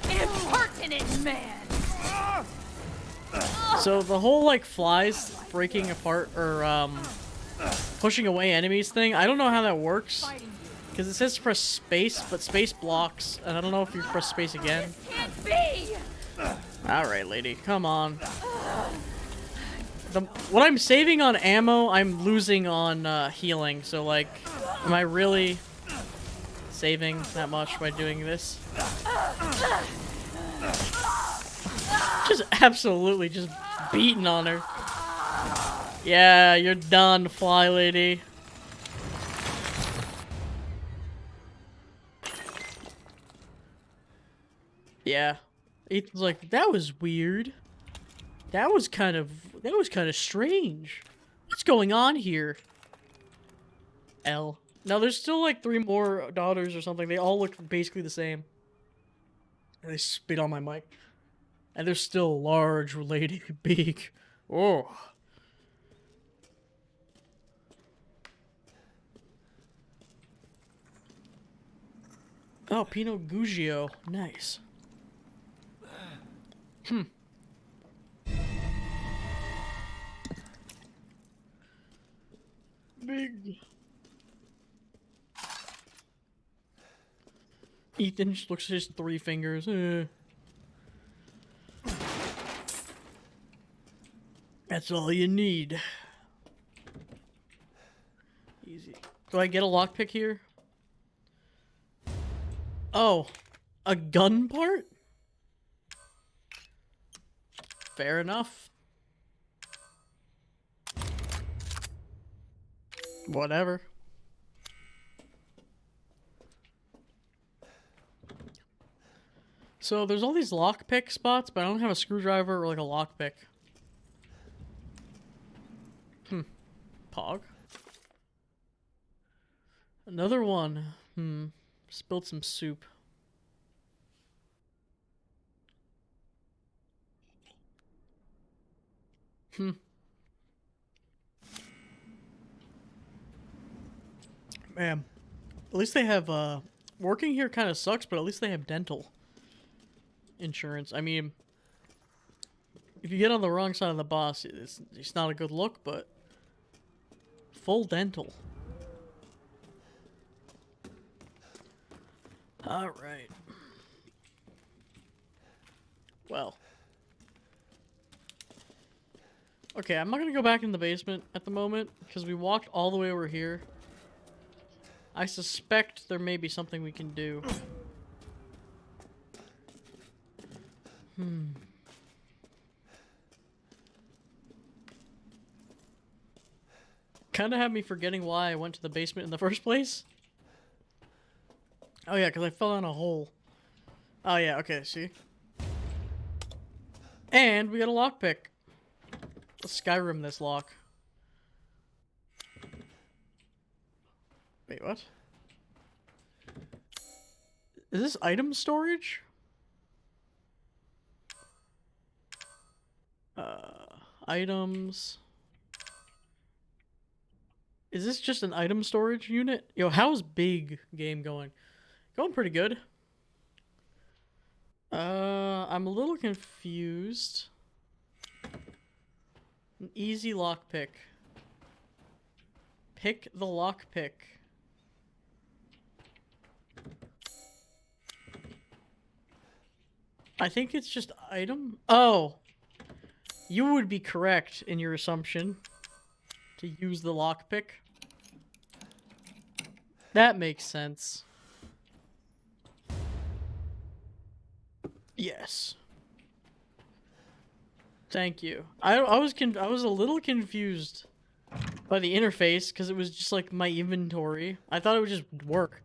Impertinent man. So the whole like flies breaking apart or pushing away enemies thing, I don't know how that works. Because it says to press space, but space blocks, and I don't know if you press space again. Can't be. Alright, lady, come on. What I'm saving on ammo, I'm losing on healing, so like, am I really saving that much by doing this? Just absolutely just beating on her. Yeah, you're done, fly lady. Yeah. Ethan's like, that was weird. That was kind of strange. What's going on here? L. Now there's still like 3 more daughters or something. They all look basically the same. And they spit on my mic. And they're still large, lady, big. Oh. Oh, Pinot Grigio. Nice. big. Ethan just looks at his 3 fingers. That's all you need. Easy. Do I get a lockpick here? Oh, a gun part? Fair enough. Whatever. So there's all these lockpick spots, but I don't have a screwdriver or like a lockpick. Pog. Another one. Spilled some soup. Man, at least they have, working here kind of sucks, but at least they have dental insurance. I mean, if you get on the wrong side of the bus, it's not a good look, but full dental. Alright. Well. Okay, I'm not gonna go back in the basement at the moment, because we walked all the way over here. I suspect there may be something we can do. Kinda had me forgetting why I went to the basement in the first place. Oh yeah, because I fell in a hole. Oh yeah, okay, see? And we got a lockpick. Let's Skyrim this lock. Wait, what? Is this item storage? Items. Is this just an item storage unit? Yo, how's big game going? Going pretty good. I'm a little confused. An easy lockpick. Pick the lockpick. I think it's just item. Oh! You would be correct in your assumption to use the lockpick. That makes sense. Yes. Thank you. I was a little confused by the interface because it was just like my inventory. I thought it would just work.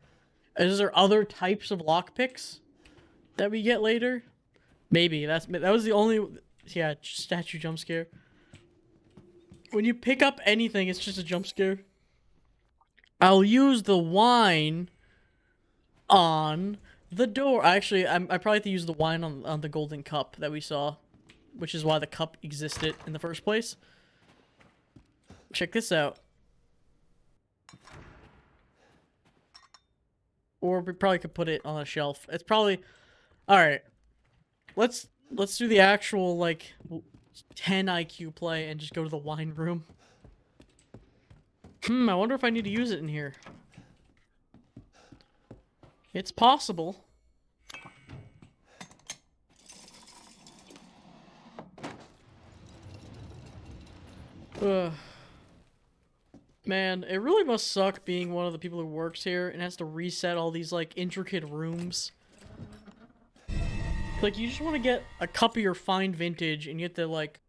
Is there other types of lockpicks that we get later? Maybe that was the only statue jump scare. When you pick up anything, it's just a jump scare. I'll use the wine on the door. Actually, I probably have to use the wine on the golden cup that we saw, which is why the cup existed in the first place. Check this out. Or we probably could put it on a shelf. It's probably... Alright. Let's do the actual, like, 10 IQ play and just go to the wine room. I wonder if I need to use it in here. It's possible. Man, it really must suck being one of the people who works here and has to reset all these, like, intricate rooms. Like, you just want to get a cup of your fine vintage and you have to, like...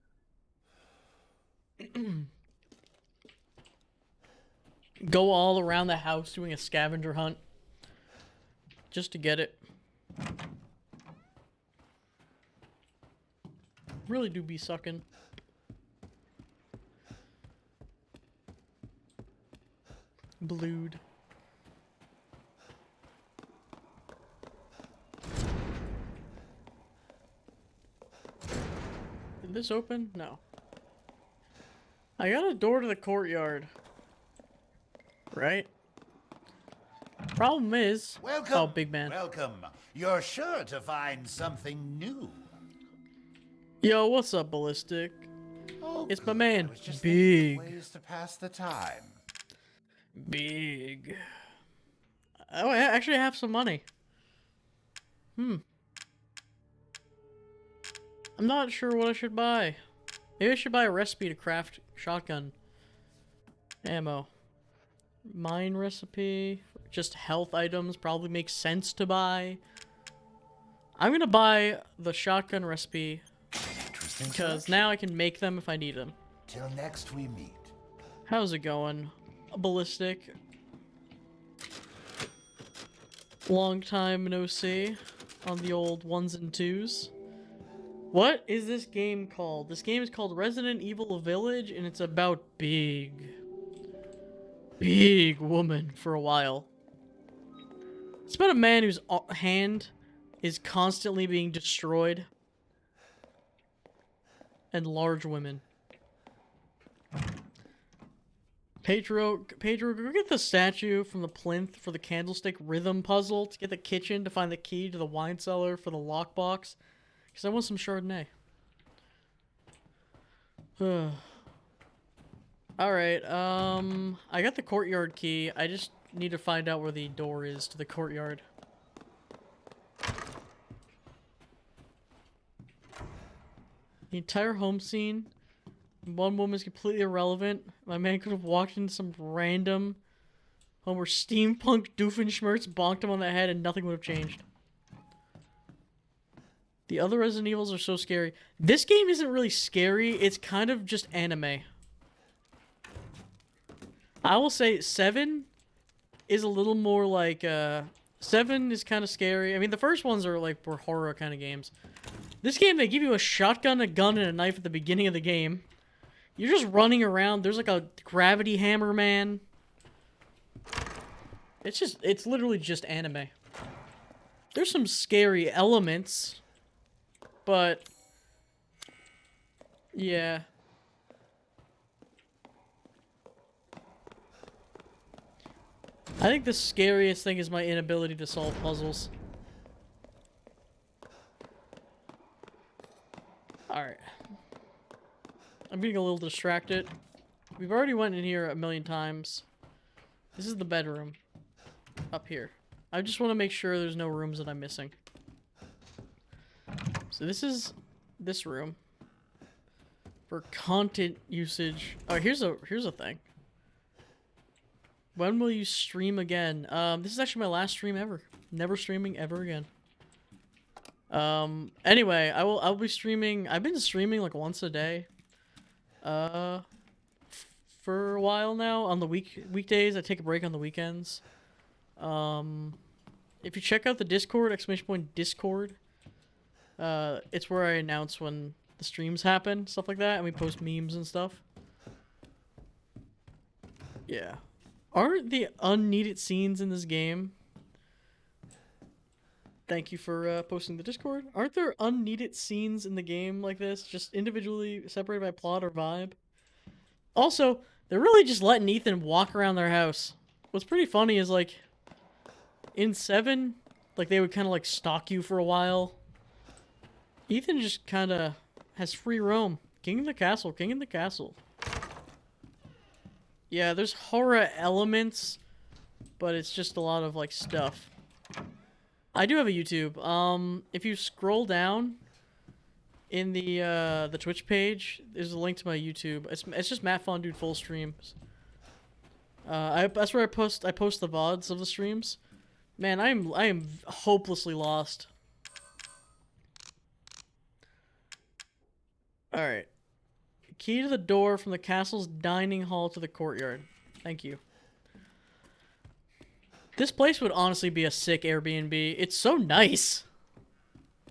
go all around the house doing a scavenger hunt. Just to get it. Really do be sucking. Blued. Did this open? No. I got a door to the courtyard. Right? Problem is... Welcome. Oh, big man. Welcome. You're sure to find something new. Yo, what's up, Ballistic? Oh, it's my man, I was just Big. thinking of ways to pass the time. Big. Oh, I actually have some money. I'm not sure what I should buy. Maybe I should buy a recipe to craft shotgun ammo. Mine recipe. Just health items probably makes sense to buy. I'm gonna buy the shotgun recipe because now I can make them if I need them. Till next we meet. How's it going, Ballistic? Long time no see on the old ones and twos. What is this game called? This game is called Resident Evil Village, and it's about big woman for a while. It's about a man whose hand is constantly being destroyed. And large women. Pedro, go get the statue from the plinth for the candlestick rhythm puzzle to get the kitchen to find the key to the wine cellar for the lockbox. Because I want some Chardonnay. Alright, I got the courtyard key. I just need to find out where the door is to the courtyard. The entire home scene. One woman's completely irrelevant. My man could have walked into some random home where steampunk Doofenshmirtz bonked him on the head and nothing would have changed. The other Resident Evils are so scary. This game isn't really scary. It's kind of just anime. I will say 7 is a little more like, 7 is kind of scary. I mean, the first ones are like, were horror kind of games. This game, they give you a shotgun, a gun, and a knife at the beginning of the game. You're just running around. There's like a gravity hammer man. It's literally just anime. There's some scary elements, but yeah. I think the scariest thing is my inability to solve puzzles. Alright. I'm being a little distracted. We've already went in here a million times. This is the bedroom. Up here. I just want to make sure there's no rooms that I'm missing. So this is this room. For content usage. Oh, here's a thing. When will you stream again? This is actually my last stream ever. Never streaming ever again. Anyway, I'll be streaming. I've been streaming like once a day. For a while now. On the weekdays, I take a break on the weekends. If you check out the Discord, !Discord, it's where I announce when the streams happen, stuff like that, and we post memes and stuff. Yeah. Aren't the unneeded scenes in this game? Thank you for posting the Discord. Aren't there unneeded scenes in the game like this? Just individually separated by plot or vibe? Also, they're really just letting Ethan walk around their house. What's pretty funny is, like, in 7, like, they would kind of, like, stalk you for a while. Ethan just kind of has free roam. King in the castle, king in the castle. Yeah, there's horror elements, but it's just a lot of, like, stuff. I do have a YouTube. If you scroll down in the Twitch page, there's a link to my YouTube. It's just Matt Fondude full streams. That's where I post the VODs of the streams. Man, I am hopelessly lost. All right. Key to the door from the castle's dining hall to the courtyard. Thank you. This place would honestly be a sick Airbnb. It's so nice.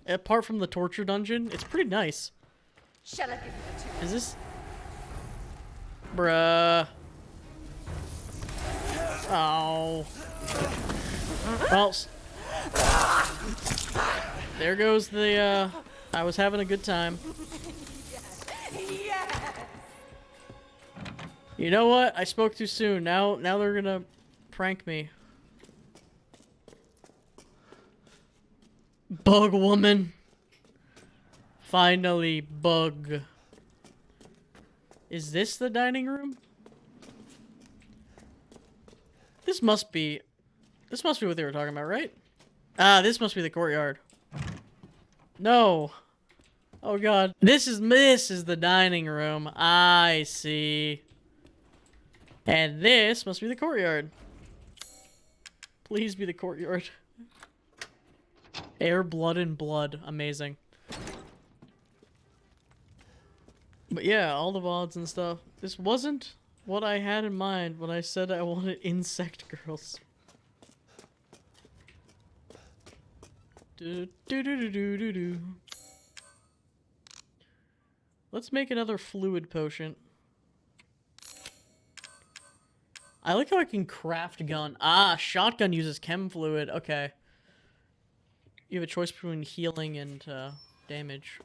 Apart from the torture dungeon, it's pretty nice. Shall I give you the two? Is this... Bruh. Oh. Well, there goes the, I was having a good time. Yes. You know what? I spoke too soon. Now they're gonna prank me. Bug woman. Finally, bug. Is this the dining room? This must be what they were talking about, right? Ah, this must be the courtyard. No. Oh god. This is the dining room. I see. And this must be the courtyard. Please be the courtyard. Air, blood, and blood. Amazing. But yeah, all the VODs and stuff. This wasn't what I had in mind when I said I wanted insect girls. Do do do do do do do. Let's make another fluid potion. I like how I can craft gun. Ah, shotgun uses chem fluid. Okay. You have a choice between healing and damage.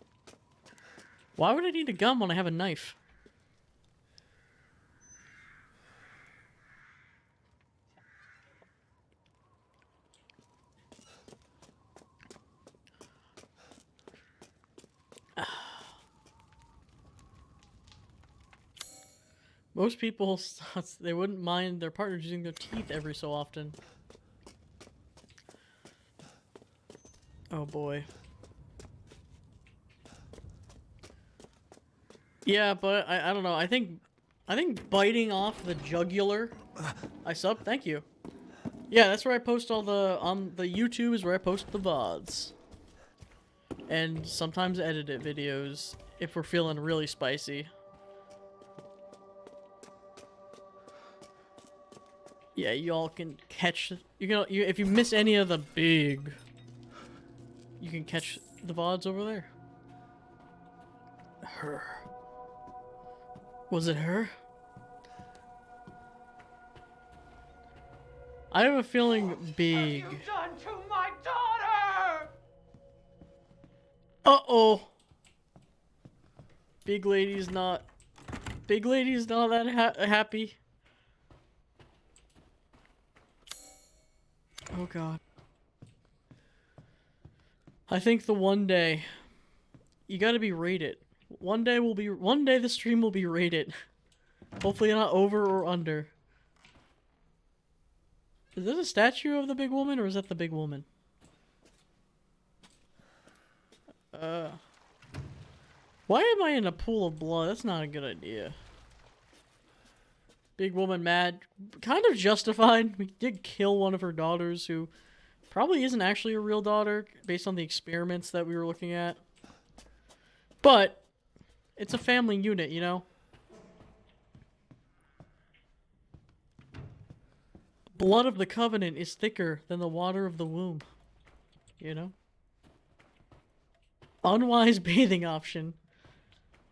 Why would I need a gun when I have a knife? Most people, they wouldn't mind their partners using their teeth every so often. Oh boy. Yeah, but I don't know. I think biting off the jugular. I sub. Thank you. Yeah, that's where I post all the the YouTube is where I post the VODs. And sometimes edited videos if we're feeling really spicy. Yeah, y'all can catch. If you miss any of the big, you can catch the VODs over there. Her. Was it her? I have a feeling big. What have you done to my daughter? Uh-oh. Big lady's not that happy. Oh god. I think the one day you gotta be rated. One day the stream will be rated. Hopefully not over or under. Is this a statue of the big woman or is that the big woman? Why am I in a pool of blood? That's not a good idea. Big woman mad. Kind of justified. We did kill one of her daughters who probably isn't actually a real daughter based on the experiments that we were looking at. But it's a family unit, you know? Blood of the covenant is thicker than the water of the womb. You know? Unwise bathing option.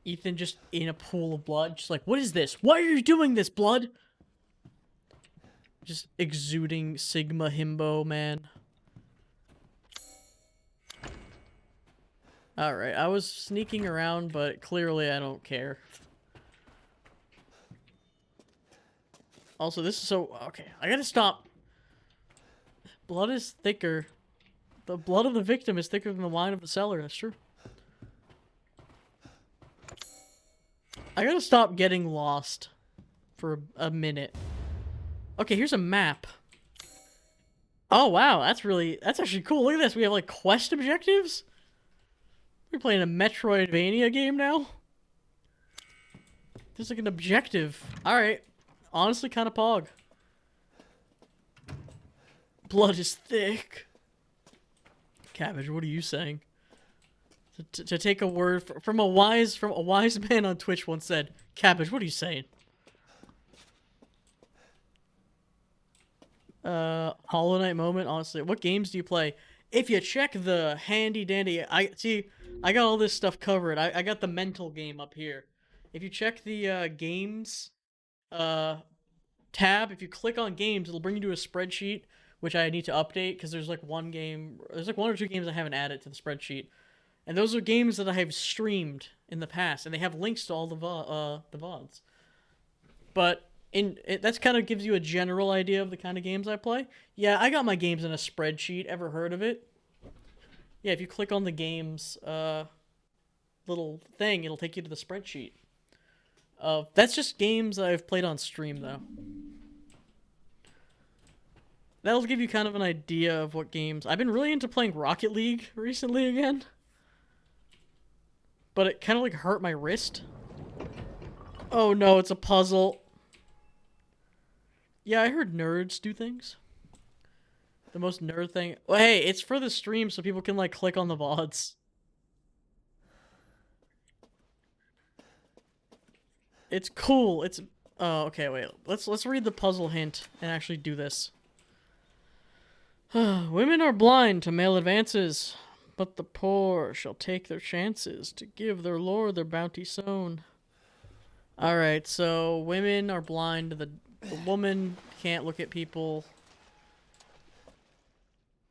Ethan just in a pool of blood. Just like, what is this? Why are you doing this, blood? Just exuding Sigma himbo, man. Alright, I was sneaking around, but clearly I don't care. Also, this is so... Okay, I gotta stop. Blood is thicker. The blood of the victim is thicker than the wine of the cellar. That's true. I gotta stop getting lost for a minute. Okay, here's a map. Oh, wow, that's actually cool. Look at this. We have, like, quest objectives? We're playing a Metroidvania game now? There's, like, an objective. Alright. Honestly, kind of pog. Blood is thick. Cabbage, what are you saying? To take a word from a wise man on Twitch once said, Cabbage, what are you saying? Hollow Knight moment, honestly. What games do you play? If you check the handy dandy, I got all this stuff covered. I got the mental game up here. If you check the games tab, if you click on games, it'll bring you to a spreadsheet, which I need to update because there's like one or two games I haven't added to the spreadsheet. And those are games that I have streamed in the past, and they have links to all the VODs. But that's kind of gives you a general idea of the kind of games I play. Yeah, I got my games in a spreadsheet. Ever heard of it? Yeah, if you click on the games little thing, it'll take you to the spreadsheet. That's just games that I've played on stream, though. that'll give you kind of an idea of what games... I've been really into playing Rocket League recently again. But it kind of like hurt my wrist. Oh no, it's a puzzle. Yeah, I heard nerds do things. The most nerd thing... Well, hey, it's for the stream so people can like click on the VODs. It's cool. It's... Oh, okay, wait. Let's read the puzzle hint and actually do this. Women are blind to male advances, but the poor shall take their chances to give their lord their bounty sown. Alright, so women are blind. The woman can't look at people.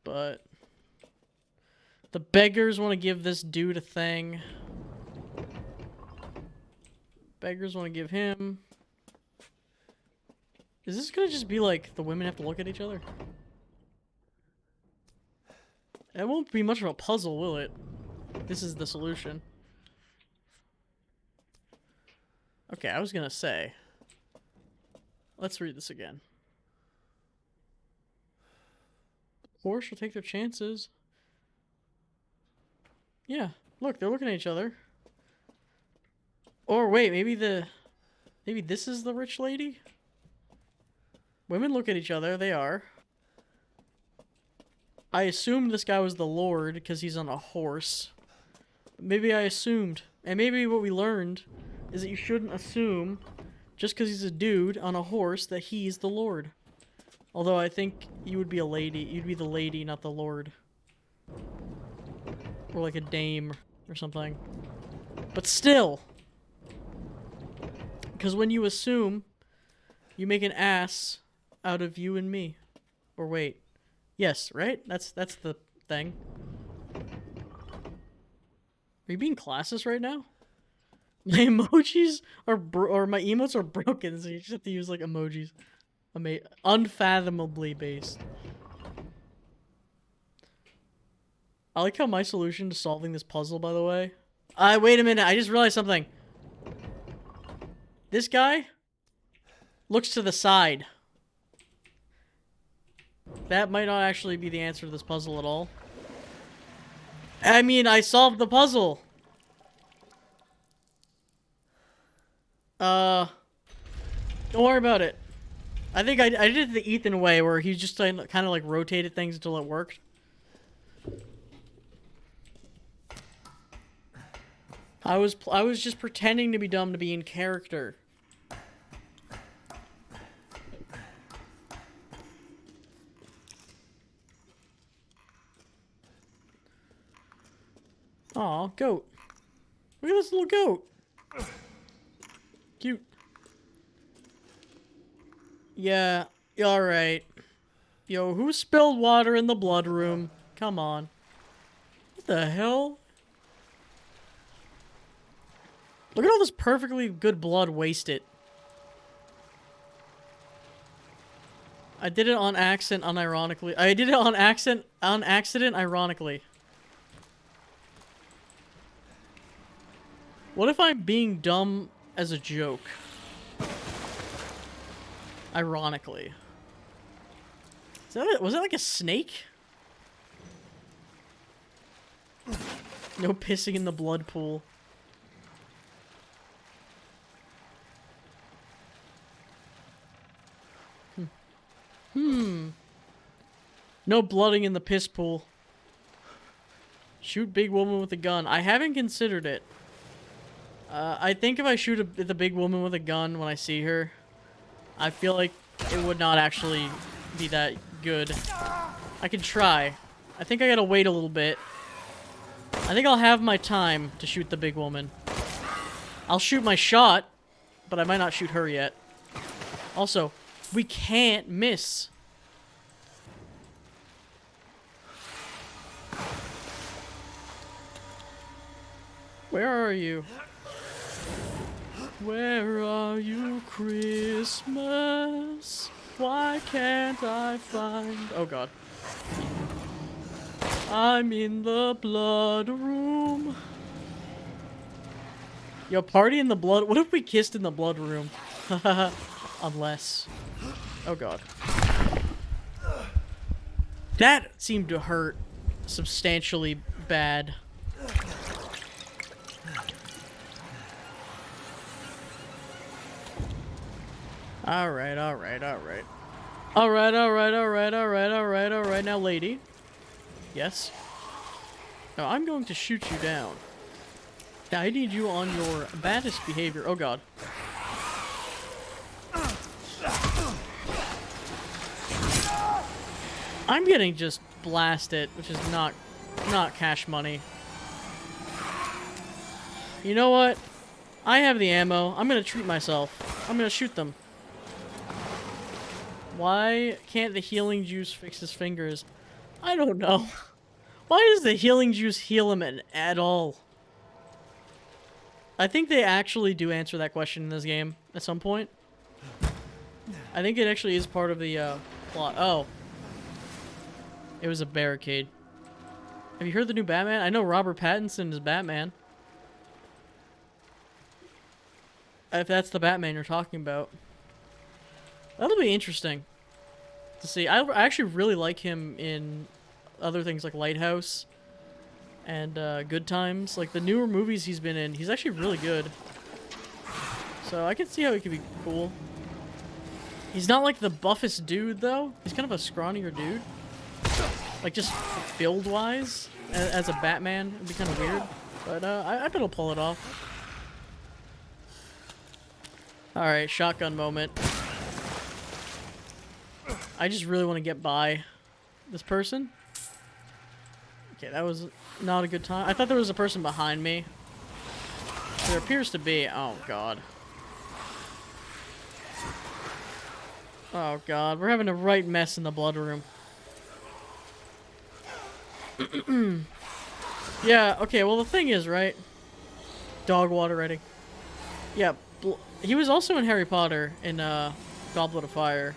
But the beggars want to give this dude a thing. Beggars want to give him... Is this gonna just be like the women have to look at each other? It won't be much of a puzzle, will it? This is the solution. Okay, I was gonna say. Let's read this again. Or she'll take their chances. Yeah, look, they're looking at each other. Or wait, maybe this is the rich lady? Women look at each other, they are. I assumed this guy was the lord because he's on a horse. Maybe I assumed. And maybe what we learned is that you shouldn't assume, just because he's a dude on a horse, that he's the lord. Although I think you would be a lady. You'd be the lady, not the lord. Or like a dame or something. But still. Because when you assume, you make an ass out of you and me. Or wait. Yes, right? That's the thing. Are you being classist right now? My emojis are or my emotes are broken, so you just have to use like emojis. Unfathomably based. I like how my solution to solving this puzzle, by the way. Wait a minute, I just realized something. This guy looks to the side. That might not actually be the answer to this puzzle at all. I mean, I solved the puzzle. Don't worry about it. I think I did it the Ethan way, where he just kind of like rotated things until it worked. I was just pretending to be dumb to be in character. Aw, goat. Look at this little goat. Cute. Yeah, alright. Yo, who spilled water in the blood room? Come on. What the hell? Look at all this perfectly good blood wasted. I did it on accident, unironically. I did it on accident, ironically. What if I'm being dumb as a joke? Ironically. Is that it? Was that like a snake? No pissing in the blood pool. No blooding in the piss pool. Shoot big woman with a gun. I haven't considered it. I think if I shoot the big woman with a gun when I see her, I feel like it would not actually be that good. I could try. I think I gotta wait a little bit. I think I'll have my time to shoot the big woman. I'll shoot my shot, but I might not shoot her yet. Also, we can't miss. Where are you? Where are you, Christmas? Why can't I find... Oh god. I'm in the blood room. Yo, party in the blood... What if we kissed in the blood room? Unless... Oh god. That seemed to hurt substantially bad. Alright, alright, alright. Alright, alright, alright, alright, alright, alright. Now, lady. Yes? Now, I'm going to shoot you down. Now, I need you on your baddest behavior. Oh, God. I'm getting just blasted, which is not cash money. You know what? I have the ammo. I'm gonna treat myself. I'm gonna shoot them. Why can't the healing juice fix his fingers? I don't know. Why does the healing juice heal him at all? I think they actually do answer that question in this game at some point. I think it actually is part of the plot. Oh. It was a barricade. Have you heard the new Batman? I know Robert Pattinson is Batman. If that's the Batman you're talking about. That'll be interesting to see. I actually really like him in other things like Lighthouse and Good Times. Like the newer movies he's been in, he's actually really good. So I can see how he could be cool. He's not like the buffest dude though. He's kind of a scrawnier dude. Like just build-wise, as a Batman, it'd be kind of weird. But I bet he'll pull it off. Alright, shotgun moment. I just really want to get by this person. Okay, that was not a good time. I thought there was a person behind me. There appears to be. Oh, God. Oh, God. We're having a right mess in the blood room. Yeah, okay, well, the thing is, right? Dog water ready. Yeah, he was also in Harry Potter in Goblet of Fire.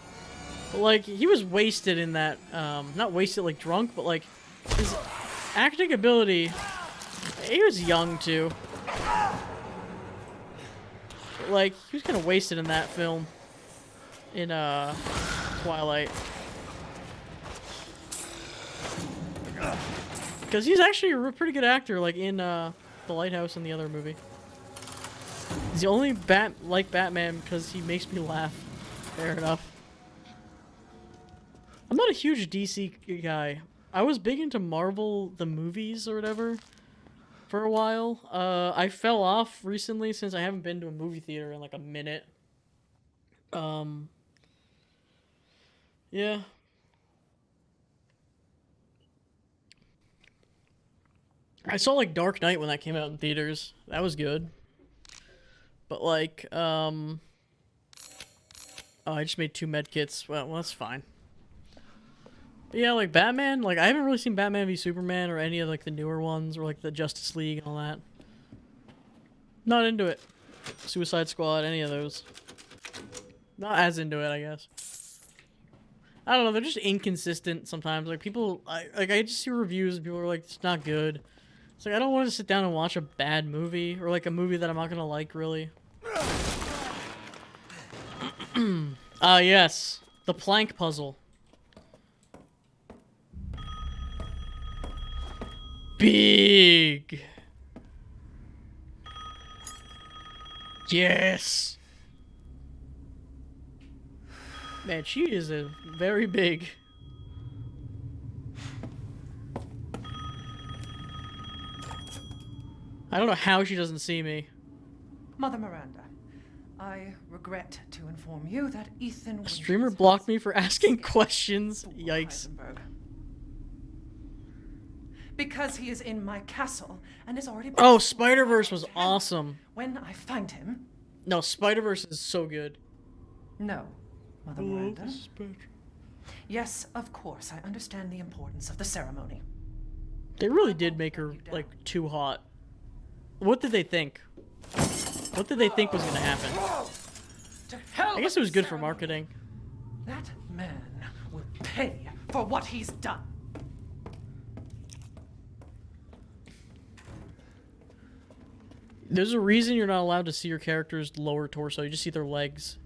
But, like, he was wasted in that, not wasted like drunk, but, like, his acting ability, he was young, too. But, like, he was kind of wasted in that film. In, Twilight. Because he's actually a pretty good actor, like, in, The Lighthouse and the other movie. He's the only Batman because he makes me laugh. Fair enough. I'm not a huge DC guy. I was big into Marvel, the movies or whatever, for a while. I fell off recently since I haven't been to a movie theater in like a minute. Yeah. I saw like Dark Knight when that came out in theaters. That was good. But like, oh, I just made 2 med kits. Well, that's fine. But yeah, like Batman, like I haven't really seen Batman v Superman or any of like the newer ones or like the Justice League and all that. Not into it. Suicide Squad, any of those. Not as into it, I guess. I don't know, they're just inconsistent sometimes. Like people, I just see reviews and people are like, it's not good. It's like, I don't want to sit down and watch a bad movie or like a movie that I'm not gonna like, really. Yes. The plank puzzle. Big. Yes. Man, she is a very big. I don't know how she doesn't see me. Mother Miranda, I regret to inform you that Ethan... A streamer blocked me for asking questions. Yikes. Because he is in my castle and is already... Oh, Spider-Verse was awesome. When I find him... No, Spider-Verse is so good. No, Mother Miranda. Yes, of course, I understand the importance of the ceremony. They really did make her, like, too hot. What did they think? What did they think was gonna happen? I guess it was good for marketing. That man will pay for what he's done. There's a reason you're not allowed to see your character's lower torso. You just see their legs.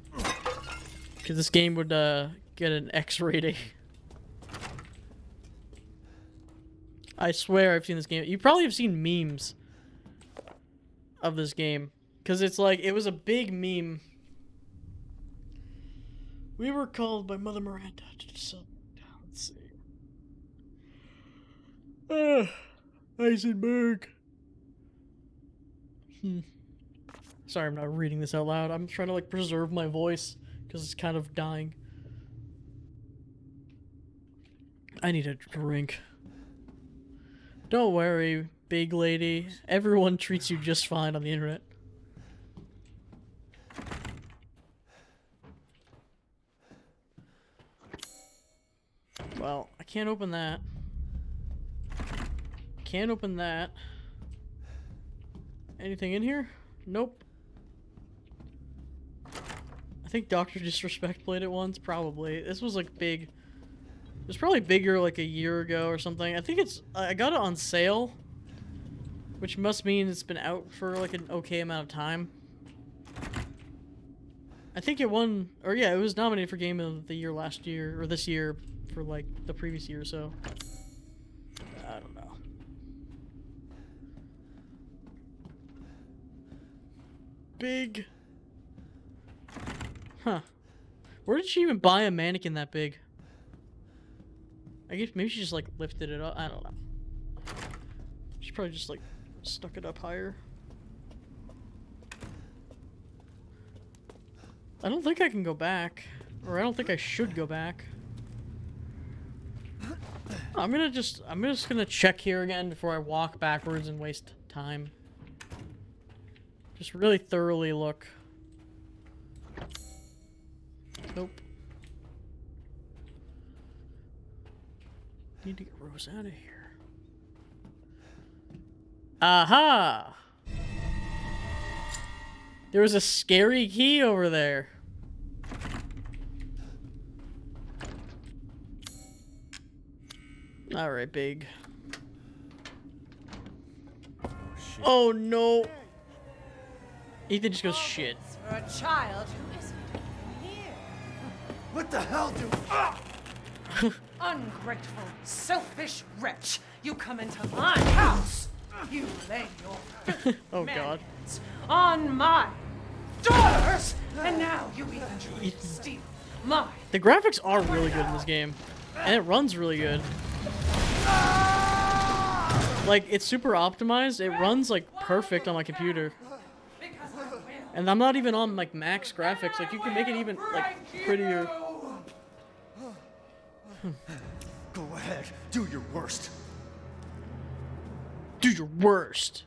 Because this game would get an X rating. I swear I've seen this game. You probably have seen memes of this game. Because it's like, it was a big meme. We were called by Mother Miranda to do something. Let's see. Heisenberg. Sorry, I'm not reading this out loud. I'm trying to, like, preserve my voice. Because it's kind of dying. I need a drink. Don't worry, big lady. Everyone treats you just fine on the internet. Well, I can't open that. Can't open that. Anything in here? Nope. I think Dr. Disrespect played it once, probably. This was like big. It was probably bigger like a year ago or something. I think it's, I got it on sale, which must mean it's been out for like an okay amount of time. I think it won, or yeah, it was nominated for Game of the Year last year, or this year, for like the previous year or so. I don't know. Big. Huh. Where did she even buy a mannequin that big? I guess maybe she just like lifted it up. I don't know. She probably just like stuck it up higher. I don't think I can go back. Or I don't think I should go back. I'm just gonna check here again before I walk backwards and waste time. Just really thoroughly look. Nope. Need to get Rose out of here. Aha! There was a scary key over there. Alright, big. Oh, shit. Oh no! Ethan just goes, shit. For a child who isn't even here. What the hell do... Ungrateful, selfish wretch. You come into my house. You lay your filthy Oh god. on my daughters. And now you even try to steal my... The graphics are really good in this game. And it runs really good. Like, it's super optimized. It runs, like, perfect on my computer. And I'm not even on, like, max graphics. Like, you can make it even, like, prettier. Go ahead. Do your worst. Do your worst.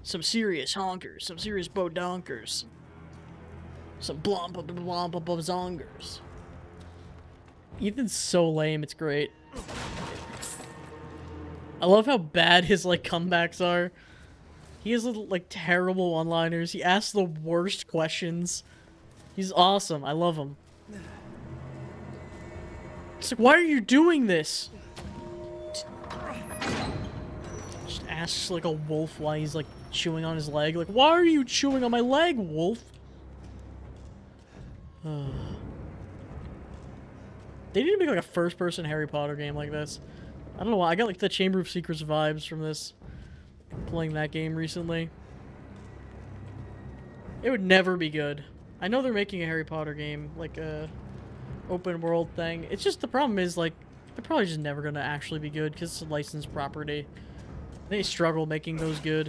Some serious honkers. Some serious bodonkers. Some zongers. Ethan's so lame, it's great. I love how bad his, like, comebacks are. He has, like, terrible one-liners. He asks the worst questions. He's awesome. I love him. It's like, why are you doing this? Just asks, like, a wolf why he's, like, chewing on his leg. Like, why are you chewing on my leg, wolf? They need to make, like, a first-person Harry Potter game like this. I don't know why. I got, like, the Chamber of Secrets vibes from this. Playing that game recently. It would never be good. I know they're making a Harry Potter game, like a open world thing. It's just the problem is, like, they're probably just never gonna actually be good because it's a licensed property. They struggle making those good.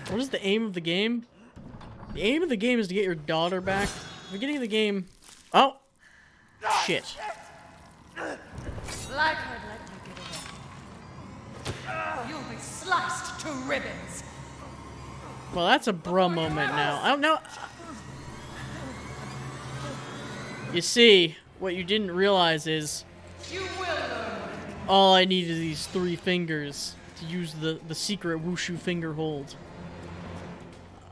What is the aim of the game? The aim of the game is to get your daughter back. The beginning of the game. Oh! Shit. Like I'd let you get away. You'll be sliced to ribbons. Well, that's a bruh moment now. I don't know. You see, what you didn't realize is all I need is these 3 fingers to use the secret wushu finger hold.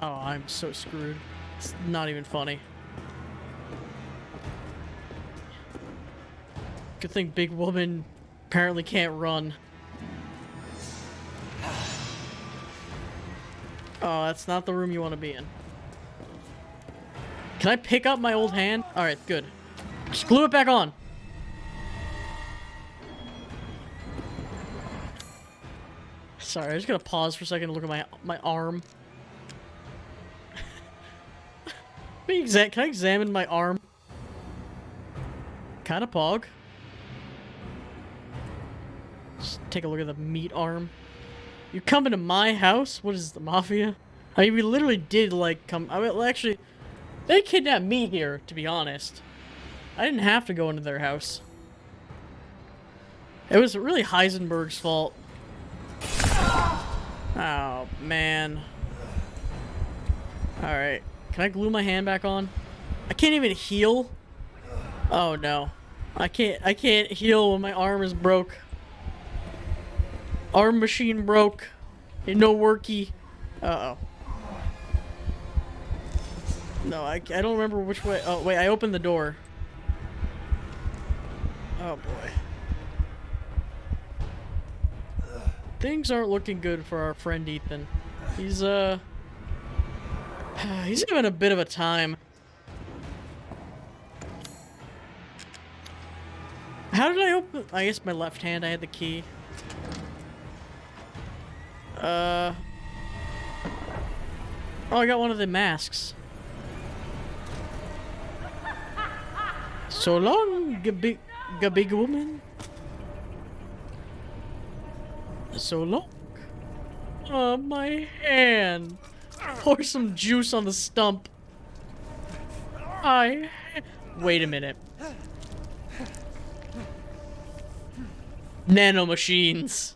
Oh, I'm so screwed. It's not even funny. Good thing big woman apparently can't run. Oh, that's not the room you want to be in. Can I pick up my old hand? Alright, good. Just glue it back on. Sorry, I just gotta pause for a second to look at my arm. Can I examine my arm? Kinda pog. Just take a look at the meat arm. You come into my house? What is this, the mafia? I mean, we literally did, like, come... I mean, actually, they kidnapped me here, to be honest. I didn't have to go into their house. It was really Heisenberg's fault. Oh, man. Alright. Can I glue my hand back on? I can't even heal? Oh, no. I can't heal when my arm is broke. Arm machine broke. Ain't no worky. Uh-oh. No, I don't remember which way. Oh, wait, I opened the door. Oh, boy. Things aren't looking good for our friend Ethan. He's having a bit of a time. How did I open? I guess my left hand, I had the key. Oh, I got one of the masks. So long, big woman. So long. Oh, my hand. Pour some juice on the stump. Wait a minute. Nanomachines.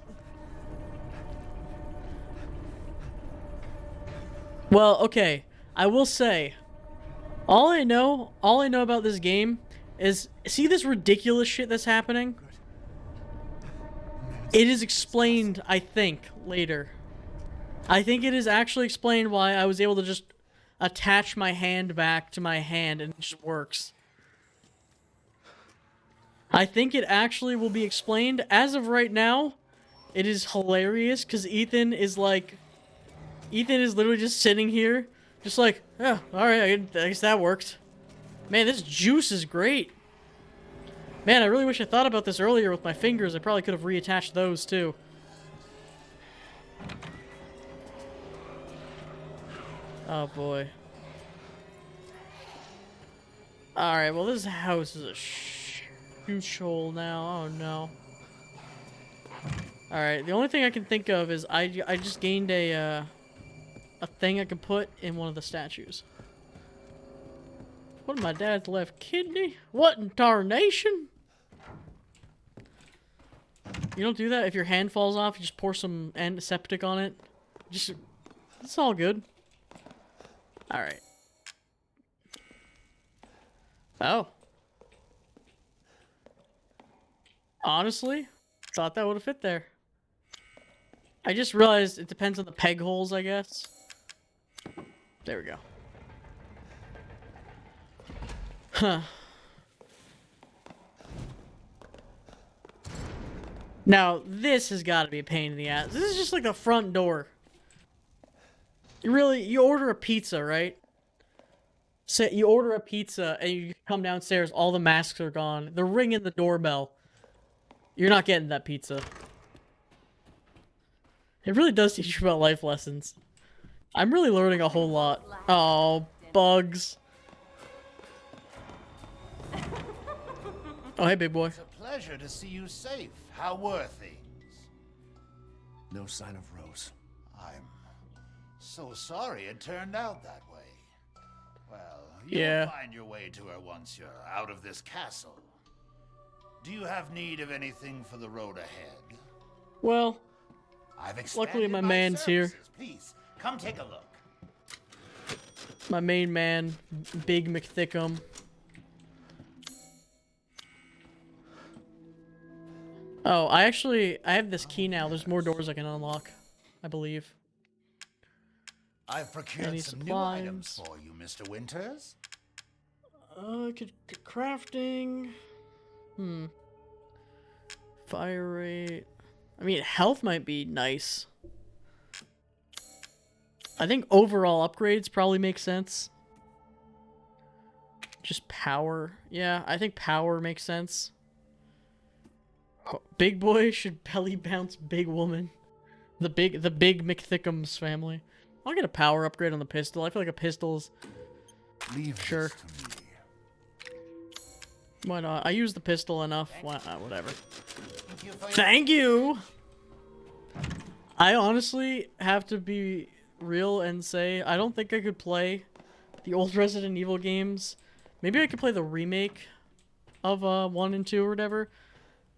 Well, okay. I will say, all I know about this game is, see this ridiculous shit that's happening? It is explained, I think, later. I think it is actually explained why I was able to just attach my hand back to my hand and it just works. I think it actually will be explained. As of right now, it is hilarious because Ethan is literally just sitting here, just like, yeah, alright, I guess that worked. Man, this juice is great. Man, I really wish I thought about this earlier with my fingers. I probably could have reattached those too. Oh boy. Alright, well this house is a shithole now. Oh no. Alright, the only thing I can think of is I just gained a thing I can put in one of the statues. What, my dad's left kidney? What in tarnation? You don't do that? If your hand falls off, you just pour some antiseptic on it. It's all good. Alright. Oh. Honestly, thought that would have fit there. I just realized it depends on the peg holes, I guess. There we go. Huh. Now, this has got to be a pain in the ass. This is just like the front door. You order a pizza, right? So you order a pizza and you come downstairs, all the masks are gone. They're ringing the doorbell. You're not getting that pizza. It really does teach you about life lessons. I'm really learning a whole lot. Oh, bugs. Oh, hey, big boy. It's a pleasure to see you safe. How were things? No sign of Rose. I'm so sorry it turned out that way. Well, Yeah. you'll find your way to her once you're out of this castle. Do you have need of anything for the road ahead? Well, I've luckily expanded my man's here. services. Please, come take a look. My main man, Big McThickum. Oh, I have this key now. There's more doors I can unlock, I believe. I've procured Any some supplies? new items for you, Mr. Winters. Crafting. Fire rate. I mean, health might be nice. I think overall upgrades probably make sense. Just power. Yeah, I think power makes sense. Big boy should belly bounce big woman. The big McThickums family. I'll get a power upgrade on the pistol. I feel like a pistol's... Sure. Why not? I use the pistol enough. Whatever. Thank you! I honestly have to be real and say, I don't think I could play the old Resident Evil games. Maybe I could play the remake of 1 and 2 or whatever.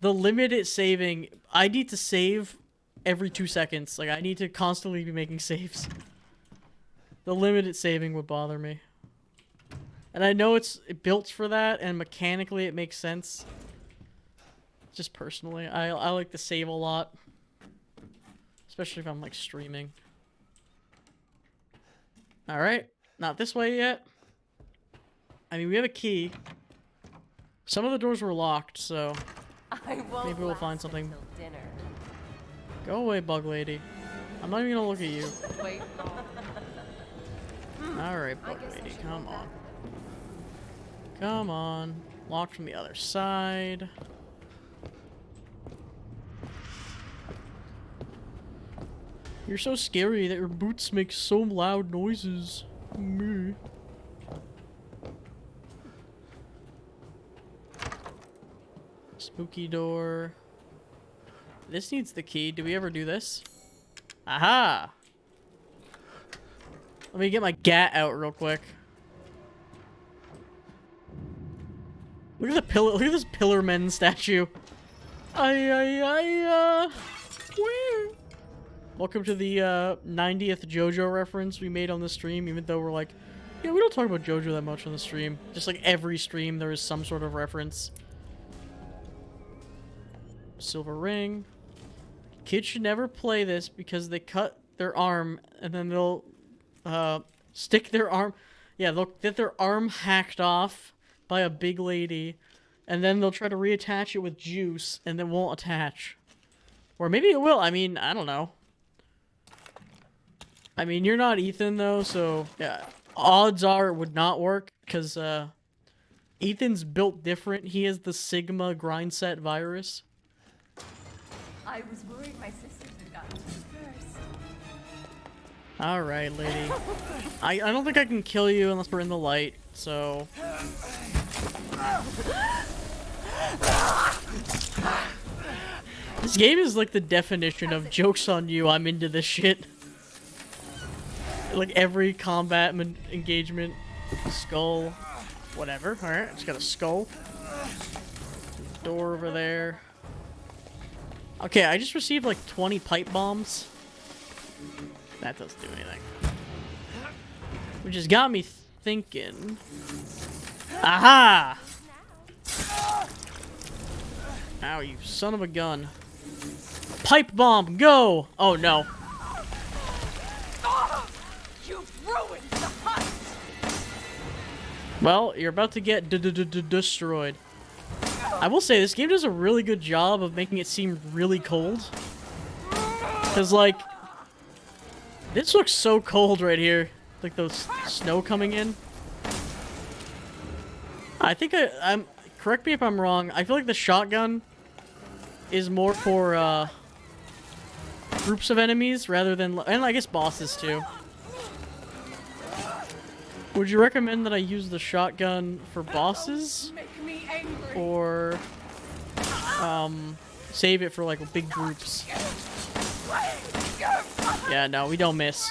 The limited saving, I need to save every 2 seconds. Like, I need to constantly be making saves. The limited saving would bother me. And I know it's built for that, and mechanically it makes sense. Just personally, I like to save a lot. Especially if I'm, like, streaming. Alright, not this way yet. I mean, we have a key. Some of the doors were locked, so... maybe we'll find something. Go away, bug lady. I'm not even gonna look at you. Alright, bug lady, come on. Come on. Locked from the other side. You're so scary that your boots make so loud noises. Me. Spooky door. This needs the key. Do we ever do this? Aha! Let me get my gat out real quick. Look at the pillar. Look at this Pillar Men statue. Where? Welcome to the 90th JoJo reference we made on the stream. Even though we're like, yeah, we don't talk about JoJo that much on the stream. Just like every stream, there is some sort of reference. Silver ring. Kids should never play this because they cut their arm and then they'll stick their arm. Yeah, they'll get their arm hacked off by a big lady, and then they'll try to reattach it with juice, and then won't attach. Or maybe it will. I mean, I don't know. I mean, you're not Ethan though, so yeah, odds are it would not work because Ethan's built different. He has the Sigma Grindset virus. I was worried my sisters had gotten to you first. Alright, lady. I don't think I can kill you unless we're in the light, so... This game is like the definition of joke's on you, I'm into this shit. Like every combat engagement, skull, whatever. Alright, just got a skull. Door over there. Okay, I just received like 20 pipe bombs. That doesn't do anything. Which has got me thinking. Aha! Ow, you son of a gun. Pipe bomb, go! Oh no. You've ruined the hunt! Well, you're about to get destroyed. I will say, this game does a really good job of making it seem really cold. Because, like, this looks so cold right here. Like, those snow coming in. I think I'm... Correct me if I'm wrong. I feel like the shotgun is more for, groups of enemies rather than... And I guess bosses, too. Would you recommend that I use the shotgun for bosses? Or save it for like big groups? Yeah, no, we don't miss.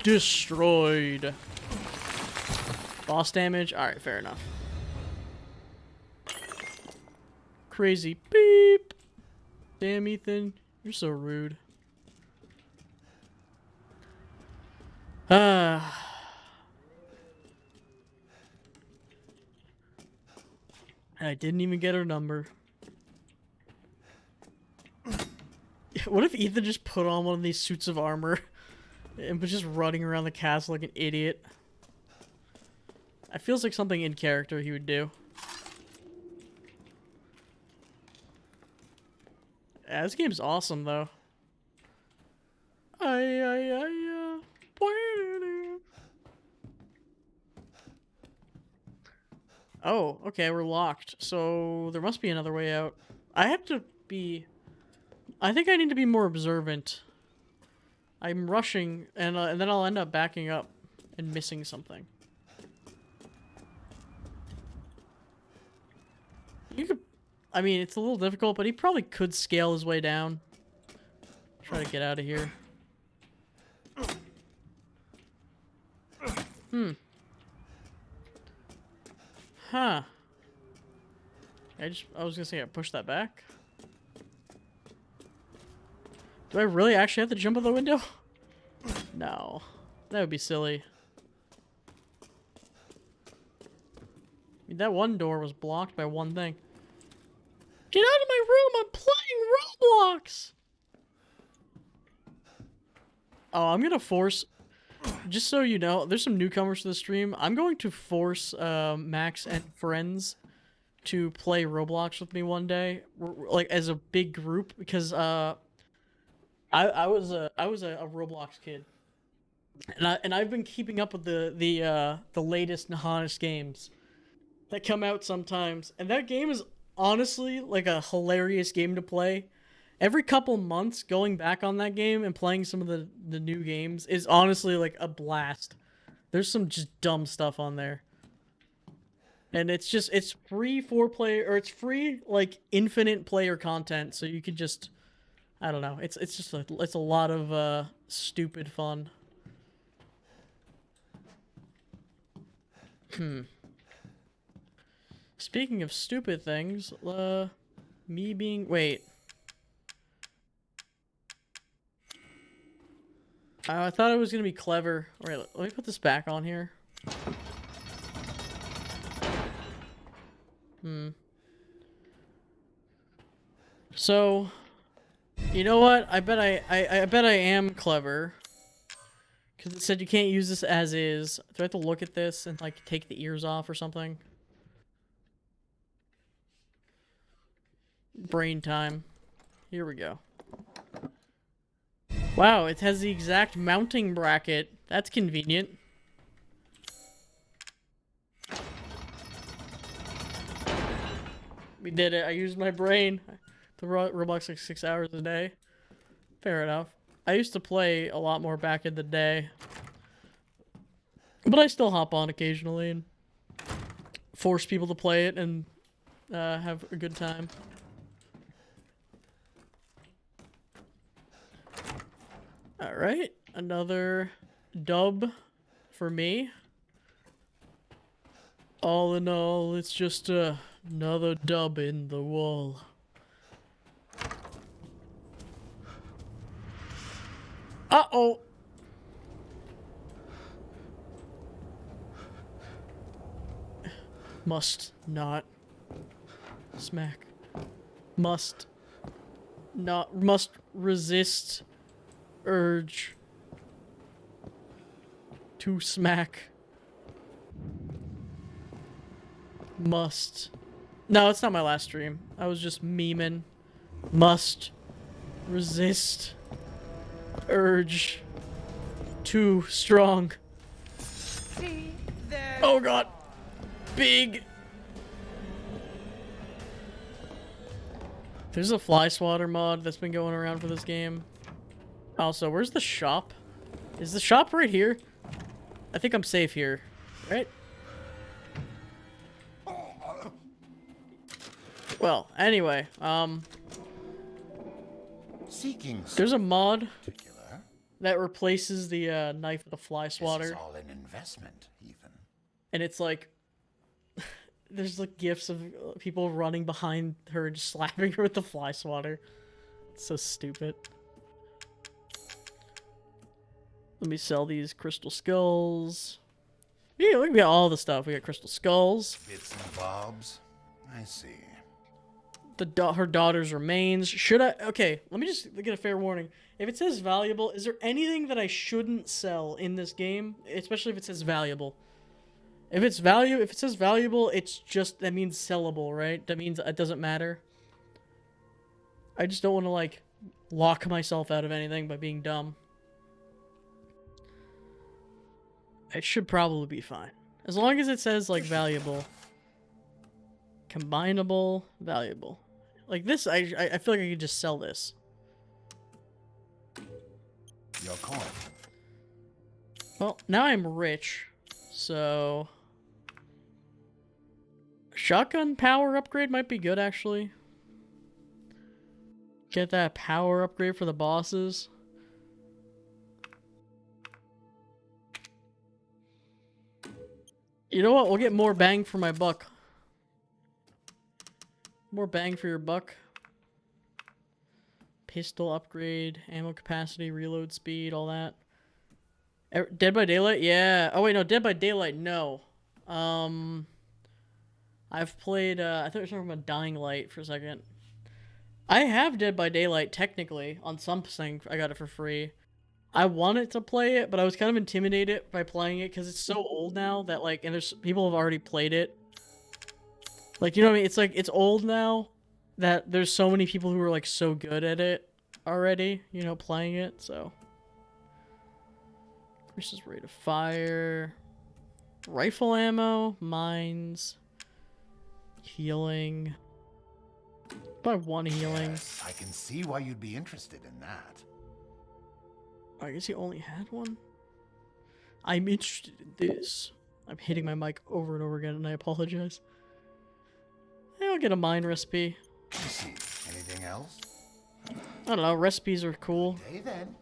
Destroyed. Boss damage? Alright, fair enough. Crazy beep. Damn, Ethan. You're so rude. I didn't even get her number. What if Ethan just put on one of these suits of armor and was just running around the castle like an idiot? It feels like something in character he would do. Yeah, this game's awesome though. Oh, okay, we're locked. So there must be another way out. I have to be... I think I need to be more observant. I'm rushing, and then I'll end up backing up and missing something. You could... I mean, it's a little difficult, but he probably could scale his way down. Try to get out of here. Huh. I was gonna say I pushed that back. Do I really actually have to jump out the window? No. That would be silly. I mean, that one door was blocked by one thing. Get out of my room! I'm playing Roblox! Oh, I'm gonna force... Just so you know, there's some newcomers to the stream. I'm going to force Max and friends to play Roblox with me one day, like as a big group, because I was a Roblox kid, and I've been keeping up with the latest and hottest games that come out sometimes, and that game is honestly like a hilarious game to play. Every couple months, going back on that game and playing some of the new games is honestly like a blast. There's some just dumb stuff on there. And it's free it's free like infinite player content, so you could just, I don't know, it's a lot of stupid fun. Speaking of stupid things, I thought it was gonna be clever. Wait, let me put this back on here. So, you know what? I bet I am clever. Because it said you can't use this as is. Do I have to look at this and like take the ears off or something? Brain time. Here we go. Wow, it has the exact mounting bracket. That's convenient. We did it. I used my brain to Roblox like 6 hours a day. Fair enough. I used to play a lot more back in the day. But I still hop on occasionally and force people to play it and have a good time. Alright, another dub for me. All in all, it's just another dub in the wall. Uh-oh! Must not smack. Must resist urge to smack. Must. No, it's not my last stream. I was just memeing. Must resist urge too strong. Oh god. Big. There's a fly swatter mod that's been going around for this game. Also, where's the shop? Is the shop right here? I think I'm safe here, right? Well, anyway, there's a mod that replaces the knife with a fly swatter. This is all an investment, Ethan. And it's like, there's like gifs of people running behind her and just slapping her with the fly swatter. It's so stupid. Let me sell these crystal skulls. Yeah, look at all the stuff. We got crystal skulls. Bits and bobs. I see. Her daughter's remains. Should I? Okay, let me just get a fair warning. If it says valuable, is there anything that I shouldn't sell in this game? Especially if it says valuable. If it says valuable, it's just, that means sellable, right? That means it doesn't matter. I just don't want to like lock myself out of anything by being dumb. It should probably be fine. As long as it says like valuable. Combinable, valuable. Like this, I feel like I could just sell this. Your coin. Well, now I'm rich, so shotgun power upgrade might be good actually. Get that power upgrade for the bosses. You know what? We'll get more bang for my buck. More bang for your buck. Pistol upgrade, ammo capacity, reload speed, all that. Dead by Daylight? Yeah. Oh wait, no, Dead by Daylight, no. I've played, I thought you were talking about Dying Light for a second. I have Dead by Daylight, technically, on something. I got it for free. I wanted to play it, but I was kind of intimidated by playing it because it's so old now that, like, and there's people have already played it. Like, you know what I mean? It's like, it's old now that there's so many people who are, like, so good at it already, you know, playing it, so. Versus rate of fire. Rifle ammo, mines, healing. By one healing. Yes, I can see why you'd be interested in that. I guess he only had one. I'm interested in this. I'm hitting my mic over and over again, and I apologize. I'll get a mine recipe. I see. Anything else? I don't know. Recipes are cool. Okay then.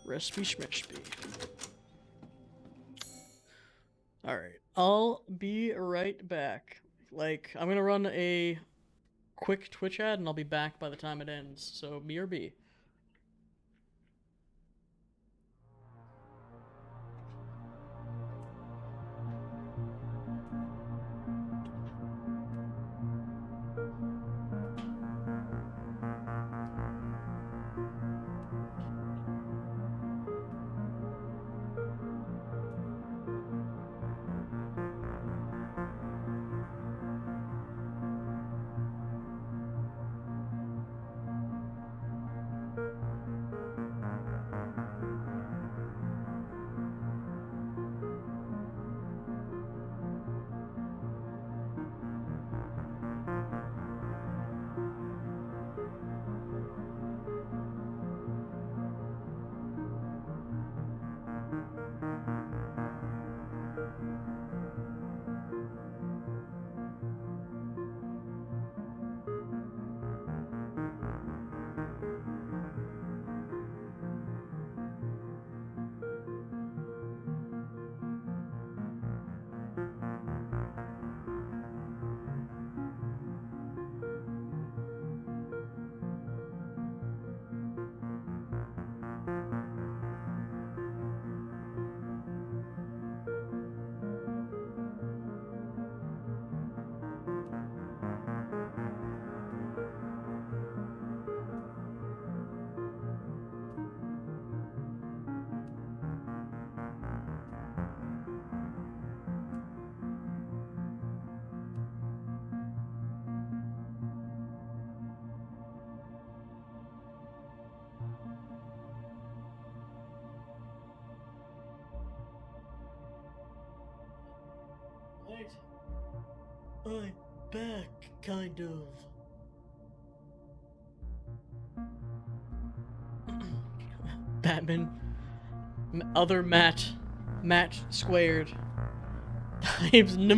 Recipe schmeshpy. Alright. I'll be right back. Like, I'm gonna run a quick Twitch ad, and I'll be back by the time it ends. So, BRB. I'm back, kind of. Batman. Other Matt. Matt squared. Times. Did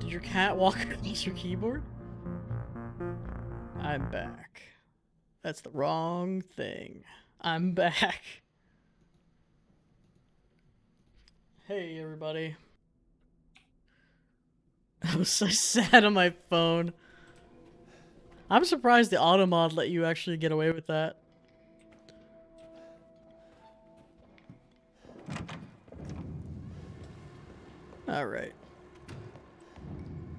your cat walk across your keyboard? I'm back. That's the wrong thing. I'm back. Hey, everybody. I was so sad on my phone. I'm surprised the auto mod let you actually get away with that. Alright.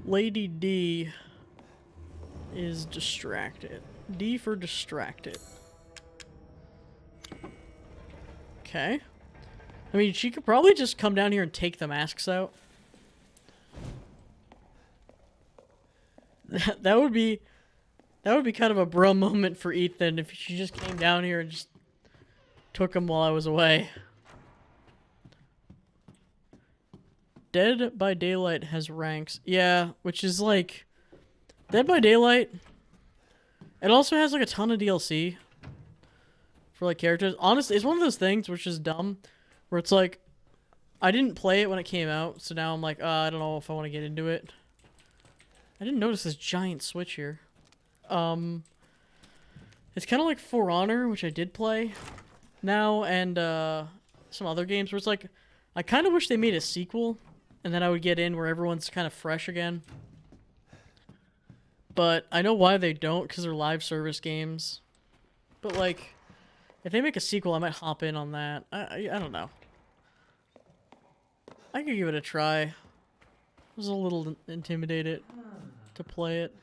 Lady D is distracted. D for distracted. Okay. I mean, she could probably just come down here and take the masks out. That would be kind of a bro moment for Ethan if she just came down here and just took him while I was away. Dead by Daylight has ranks. Yeah, which is like... Dead by Daylight... It also has like a ton of DLC for like characters. Honestly, it's one of those things which is dumb, where it's like, I didn't play it when it came out, so now I'm like, I don't know if I want to get into it. I didn't notice this giant switch here. It's kind of like For Honor, which I did play now, and some other games where it's like, I kind of wish they made a sequel, and then I would get in where everyone's kind of fresh again. But I know why they don't, because they're live service games. But like, if they make a sequel, I might hop in on that. I don't know. I could give it a try. I was a little intimidated to play it.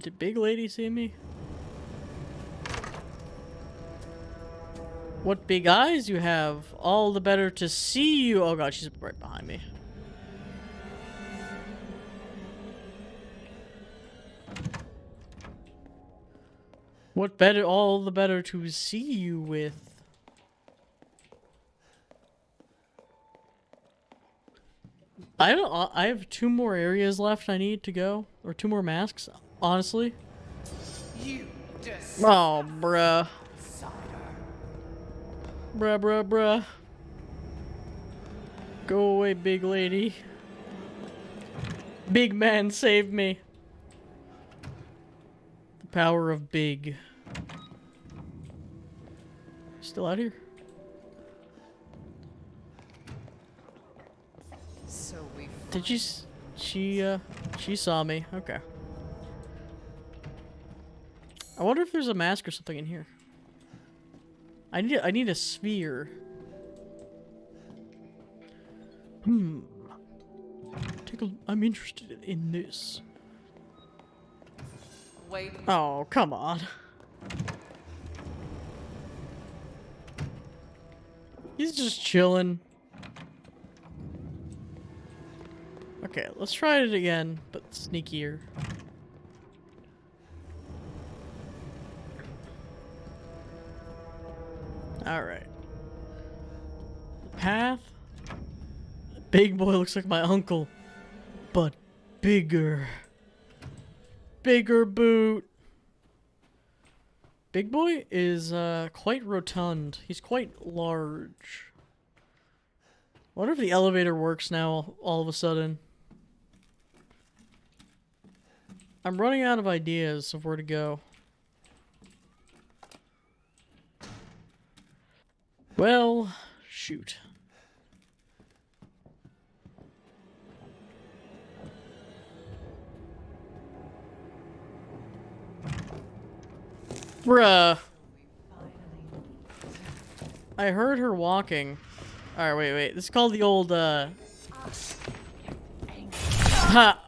Did Big Lady see me? What big eyes you have. All the better to see you. Oh god, she's right behind me. What better, all the better to see you with. I have 2 more areas left I need to go. Or 2 more masks, honestly. Oh, bruh. Bruh. Go away, big lady. Big man, save me. The power of big. Still out here? So we. Did you? She saw me. Okay. I wonder if there's a mask or something in here. I need a sphere. I'm interested in this. Wait. Oh, come on. He's just chilling. Okay, let's try it again, but sneakier. Alright. Path. Big boy looks like my uncle, but bigger. Bigger boot. Big boy is quite rotund. He's quite large. I wonder if the elevator works now all of a sudden. I'm running out of ideas of where to go. Well, shoot. Bruh. I heard her walking. Alright, wait. This is called the old, Ha!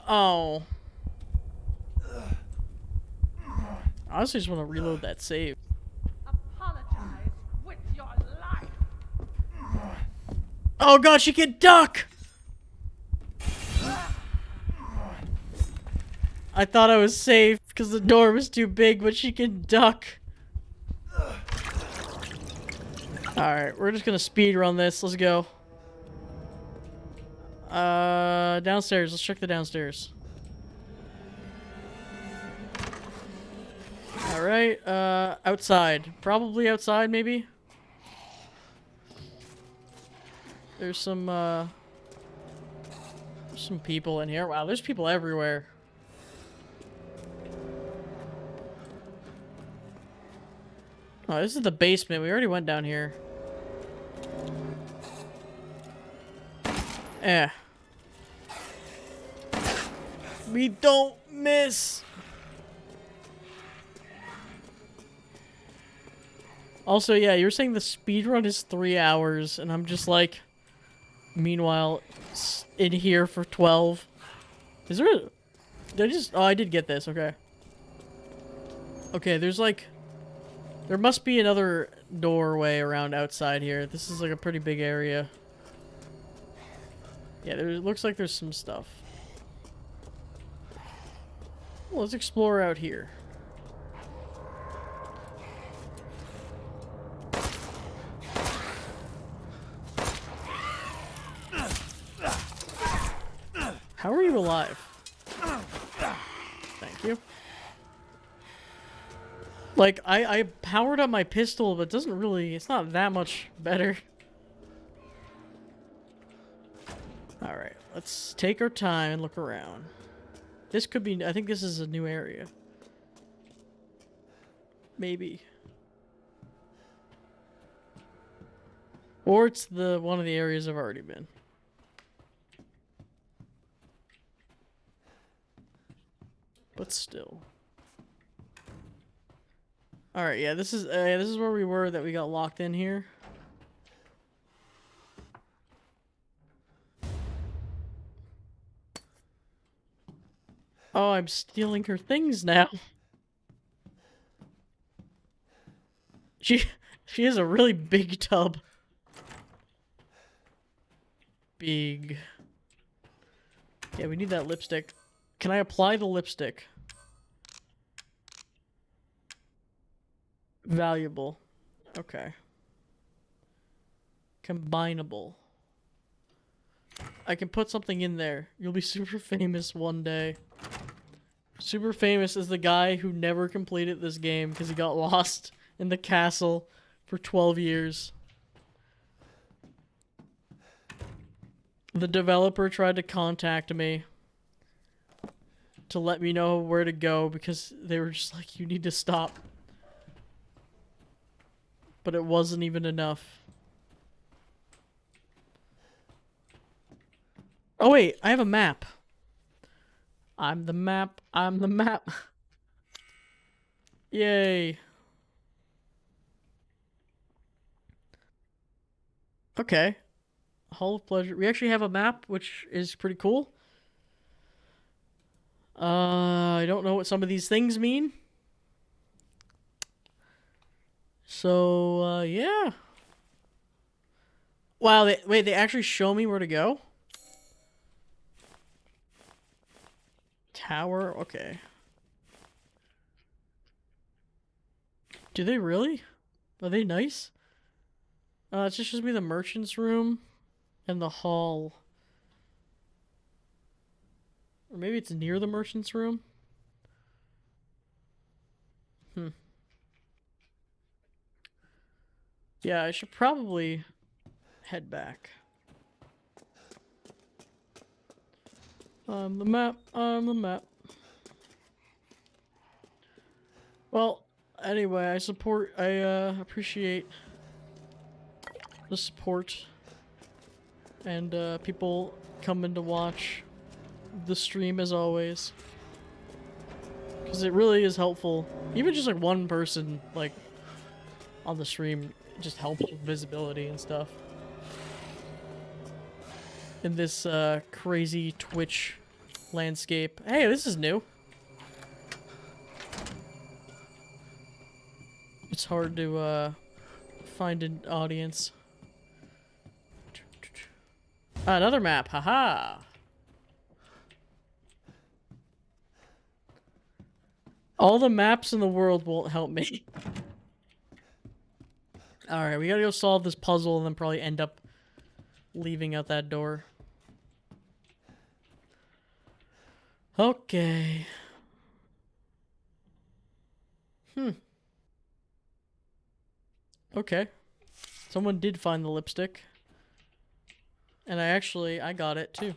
Oh. I honestly just want to reload that save. Apologize with your life. Oh god, she can duck! I thought I was safe because the door was too big, but she can duck. Alright, we're just gonna speed run this. Let's go. Downstairs. Let's check the downstairs. Alright, outside. Probably outside, maybe? There's some people in here. Wow, there's people everywhere. Oh, this is the basement. We already went down here. Eh. We don't miss. Also, yeah, you were saying the speedrun is 3 hours, and I'm just like, meanwhile, in here for 12. Is there a... Did I just... Oh, I did get this. Okay. Okay, there's like... There must be another doorway around outside here. This is like a pretty big area. Yeah, there looks like there's some stuff. Well, let's explore out here. you. Like, I powered up my pistol, but it doesn't really... It's not that much better. Alright, let's take our time and look around. This could be... I think this is a new area. Maybe. Or it's one of the areas I've already been. But still. Alright, yeah, this is where we were that we got locked in here. Oh, I'm stealing her things now. She has a really big tub. Big. Yeah, we need that lipstick. Can I apply the lipstick? Valuable. Okay. Combinable. I can put something in there. You'll be super famous one day. Super famous is the guy who never completed this game because he got lost in the castle for 12 years. The developer tried to contact me to let me know where to go because they were just like, you need to stop. But it wasn't even enough. Oh wait, I have a map. I'm the map. I'm the map. Yay. Okay. Hall of Pleasure. We actually have a map, which is pretty cool. I don't know what some of these things mean. So, yeah. Wow, they actually show me where to go? Tower? Okay. Do they really? Are they nice? It just shows me the merchant's room and the hall. Or maybe it's near the merchant's room? Yeah, I should probably head back. On the map, on the map. Well, anyway, I appreciate the support and people coming to watch the stream as always. Because it really is helpful. Even just like one person like on the stream just helps with visibility and stuff. In this crazy Twitch landscape. Hey, this is new. It's hard to find an audience. Another map, haha. All the maps in the world won't help me. Alright, we gotta go solve this puzzle and then probably end up leaving out that door. Okay. Okay. Someone did find the lipstick. And I got it too.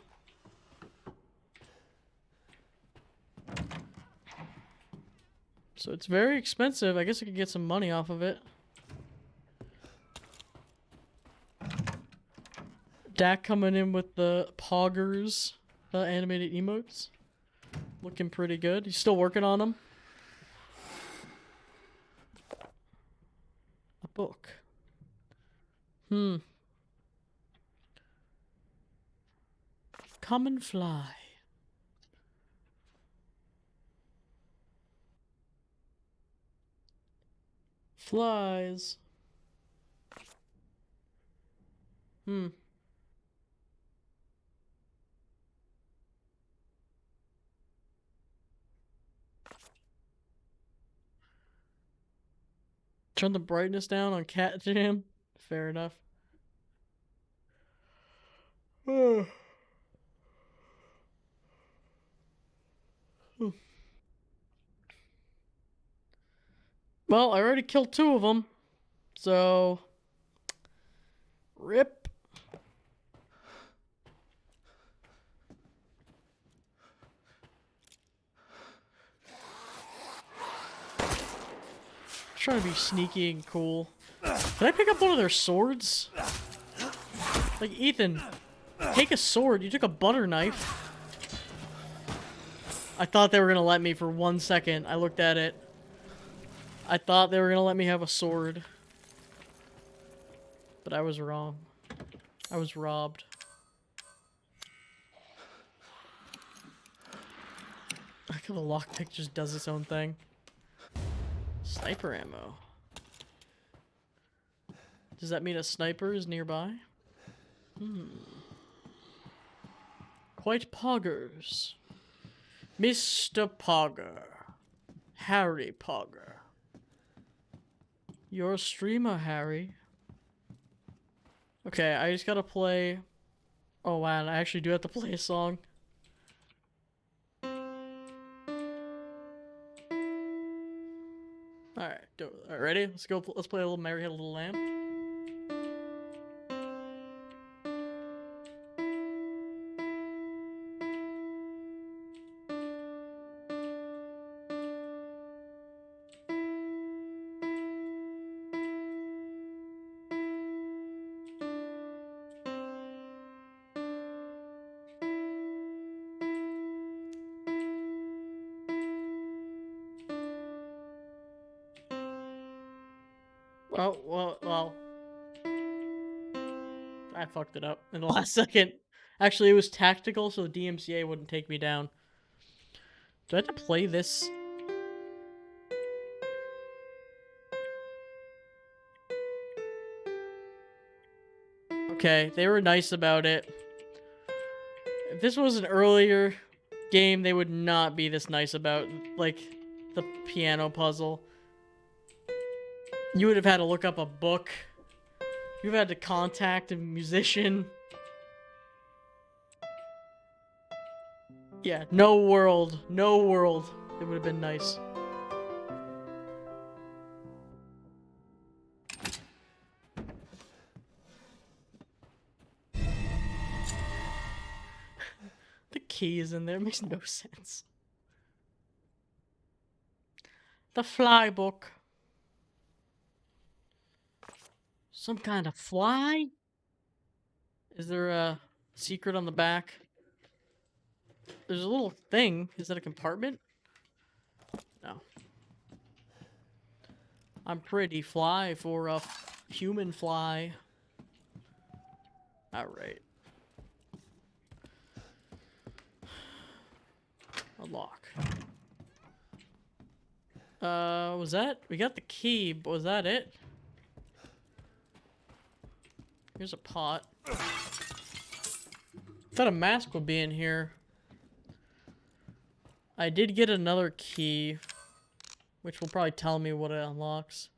So it's very expensive. I guess I could get some money off of it. Dak coming in with the Poggers animated emotes. Looking pretty good. He's still working on them. A book. Come and fly. Flies. Turn the brightness down on Cat Jam. Fair enough. Well, I already killed 2 of them. So... Rip. Trying to be sneaky and cool. Did I pick up one of their swords? Like, Ethan, take a sword. You took a butter knife. I thought they were gonna let me for 1 second. I looked at it. I thought they were gonna let me have a sword. But I was wrong. I was robbed. I like how the lockpick just does its own thing. Sniper ammo. Does that mean a sniper is nearby? Quite poggers. Mr. Pogger. Harry Pogger. You're a streamer, Harry. Okay, I just gotta play... Oh wow, I actually do have to play a song. Alright, ready? Let's go, let's play a little Mary Had a Little Lamb. Well, I fucked it up in the last second. Actually, it was tactical, so the DMCA wouldn't take me down. Do I have to play this? Okay, they were nice about it. If this was an earlier game, they would not be this nice about, like, the piano puzzle. You would have had to look up a book. You've had to contact a musician. Yeah, no world. No world. It would have been nice. The key is in there. It makes no sense. The fly book. Some kind of fly? Is there a secret on the back? There's a little thing. Is that a compartment? No. I'm pretty fly for a human fly. Alright. Unlock. Was that? We got the key, but was that it? Here's a pot. Thought a mask would be in here. I did get another key, which will probably tell me what it unlocks.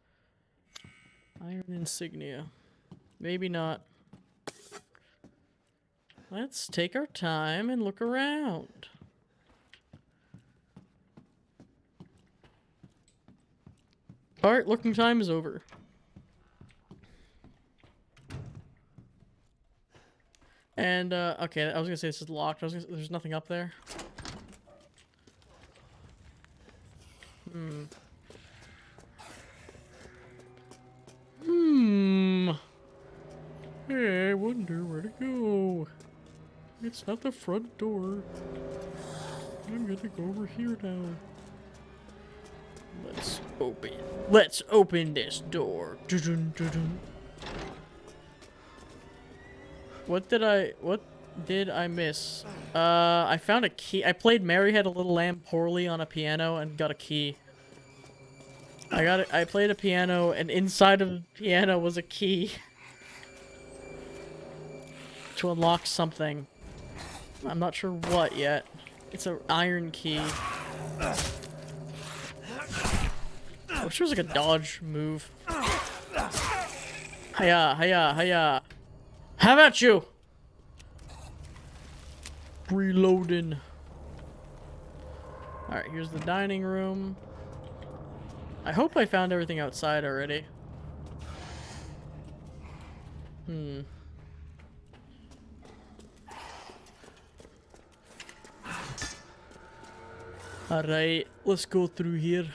Iron insignia. Maybe not. Let's take our time and look around. Alright, looking time is over. And, okay, I was gonna say this is locked. There's nothing up there. Hey, I wonder where to go. It's not the front door. I'm gonna go over here now. Let's open this door. What did I miss? I found a key. I played Mary Had a Little Lamb poorly on a piano and got a key. I played a piano and inside of the piano was a key to unlock something. I'm not sure what yet. It's an iron key. I wish it was like a dodge move. Hiya, hiya, hiya. How about you? Reloading. Alright, here's the dining room. I hope I found everything outside already. Alright, let's go through here.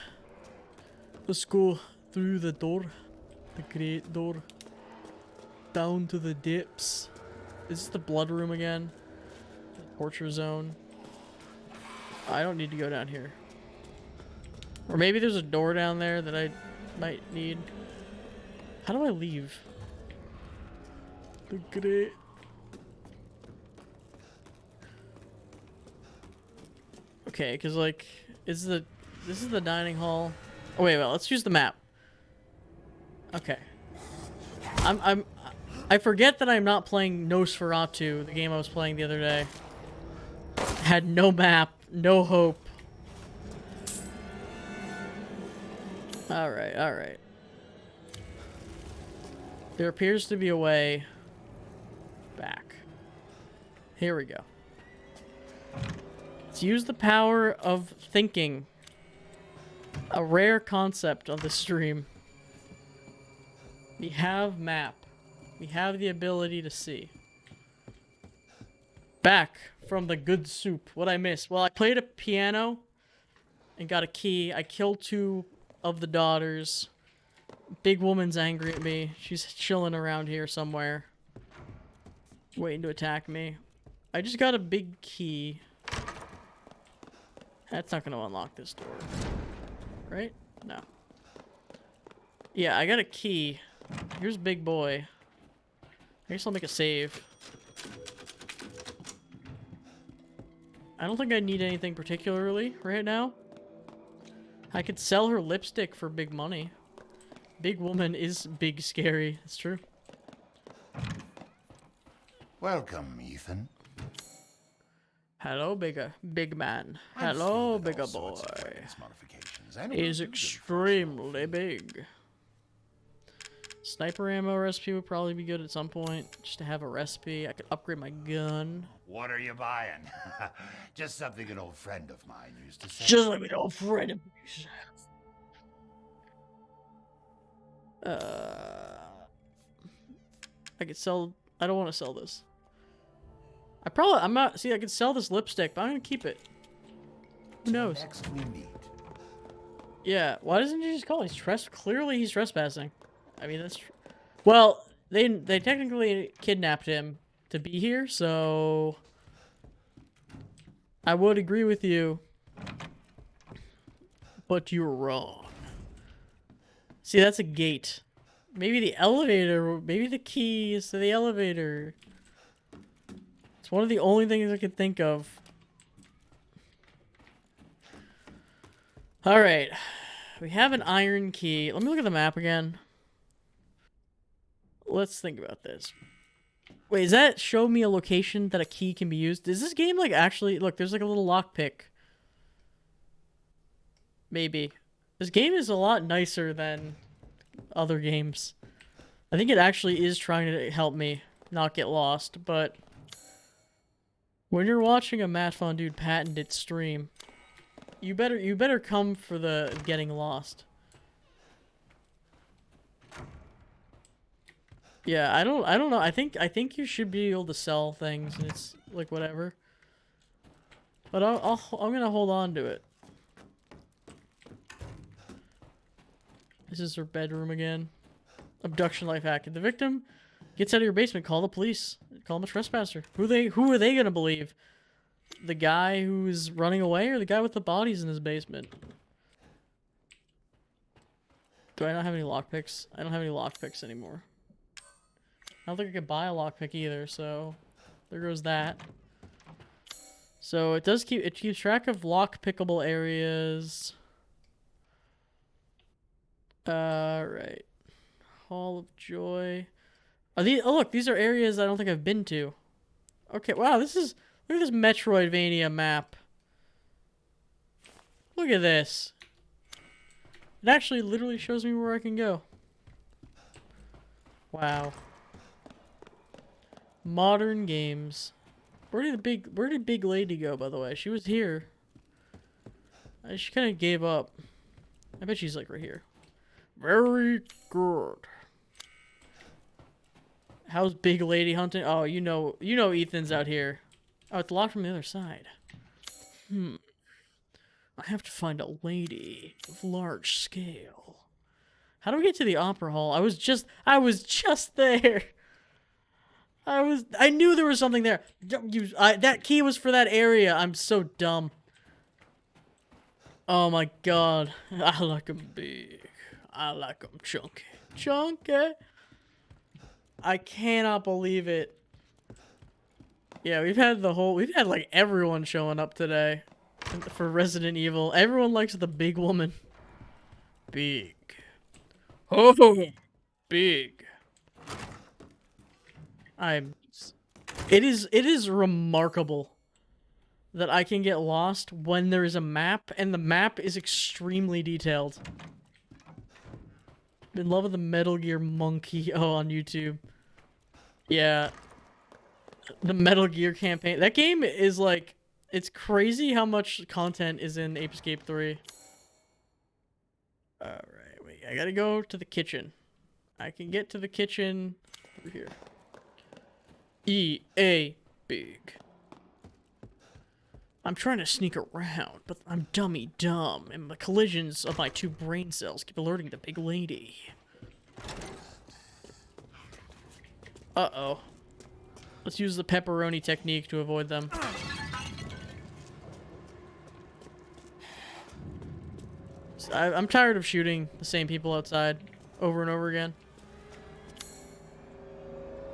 Let's go through the door. The great door. Down to the depths. Is this the blood room again? The torture zone. I don't need to go down here. Or maybe there's a door down there that I might need. How do I leave? The great... Okay, because like, this is the dining hall. Oh wait, well, let's use the map. Okay. I forget that I'm not playing Nosferatu, the game I was playing the other day. Had no map, no hope. Alright, alright. There appears to be a way back. Here we go. Let's use the power of thinking. A rare concept on the stream. We have map. We have the ability to see. Back from the good soup. What I missed? Well, I played a piano and got a key. I killed 2 of the daughters. Big woman's angry at me. She's chilling around here somewhere, waiting to attack me. I just got a big key. That's not going to unlock this door. Right? No. Yeah, I got a key. Here's big boy. I guess I'll make a save. I don't think I need anything particularly right now. I could sell her lipstick for big money. Big woman is big scary. It's true. Welcome, Ethan. Hello, big man. Hello, bigger boy. He's extremely big. Sniper ammo recipe would probably be good at some point. Just to have a recipe. I could upgrade my gun. What are you buying? Just something an old friend of mine used to say. Just like an old friend of mine. I could sell... I don't want to sell this. I'm not... See, I could sell this lipstick, but I'm going to keep it. Who knows? Next we meet. Yeah, why doesn't he just call? Clearly he's trespassing. I mean, that's... Well, they technically kidnapped him to be here, so... I would agree with you. But you're wrong. See, that's a gate. Maybe the elevator, maybe the key is to the elevator. It's one of the only things I can think of. Alright. We have an iron key. Let me look at the map again. Let's think about this. Wait, does that show me a location that a key can be used? Does this game, like, actually... Look, there's, like, a little lockpick. Maybe. This game is a lot nicer than other games. I think it actually is trying to help me not get lost, but... When you're watching a Matt Fondude patented stream, you better come for the getting lost. Yeah, I don't know. I think you should be able to sell things, and it's like whatever. But I'm gonna hold on to it. This is her bedroom again. Abduction life hack. If the victim gets out of your basement, call the police. Call him a trespasser. Who are they gonna believe? The guy who's running away, or the guy with the bodies in his basement? Do I not have any lockpicks? I don't have any lockpicks anymore. I don't think I could buy a lockpick either, so there goes that. So it keeps track of lock-pickable areas. Right. Hall of Joy. Oh look, these are areas I don't think I've been to. Okay, wow, look at this Metroidvania map. Look at this. It actually literally shows me where I can go. Wow. Modern games. Where did Big Lady go, by the way? She was here. She kind of gave up. I bet she's like right here. Very good. How's Big Lady hunting? Oh, you know Ethan's out here. Oh, it's locked from the other side. I have to find a lady of large scale. How do we get to the opera hall? I was just there. I knew there was something there. That key was for that area. I'm so dumb. Oh my god. I like 'em big. I like 'em chunky. Chunky. I cannot believe it. Yeah, we've had like everyone showing up today for Resident Evil. Everyone likes the big woman. Big. Oh, big. It is remarkable that I can get lost when there is a map, and the map is extremely detailed. In love with the Metal Gear Monkey. Oh, on YouTube. Yeah. The Metal Gear campaign. That game is like, it's crazy how much content is in Ape Escape 3. Alright, wait. I gotta go to the kitchen. I can get to the kitchen over here. EA big. I'm trying to sneak around, but I'm dummy dumb, and the collisions of my two brain cells keep alerting the big lady. Uh-oh. Let's use the pepperoni technique to avoid them. I'm tired of shooting the same people outside over and over again.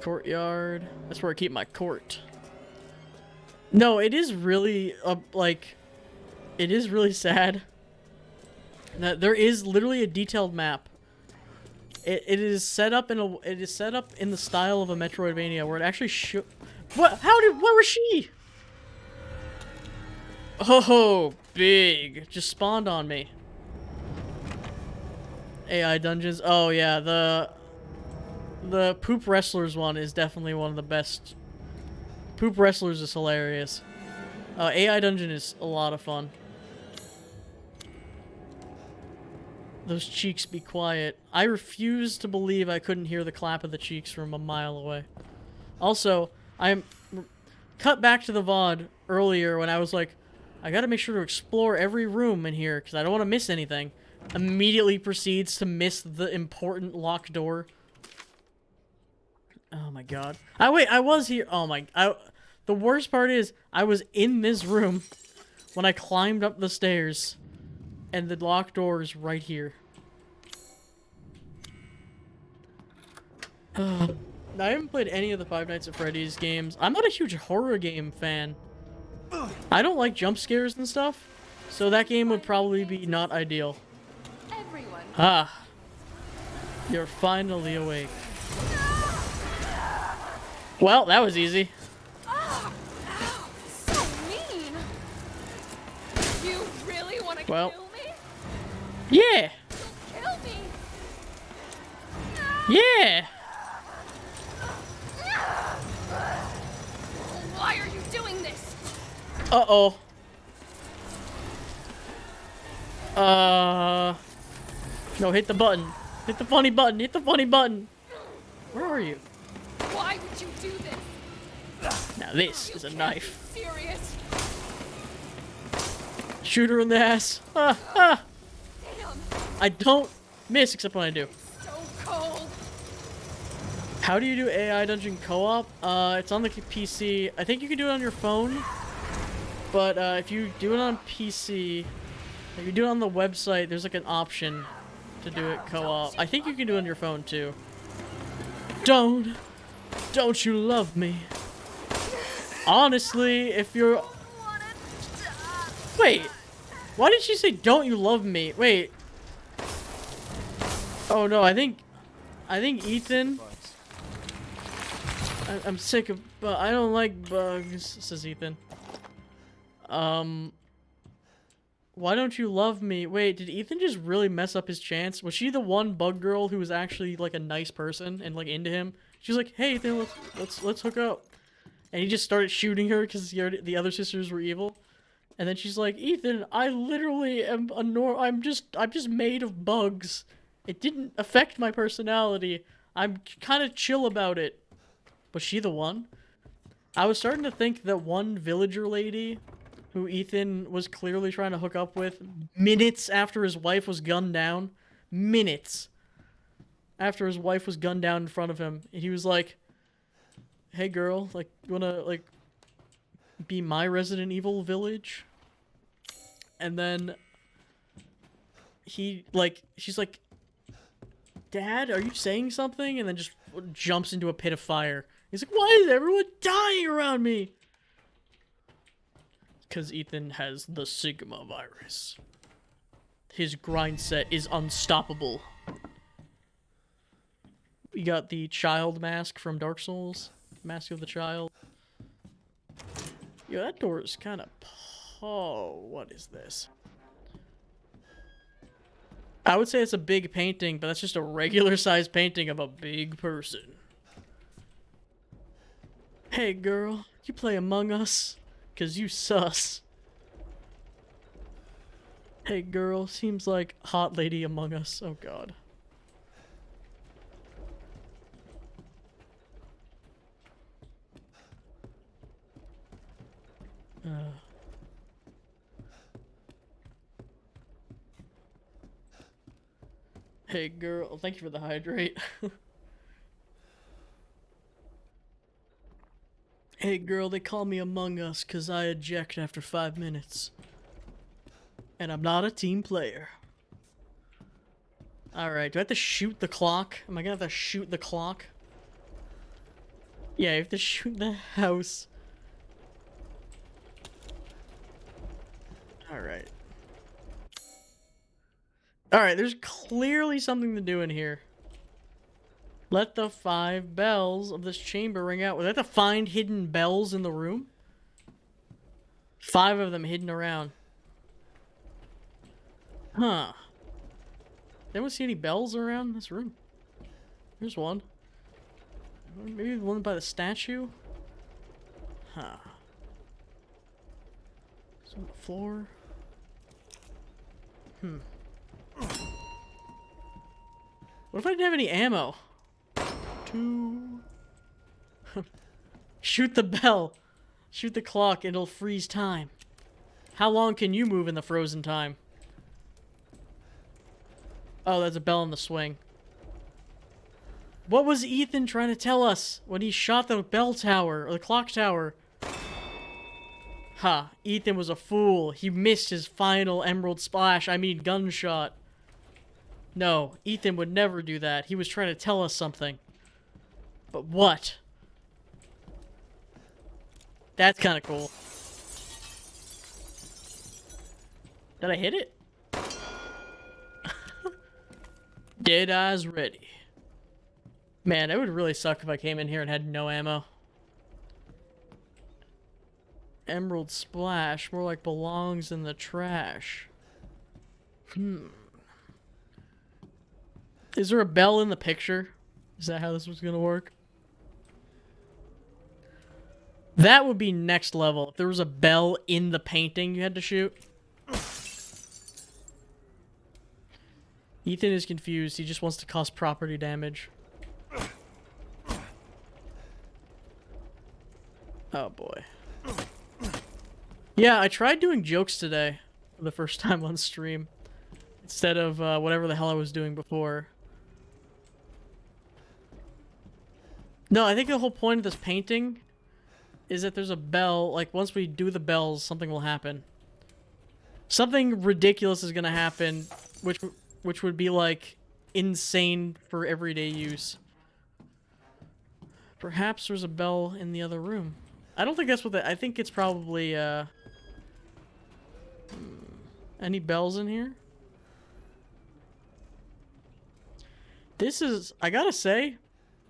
Courtyard. That's where I keep my court. No, it is really, it is really sad that there is literally a detailed map. It is set up in the style of a Metroidvania where it actually where was she? Oh, big. Just spawned on me. AI dungeons. Oh yeah, the Poop Wrestlers one is definitely one of the best. Poop Wrestlers is hilarious. AI dungeon is a lot of fun. Those cheeks be quiet. I refuse to believe I couldn't hear the clap of the cheeks from a mile away. Also, I'm cut back to the VOD earlier when I was like, I gotta make sure to explore every room in here because I don't want to miss anything. Immediately proceeds to miss the important locked door. Oh my god. I was here. Oh my. The worst part is, I was in this room when I climbed up the stairs, and the locked door is right here. I haven't played any of the Five Nights at Freddy's games. I'm not a huge horror game fan. I don't like jump scares and stuff, so that game would probably be not ideal. Everyone. Ah. You're finally awake. Well, that was easy. Oh, so mean. You really want to kill me? Yeah. Kill me. Yeah. Why are you doing this? Uh-oh. No, hit the button. Hit the funny button. Hit the funny button. Where are you? Why would you do this? Now this is a knife. Serious? Shoot her in the ass. Ah, ah. Damn. I don't miss except when I do. So cold. How do you do AI Dungeon co-op? It's on the PC. I think you can do it on your phone. But if you do it on PC, if you do it on the website, there's like an option to do it co-op. I think you can do it on your phone too. Don't you love me? Honestly, if you're... Wait. Why did she say, don't you love me? Wait. Oh no, I think Ethan... I'm sick of... I don't like bugs, says Ethan. Why don't you love me? Wait, did Ethan just really mess up his chance? Was she the one bug girl who was actually like a nice person and like into him? She was like, "Hey, Ethan, let's hook up," and he just started shooting her because the other sisters were evil. And then she's like, Ethan, I literally am I'm just made of bugs. It didn't affect my personality. I'm kind of chill about it. Was she the one? I was starting to think that one villager lady who Ethan was clearly trying to hook up with minutes after his wife was gunned down. Minutes after his wife was gunned down in front of him. He was like, hey girl, like, you wanna, like, be my Resident Evil village? And then he, like, she's like, Dad, are you saying something? And then just jumps into a pit of fire. He's like, why is everyone dying around me? Because Ethan has the Sigma virus. His grind set is unstoppable. We got the child mask from Dark Souls. Mask of the Child. Yo, that door is kind of... Oh, what is this? I would say it's a big painting, but that's just a regular-sized painting of a big person. Hey, girl, you play Among Us? 'Cause you sus. Hey, girl, seems like hot lady Among Us. Oh, God. Hey girl, thank you for the hydrate. Hey girl, they call me Among Us 'cause I eject after 5 minutes. And I'm not a team player. Alright, do I have to shoot the clock? Am I gonna have to shoot the clock? Yeah, you have to shoot the house. Alright. Alright, there's clearly something to do in here. Let the 5 bells of this chamber ring out. Was that to find hidden bells in the room? 5 of them hidden around. Huh. Anyone see any bells around this room? There's one. Maybe the one by the statue? Huh. It's on the floor. What if I didn't have any ammo? 2. Shoot the bell. Shoot the clock, it'll freeze time. How long can you move in the frozen time? Oh, there's a bell in the swing. What was Ethan trying to tell us when he shot the bell tower, or the clock tower? Ha, Ethan was a fool. He missed his final emerald splash, gunshot. No, Ethan would never do that. He was trying to tell us something. But what? That's kind of cool. Did I hit it? Dead eyes ready. Man, it would really suck if I came in here and had no ammo. Emerald splash, more like belongs in the trash. Is there a bell in the picture? Is that how this was gonna work? That would be next level. If there was a bell in the painting you had to shoot. Ethan is confused. He just wants to cause property damage. Oh boy. Yeah, I tried doing jokes today for the first time on stream. Instead of whatever the hell I was doing before. No, I think the whole point of this painting is that there's a bell. Like, once we do the bells, something will happen. Something ridiculous is gonna happen, which would be, like, insane for everyday use. Perhaps there's a bell in the other room. I don't think that's what I think it's probably, any bells in here? This is, I gotta say,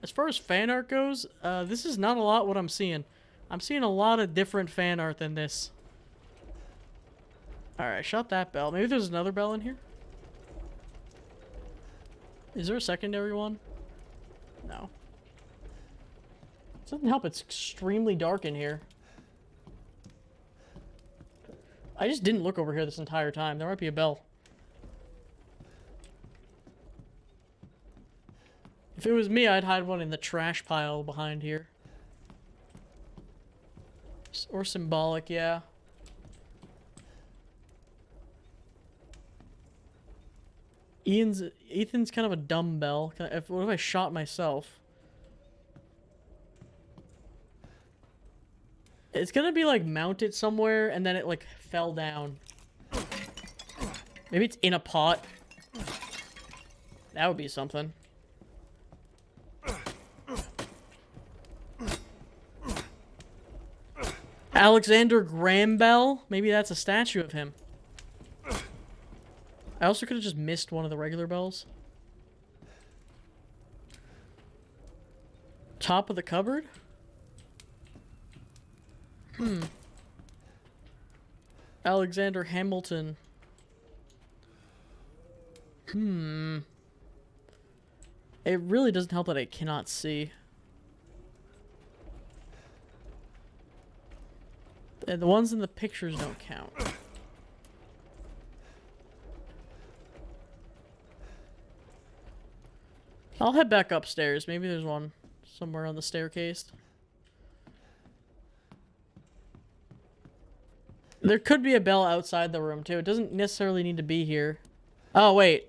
as far as fan art goes, this is not a lot what I'm seeing. I'm seeing a lot of different fan art than this. Alright, shot that bell. Maybe there's another bell in here? Is there a secondary one? No. It doesn't help, it's extremely dark in here. I just didn't look over here this entire time. There might be a bell. If it was me, I'd hide one in the trash pile behind here. Or symbolic, yeah. Ethan's kind of a dumb bell. What if I shot myself? It's gonna be like mounted somewhere and then it like fell down. Maybe it's in a pot. That would be something. Alexander Graham Bell? Maybe that's a statue of him. I also could have just missed one of the regular bells. Top of the cupboard? Alexander Hamilton. It really doesn't help that I cannot see. The ones in the pictures don't count. I'll head back upstairs. Maybe there's one somewhere on the staircase. There could be a bell outside the room, too. It doesn't necessarily need to be here. Oh, wait.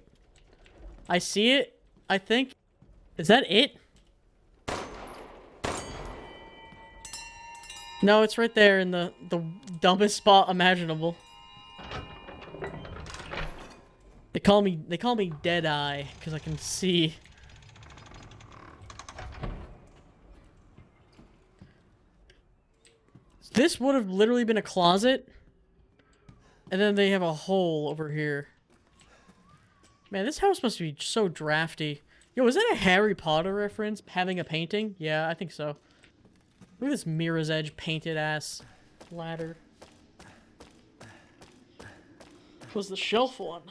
I see it, I think. Is that it? No, it's right there in the dumbest spot imaginable. They call me Deadeye because I can see. This would have literally been a closet. And then they have a hole over here. Man, this house must be so drafty. Yo, is that a Harry Potter reference? Having a painting? Yeah, I think so. Look at this Mirror's Edge painted ass ladder. Was the shelf one?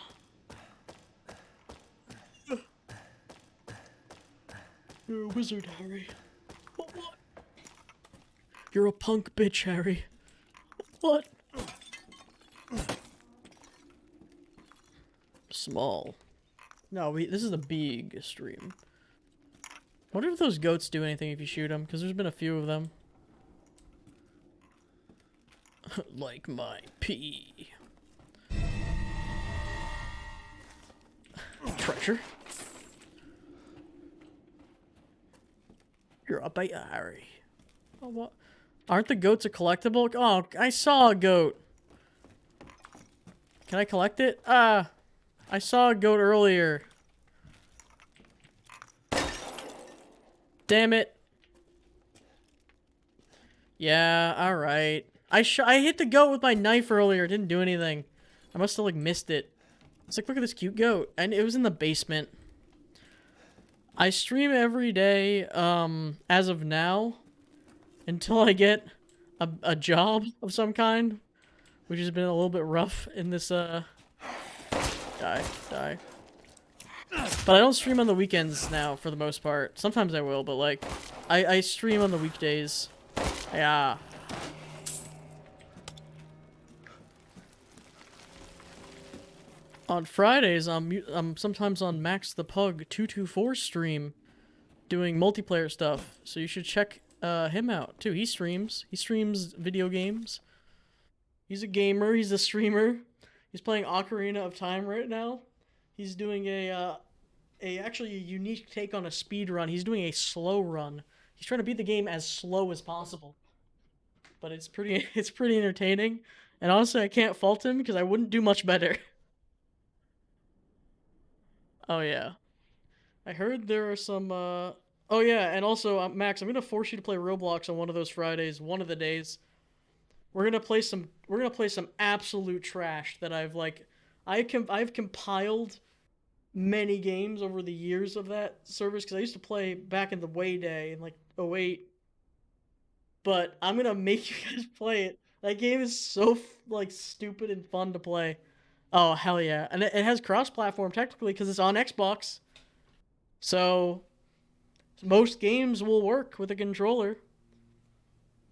You're a wizard, Harry. What? You're a punk bitch, Harry. What? Small. No, this is a big stream. Wonder if those goats do anything if you shoot them, because there's been a few of them. Like my pee. Treasure. You're up by Harry. Oh, what? Aren't the goats a collectible? Oh, I saw a goat. Can I collect it? I saw a goat earlier. Damn it. Yeah, alright. I hit the goat with my knife earlier. It didn't do anything. I must have, like, missed it. It's like, look at this cute goat. And it was in the basement. I stream every day, as of now. Until I get a job of some kind. Which has been a little bit rough in this, Die. But I don't stream on the weekends now, for the most part. Sometimes I will, but, like, I stream on the weekdays. Yeah. On Fridays, I'm sometimes on Max the Pug 224 stream doing multiplayer stuff. So you should check him out, too. He streams video games. He's a gamer. He's a streamer. He's playing Ocarina of Time right now. He's doing actually a unique take on a speed run. He's doing a slow run. He's trying to beat the game as slow as possible. But it's pretty entertaining. And honestly, I can't fault him because I wouldn't do much better. Oh yeah. I heard there are some oh yeah, and also Max, I'm going to force you to play Roblox on one of those Fridays, one of the days. We're going to play some absolute trash that I've compiled many games over the years of that service because I used to play back in the way day in like 08. But I'm going to make you guys play it. That game is so like stupid and fun to play. Oh, hell yeah. And it has cross-platform technically because it's on Xbox. So most games will work with a controller.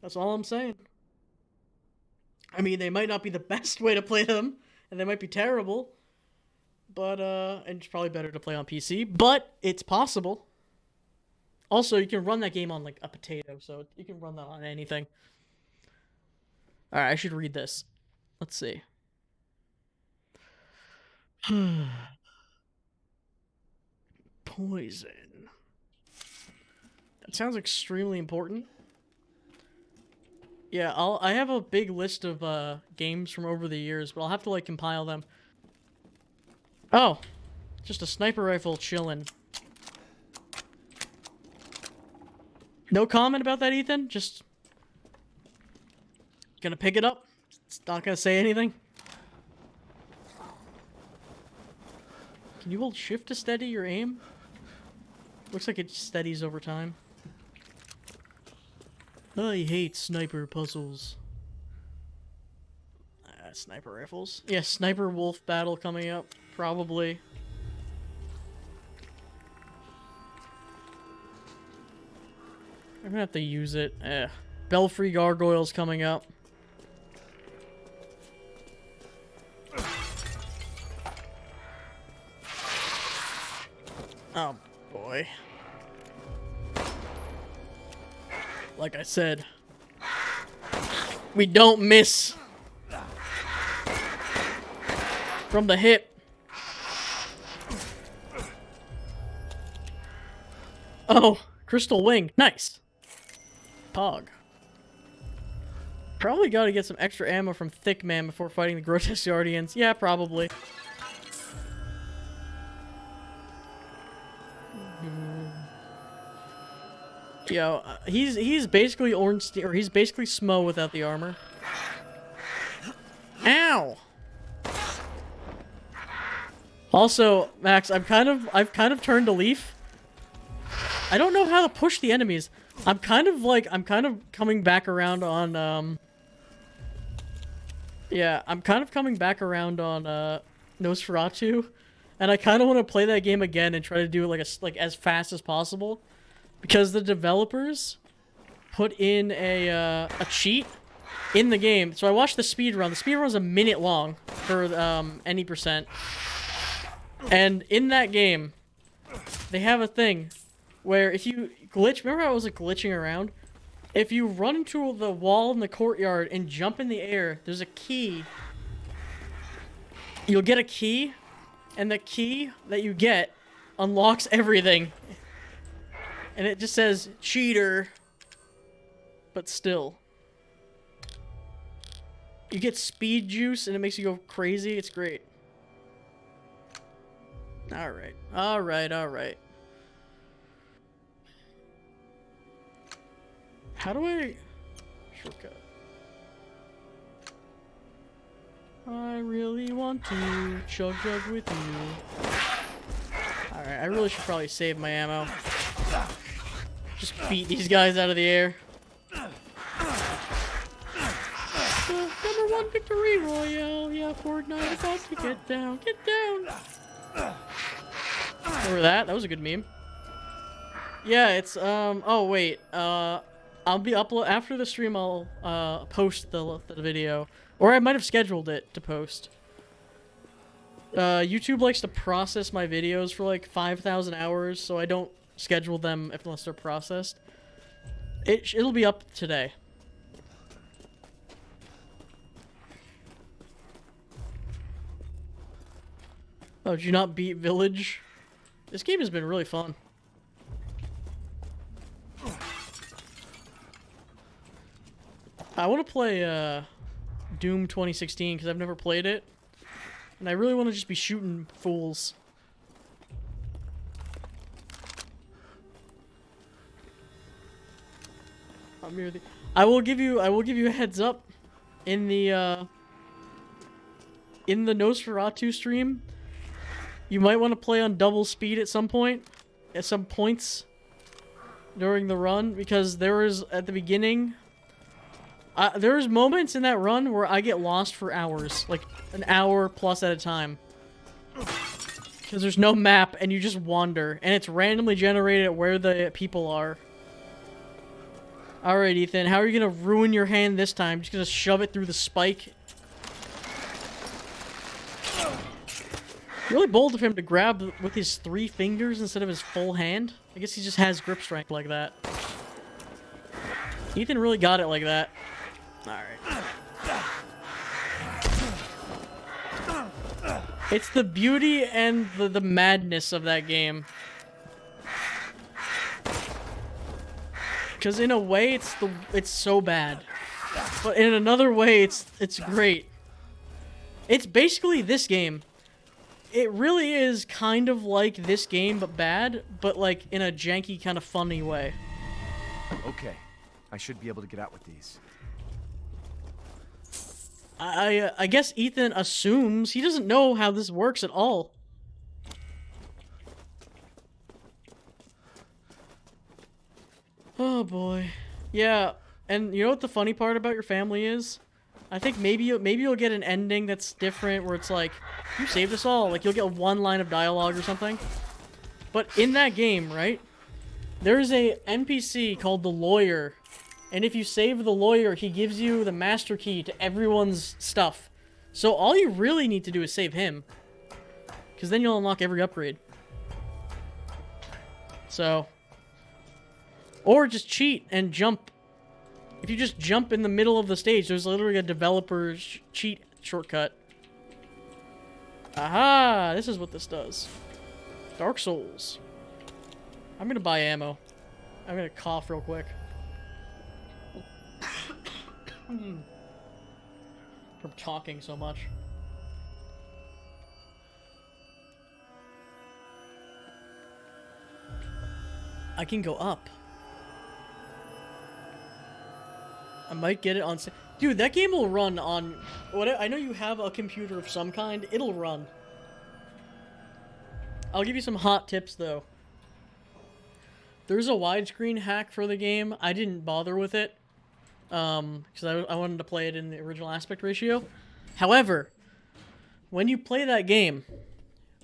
That's all I'm saying. I mean, they might not be the best way to play them, and they might be terrible, but, and it's probably better to play on PC, but it's possible. Also, you can run that game on, like, a potato, so you can run that on anything. Alright, I should read this. Let's see. Poison. That sounds extremely important. Yeah, I have a big list of games from over the years, but I'll have to like compile them. Oh, just a sniper rifle chillin'. No comment about that, Ethan? Just gonna pick it up? It's not gonna say anything? Can you hold shift to steady your aim? Looks like it steadies over time. I hate sniper puzzles. Sniper rifles. Yeah, sniper wolf battle coming up, probably. I'm gonna have to use it. Belfry gargoyles coming up. Oh boy. Like I said, we don't miss from the hip. Oh, crystal wing. Nice. Pog. Probably gotta get some extra ammo from Thick Man before fighting the Grotesque Guardians. Yeah, probably. Yo, he's basically Ornstein, or he's basically Smo without the armor. Ow! Also, Max, I've kind of turned a leaf. I don't know how to push the enemies. I'm kind of coming back around on yeah, I'm kind of coming back around on Nosferatu, and I kind of want to play that game again and try to do it like as fast as possible. Because the developers put in a cheat in the game. So I watched the speed run. The speed run was a minute long for any percent. And in that game, they have a thing where if you glitch, remember how I was like glitching around? If you run into the wall in the courtyard and jump in the air, there's a key. You'll get a key, and the key that you get unlocks everything. And it just says, cheater. But still. You get speed juice and it makes you go crazy. It's great. Alright. Alright, alright. How do I... Shortcut. I really want to chug with you. Alright, I really should probably save my ammo. Just beat these guys out of the air. #1 victory royale. Yeah, Fortnite about to get down. Get down. Remember that? That was a good meme. Yeah, it's oh wait. I'll be after the stream. I'll post the video, or I might have scheduled it to post. YouTube likes to process my videos for like 5,000 hours, so I don't schedule them unless they're processed. It'll be up today. Oh, did you not beat Village? This game has been really fun. I want to play Doom 2016 because I've never played it. And I really want to just be shooting fools. I will give you a heads up in the Nosferatu stream. You might want to play on double speed at some point, at some points during the run, because there was at the beginning. There's moments in that run where I get lost for hours, like an hour plus at a time. Because there's no map and you just wander, and it's randomly generated where the people are. Alright, Ethan, how are you gonna ruin your hand this time? Just gonna shove it through the spike? Really bold of him to grab with his 3 fingers instead of his full hand. I guess he just has grip strength like that. Ethan really got it like that. Alright. It's the beauty and the madness of that game. Because in a way, it's so bad. But in another way, it's great. It's basically this game. It really is kind of like this game, but bad, but like in a janky, kind of funny way. Okay, I should be able to get out with these. I guess Ethan assumes he doesn't know how this works at all. Oh boy. Yeah, and you know what the funny part about your family is? I think maybe you'll get an ending that's different where it's like, you saved us all. Like, you'll get 1 line of dialogue or something. But in that game, right, there's a NPC called the Lawyer. And if you save the Lawyer, he gives you the master key to everyone's stuff. So all you really need to do is save him. Because then you'll unlock every upgrade. So... Or just cheat and jump. If you just jump in the middle of the stage, there's literally a developer's cheat shortcut. Aha! This is what this does. Dark Souls. I'm gonna buy ammo. I'm gonna cough real quick. From talking so much. I can go up. I might get it on... Dude, that game will run on... I know you have a computer of some kind. It'll run. I'll give you some hot tips, though. There's a widescreen hack for the game. I didn't bother with it. Because I wanted to play it in the original aspect ratio. However, when you play that game,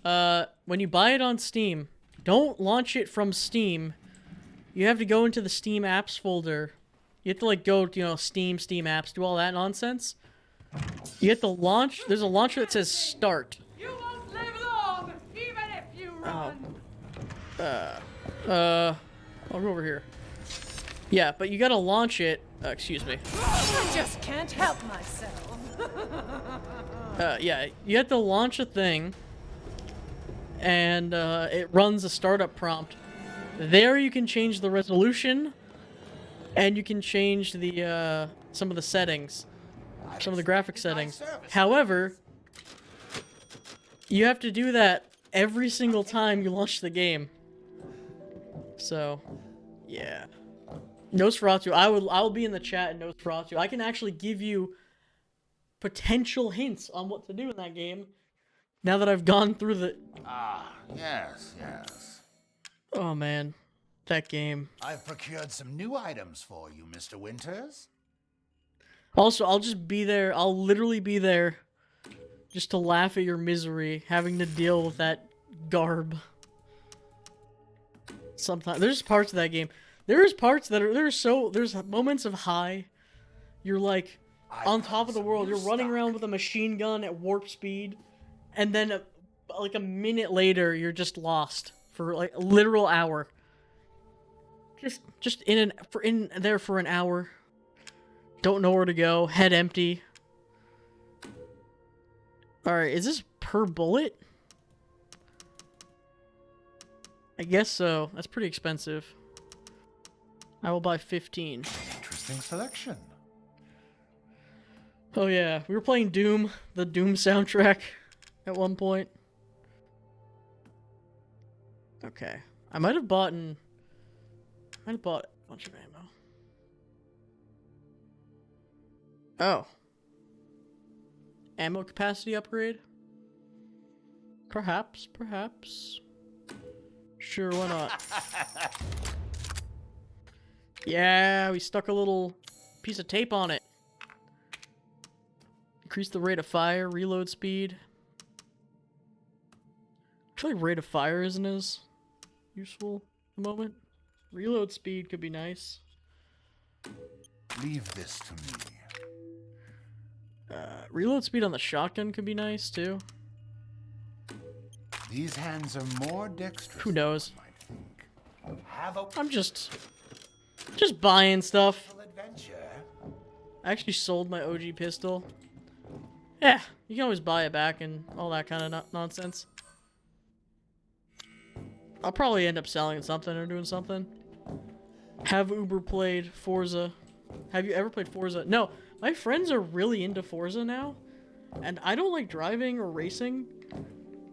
when you buy it on Steam, don't launch it from Steam. You have to go into the Steam apps folder. You have to, like, go, you know, Steam apps, do all that nonsense. You have to launch... There's a launcher that says Start. You won't live long, even if you run. I'll go over here. Yeah, but you gotta launch it... excuse me. I just can't help myself. Yeah, you have to launch a thing, and it runs a startup prompt. There you can change the resolution, and you can change the some of the settings, some of the graphic settings. However, you have to do that every single time you launch the game. So, yeah. Nosferatu, I will be in the chat in Nosferatu. I can actually give you potential hints on what to do in that game now that I've gone through the... Ah, yes, yes. Oh, man. That game. I've procured some new items for you, Mr. Winters. Also, I'll just be there. I'll literally be there just to laugh at your misery, having to deal with that garb. Sometimes. There's parts of that game. There's parts that are... There's moments of high. You're like on top of the world. You're running around with a machine gun at warp speed. And then like a minute later, you're just lost for like a literal hour. Just in there for an hour. Don't know where to go. Head empty. Alright, is this per bullet? I guess so. That's pretty expensive. I will buy 15. Interesting selection. Oh yeah, we were playing Doom, the Doom soundtrack at one point. Okay. I might have bought a bunch of ammo. Oh. Ammo capacity upgrade? Perhaps. Sure, why not? Yeah, we stuck a little piece of tape on it. Increase the rate of fire, reload speed. Actually, rate of fire isn't as useful at the moment. Reload speed could be nice. Leave this to me. Reload speed on the shotgun could be nice too. These hands are more dexterous. Who knows? Have a I'm just buying stuff. adventure. I actually sold my OG pistol. Yeah, you can always buy it back and all that kind of nonsense. I'll probably end up selling something or doing something. Have Uber played Forza? Have you ever played Forza? No, my friends are really into Forza now. And I don't like driving or racing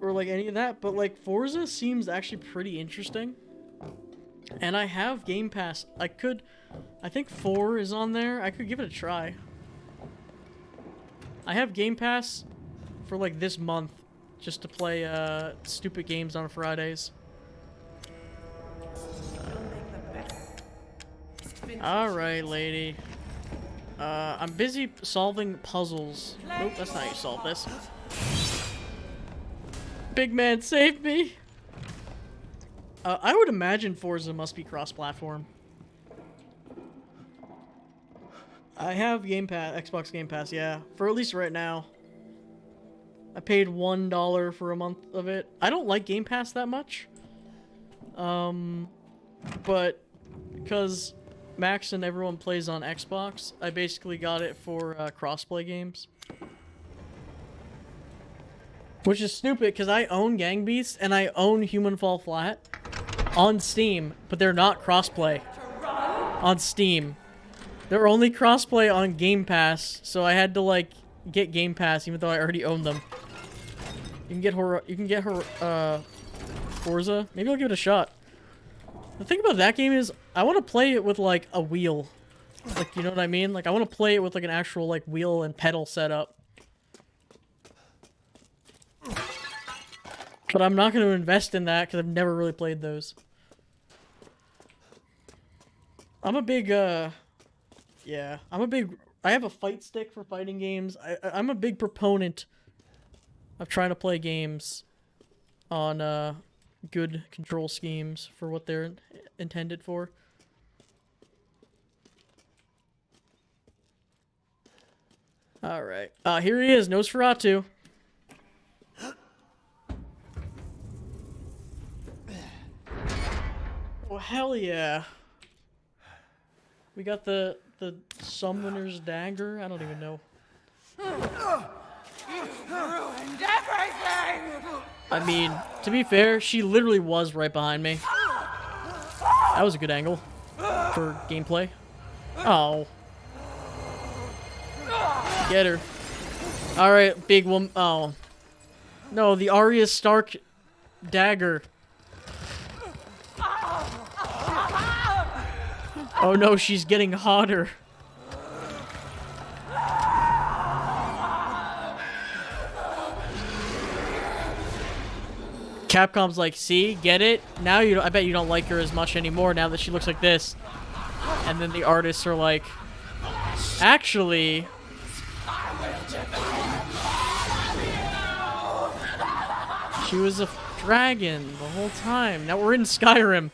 or like any of that, but like Forza seems actually pretty interesting. And I have Game Pass. I think 4 is on there. I could give it a try. I have Game Pass for like this month just to play stupid games on Fridays. Alright, lady. I'm busy solving puzzles. Nope, that's not how you solve this. Big man, save me! I would imagine Forza must be cross-platform. I have Game Pass, Xbox Game Pass, yeah. For at least right now. I paid $1 for a month of it. I don't like Game Pass that much. But because Max and everyone plays on Xbox, I basically got it for crossplay games. Which is stupid because I own Gang Beasts and I own Human Fall Flat on Steam, but they're not crossplay on Steam. They're only crossplay on Game Pass, so I had to like get Game Pass even though I already owned them. You can get Forza. Maybe I'll give it a shot. The thing about that game is I want to play it with like a wheel. Like, you know what I mean? Like I want to play it with like an actual like wheel and pedal setup. But I'm not going to invest in that because I've never really played those. I'm a big, yeah, I have a fight stick for fighting games. I'm a big proponent of trying to play games on, good control schemes for what they're intended for. Alright. Here he is, Nosferatu. Oh, hell yeah. We got the Summoner's Dagger. I don't even know. Ruined everything! I mean, to be fair, she literally was right behind me. That was a good angle for gameplay. Oh. Get her. Alright, big woman. Oh. No, the Arya Stark dagger. Oh no, she's getting hotter. Capcom's like, see, get it? Now I bet you don't like her as much anymore now that she looks like this. And then the artists are like, actually, she was a dragon the whole time. Now we're in Skyrim.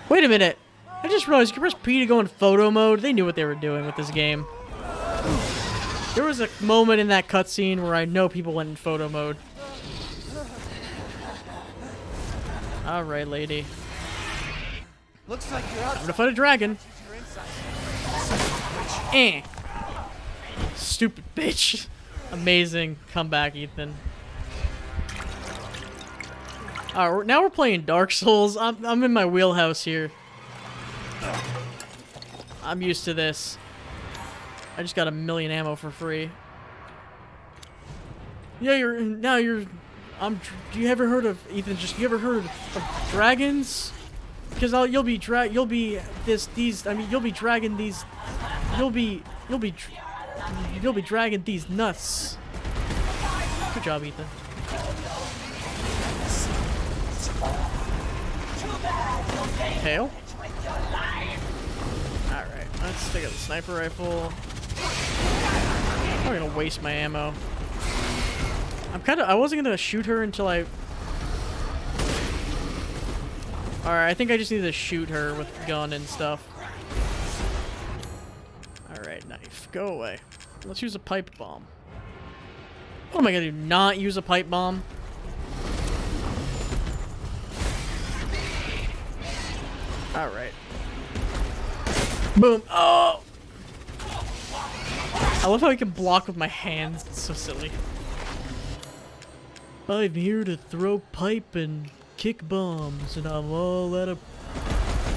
Wait a minute. I just realized you can press P to go in photo mode. They knew what they were doing with this game. There was a moment in that cutscene where I know people went in photo mode. Alright, lady. Looks like you're out. I'm gonna fight a dragon. Eh. Stupid bitch. Amazing comeback, Ethan. Alright, now we're playing Dark Souls. I'm in my wheelhouse here. I'm used to this. I just got 1,000,000 ammo for free. Yeah, do you ever heard of Ethan? You ever heard of dragons? Because you'll be dragging these nuts. Good job, Ethan. Hail? Alright, let's take out the sniper rifle. I'm gonna waste my ammo. I wasn't gonna shoot her until I... Alright, I think I just need to shoot her with gun and stuff. knife. Go away. Let's use a pipe bomb. What am I gonna do? Not use a pipe bomb? Alright. Boom. Oh! I love how I can block with my hands. It's so silly. I'm here to throw pipe and kick bombs, and I'm all out of...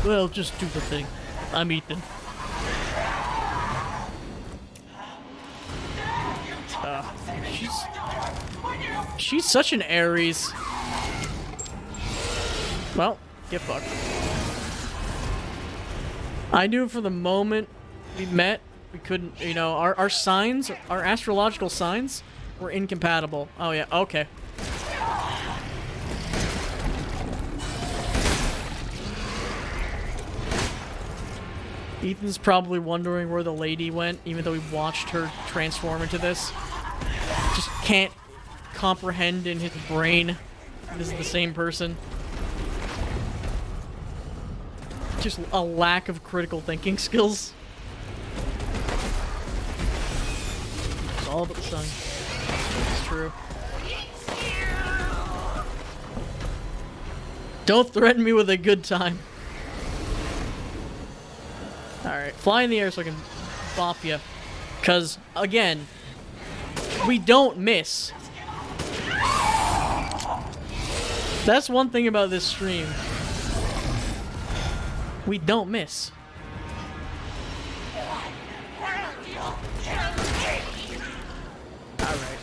Well, just do the thing. I'm Ethan. She's such an Aries. Well, get fucked. I knew for the moment we met, we couldn't, you know, our signs, our astrological signs were incompatible. Oh yeah, okay. Ethan's probably wondering where the lady went, even though we watched her transform into this. Just can't comprehend in his brain this is the same person. Just a lack of critical thinking skills. It's all about the sun. It's true. Don't threaten me with a good time. Alright, fly in the air so I can bop you. Because, again, we don't miss. That's one thing about this stream. We don't miss. Alright.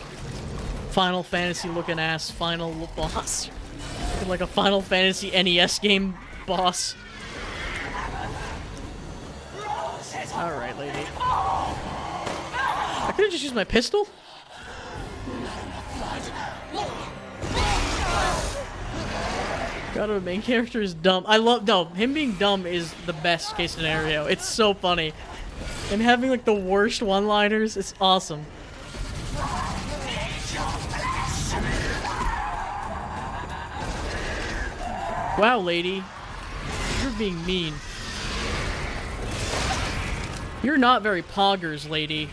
Final Fantasy looking ass final boss. Like a Final Fantasy NES game boss. Alright, lady. I could've just used my pistol? God, the main character is dumb. No, him being dumb is the best case scenario. It's so funny. And having like the worst one-liners, it's awesome. Wow, lady. You're being mean. You're not very poggers, lady.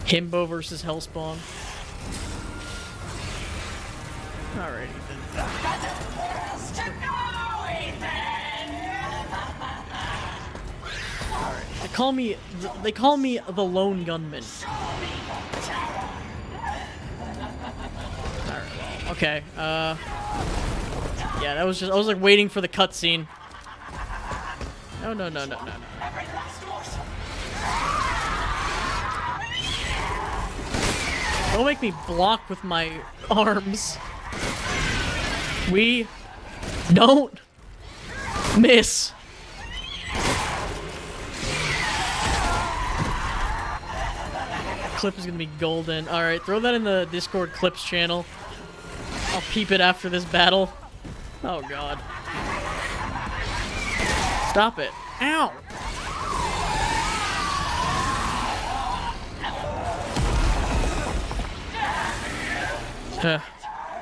Himbo versus Hellspawn. Alright, Ethan. Alright. They call me the lone gunman. Alright. Okay, yeah, that was just I was like waiting for the cutscene. No. Don't make me block with my arms. We don't miss. Clip is gonna be golden. Alright, throw that in the Discord clips channel. I'll peep it after this battle. Oh god. Stop it. Ow!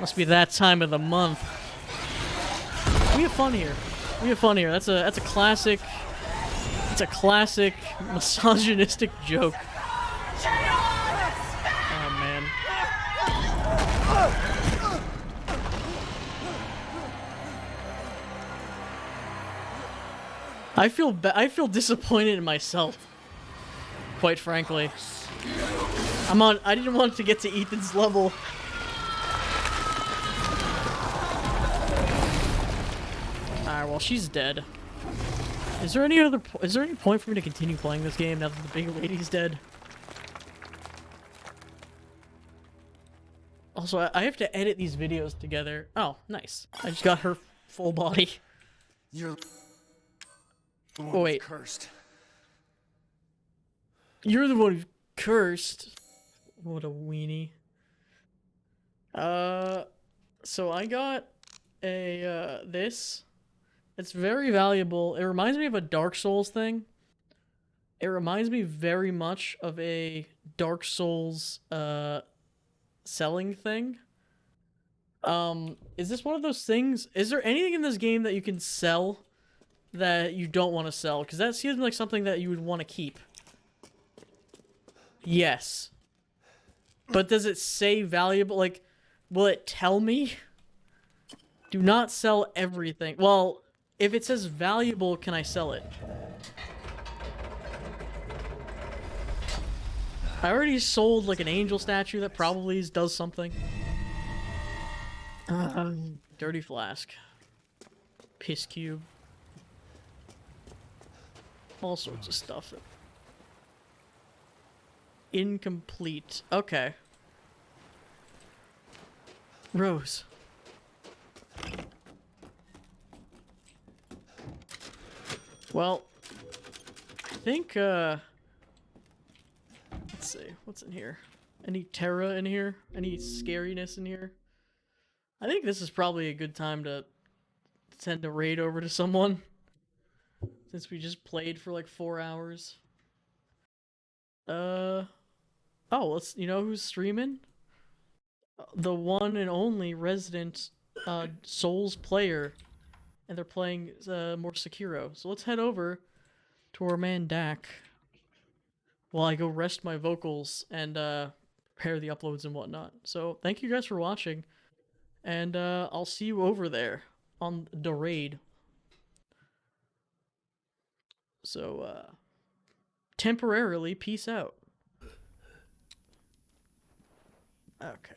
Must be that time of the month. We have fun here. We have fun here. That's a classic. It's a classic misogynistic joke. Oh man. I feel disappointed in myself. Quite frankly. I didn't want to get to Ethan's level. Alright, well, she's dead. Is there any point for me to continue playing this game now that the big lady's dead? Also, I have to edit these videos together. Oh, nice. I just got her full body. You're the one Oh, wait. cursed. You're the one who's cursed. What a weenie. So I got a, this. It's very valuable. It reminds me of a Dark Souls thing. It reminds me very much of a Dark Souls, selling thing. Is this one of those things? Is there anything in this game that you can sell that you don't want to sell? Because that seems like something that you would want to keep. Yes. But does it say valuable? Like, will it tell me? Do not sell everything. Well, if it says valuable, can I sell it? I already sold like an angel statue that probably does something. Dirty flask. Piss cube. All sorts of stuff. Incomplete. Okay. Rose. Well, I think, let's see, what's in here? Any terror in here? Any scariness in here? I think this is probably a good time to send a raid over to someone. Since we just played for like 4 hours. Oh, let's, you know who's streaming? The one and only resident, Souls player. And they're playing, more Sekiro. So let's head over to our man Dak. While I go rest my vocals and, prepare the uploads and whatnot. So, thank you guys for watching. And, I'll see you over there on the raid. So, temporarily, peace out. Okay.